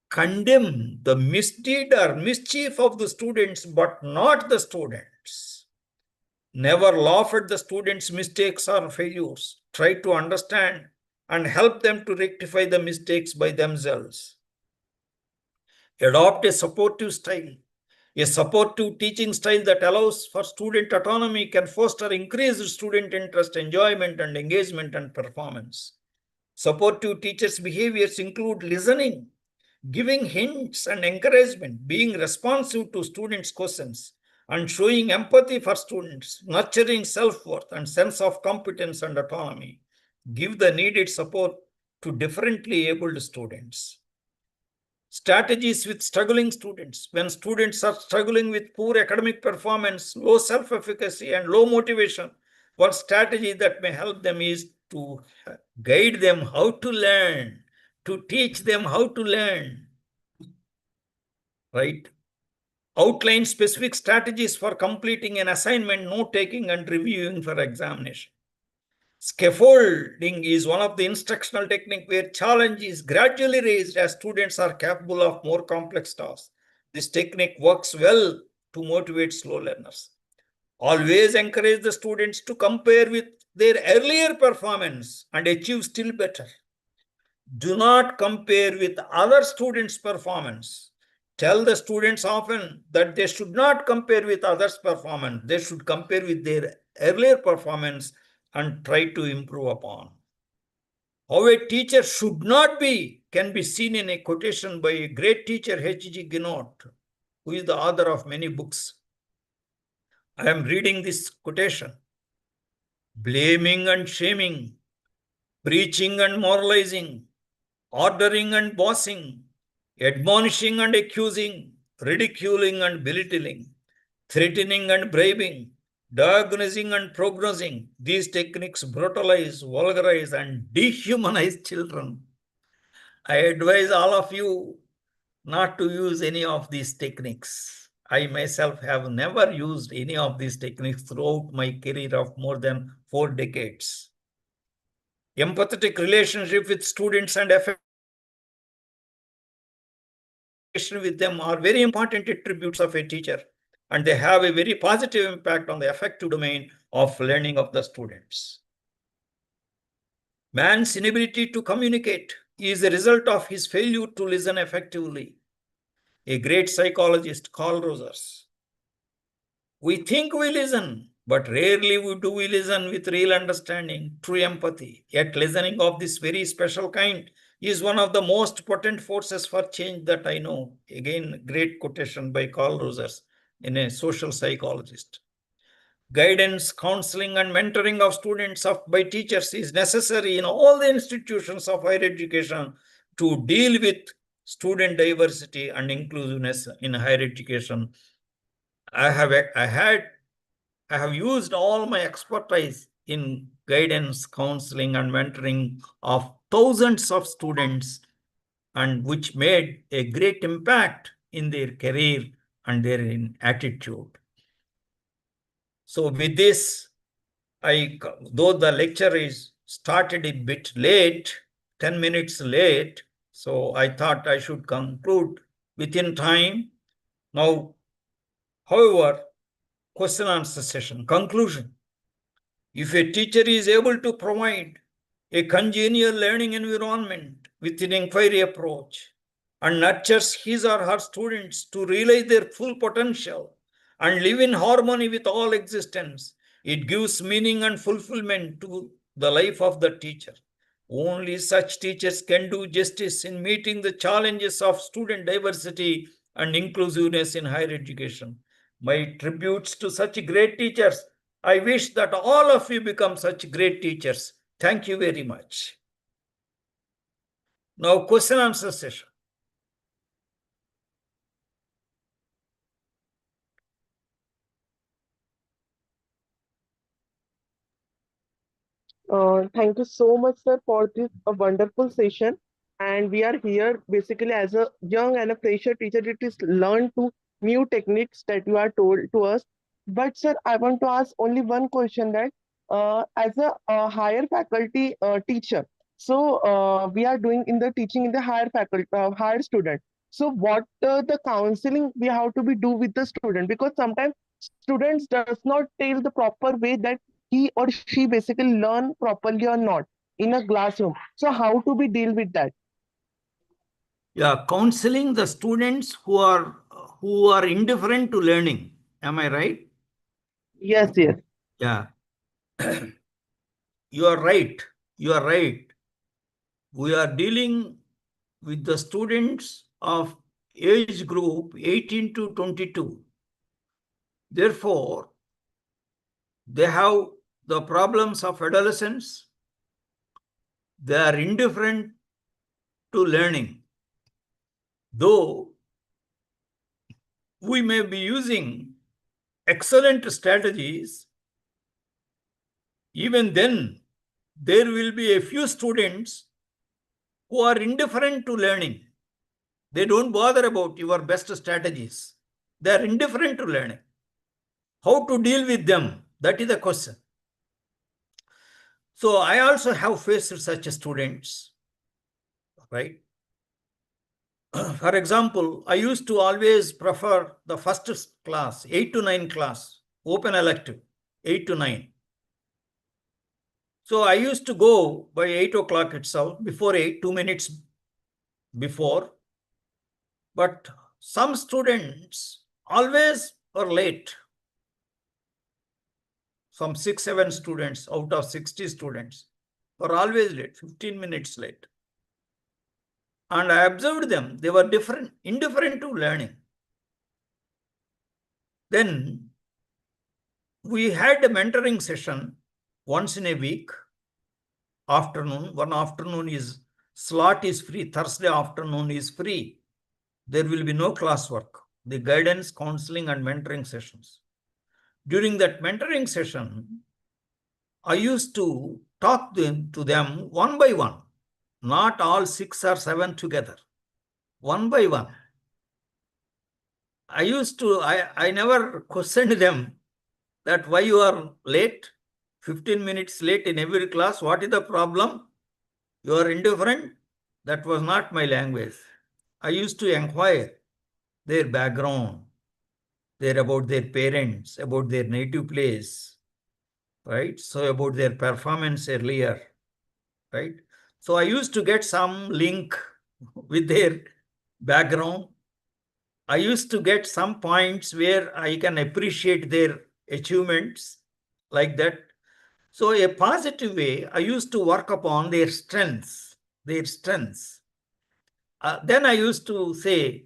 condemn the misdeed or mischief of the students, but not the students. Never laugh at the students' mistakes or failures. Try to understand and help them to rectify the mistakes by themselves. Adopt a supportive style. A supportive teaching style that allows for student autonomy can foster increased student interest, enjoyment, and engagement and performance. Supportive teachers' behaviors include listening, giving hints and encouragement, being responsive to students' questions, and showing empathy for students, nurturing self-worth and sense of competence and autonomy. Give the needed support to differently abled students. Strategies with struggling students. When students are struggling with poor academic performance, low self-efficacy, and low motivation, one strategy that may help them is to guide them how to learn, to teach them how to learn, right? Outline specific strategies for completing an assignment, note-taking, and reviewing for examination. Scaffolding is one of the instructional techniques where challenge is gradually raised as students are capable of more complex tasks. This technique works well to motivate slow learners. Always encourage the students to compare with their earlier performance and achieve still better. Do not compare with other students' performance. Tell the students often that they should not compare with others' performance. They should compare with their earlier performance and try to improve upon. How a teacher should not be can be seen in a quotation by a great teacher, H.G. Ginott, who is the author of many books. I am reading this quotation. Blaming and shaming, preaching and moralizing, ordering and bossing, admonishing and accusing, ridiculing and belittling, threatening and bribing, diagnosing and prognosing. These techniques brutalize, vulgarize, and dehumanize children. I advise all of you not to use any of these techniques. I myself have never used any of these techniques throughout my career of more than 4 decades. Empathetic relationship with students and affection with them are very important attributes of a teacher, and they have a very positive impact on the affective domain of learning of the students. Man's inability to communicate is a result of his failure to listen effectively. A great psychologist, Carl Rogers. We think we listen, but rarely do we listen with real understanding, true empathy. Yet listening of this very special kind is one of the most potent forces for change that I know. Again, great quotation by Carl Rogers, a social psychologist. Guidance, counseling, and mentoring of students by teachers is necessary in all the institutions of higher education to deal with student diversity and inclusiveness in higher education. I have used all my expertise in guidance, counseling, and mentoring of thousands of students, and which made a great impact in their career and their attitude. So with this, though the lecture is started a bit late, 10 minutes late, so I thought I should conclude within time. Now, however, question answer session, conclusion. If a teacher is able to provide a congenial learning environment with an inquiry approach and nurtures his or her students to realize their full potential and live in harmony with all existence, it gives meaning and fulfillment to the life of the teacher. Only such teachers can do justice in meeting the challenges of student diversity and inclusiveness in higher education. My tributes to such great teachers. I wish that all of you become such great teachers. Thank you very much. Now, question answer session. Thank you so much, sir, for this a wonderful session. And we are here basically as a young and a fresher teacher. It is learn to new techniques that you are told to us. But sir, I want to ask only one question that as a higher faculty teacher, so we are doing in the teaching in the higher faculty, higher student. So what the counseling we have to be do with the student, because sometimes students does not tell the proper way that he or she basically learn properly or not in a classroom. So how to be deal with that? Yeah, counseling the students who who are indifferent to learning. Am I right? Yes, yes. Yeah. You are right. You are right. We are dealing with the students of age group 18 to 22. Therefore, they have the problems of adolescence. They are indifferent to learning. Though we may be using excellent strategies, even then there will be a few students who are indifferent to learning. They don't bother about your best strategies. They are indifferent to learning. How to deal with them? That is the question. So I also have faced such students, right? For example, I used to always prefer the first class, 8 to 9 class, open elective, 8 to 9. So I used to go by 8 o'clock itself, before 8, 2 minutes before. But some students always are late. Some 6, 7 students out of 60 students were always late, 15 minutes late. And I observed them, they were indifferent to learning. Then we had a mentoring session once in a week, afternoon. One afternoon slot is free, Thursday afternoon is free. There will be no classwork, the guidance, counseling, and mentoring sessions. During that mentoring session, I used to talk to them one by one, not all 6 or 7 together, one by one. I never questioned them that why you are late, 15 minutes late in every class, what is the problem? You are indifferent? That was not my language. I used to inquire their background, about their parents, about their native place, right? So about their performance earlier, right? So I used to get some link with their background. I used to get some points where I can appreciate their achievements, like that. So a positive way, I used to work upon their strengths, then I used to say,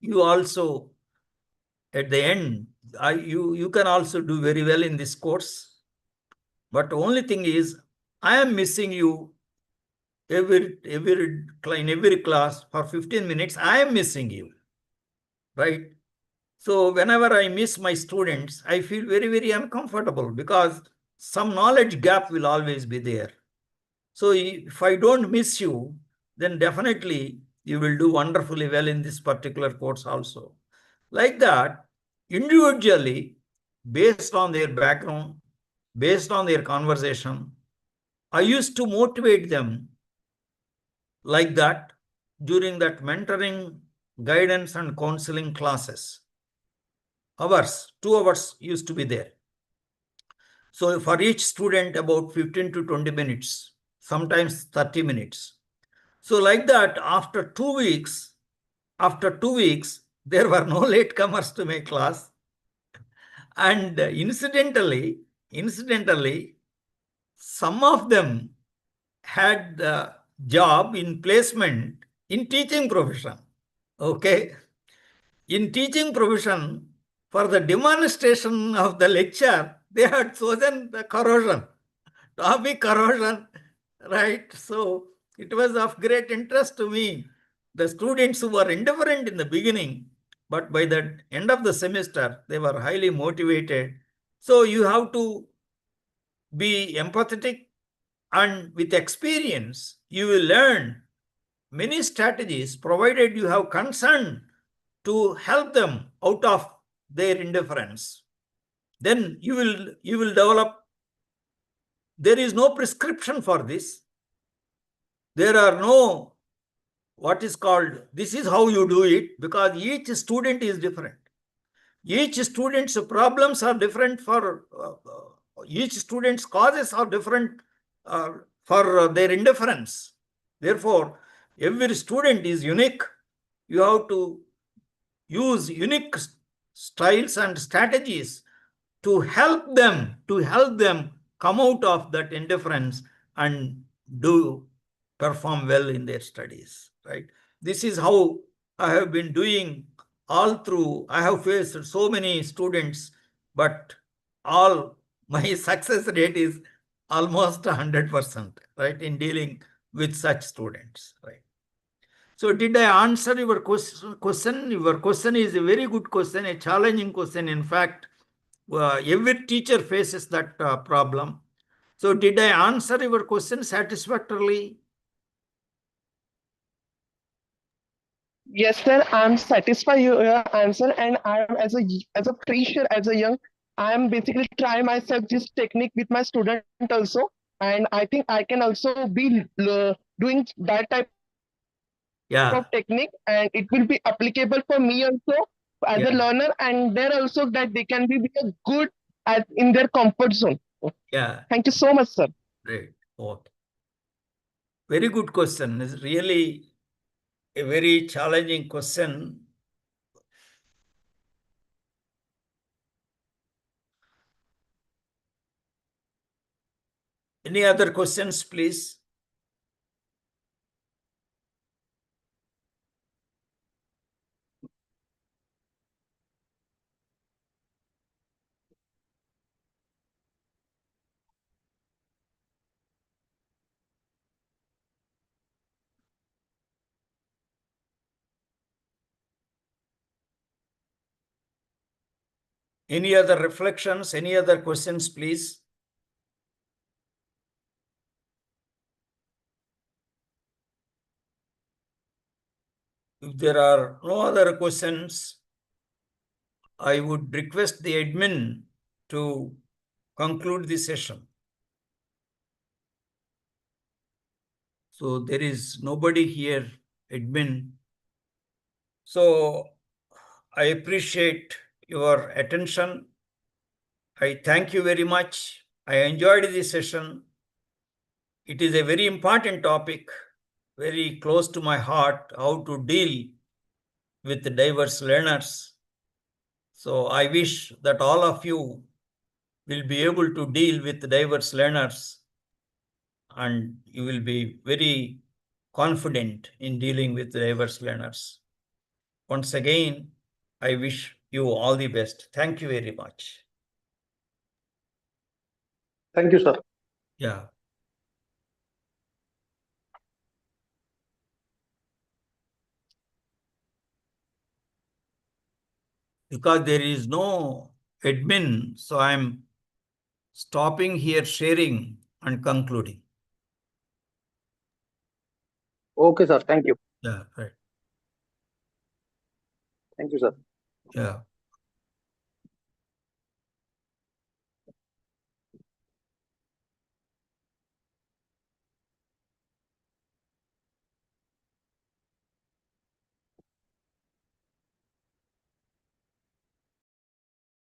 you also, at the end, you can also do very well in this course. But the only thing is, I am missing you in every class for 15 minutes. I am missing you, right? So whenever I miss my students, I feel very, very uncomfortable because some knowledge gap will always be there. So if I don't miss you, then definitely you will do wonderfully well in this particular course also. Like that, individually, based on their background, based on their conversation, I used to motivate them like that during that mentoring, guidance, and counseling classes. Hours, 2 hours used to be there. So for each student, about 15 to 20 minutes, sometimes 30 minutes. So like that, after 2 weeks, there were no latecomers to my class. And incidentally, some of them had the job in placement in teaching profession. Okay. In teaching profession, for the demonstration of the lecture, they had chosen the corrosion, topic corrosion, right? So it was of great interest to me. The students who were indifferent in the beginning, but by the end of the semester, they were highly motivated. So you have to be empathetic, and with experience, you will learn many strategies provided you have concern to help them out of their indifference. Then you will develop. There is no prescription for this. There are no, what is called, this is how you do it, because each student is different. Each student's problems are different each student's causes are different for their indifference. Therefore, every student is unique. You have to use unique styles and strategies to help them come out of that indifference and perform well in their studies, right? This is how I have been doing all through. I have faced so many students, but all my success rate is almost 100%, right, in dealing with such students, right? So did I answer your question? Your question is a very good question, a challenging question. In fact, every teacher faces that problem. So did I answer your question satisfactorily? Yes, sir. I'm satisfied with your answer, and I'm as a fresher, as a young, I'm basically try myself this technique with my student also, and I think I can also be doing that type of Yeah, technique, and it will be applicable for me also as yeah, a learner, and there also that they can be a good at in their comfort zone. yeah. Thank you so much, sir. Great. Okay. Very good question. It's really a very challenging question. Any other questions, please? Any other reflections? Any other questions, please? If there are no other questions, I would request the admin to conclude the session. So there is nobody here, admin. So I appreciate your attention. I thank you very much. I enjoyed this session. It is a very important topic, very close to my heart, how to deal with diverse learners. So I wish that all of you will be able to deal with diverse learners, and you will be very confident in dealing with diverse learners. Once again, I wish you all the best. Thank you very much. Thank you, sir. Yeah. Because there is no admin, so I'm stopping here sharing and concluding. Okay, sir. Thank you. Yeah, right. Thank you, sir. Yeah.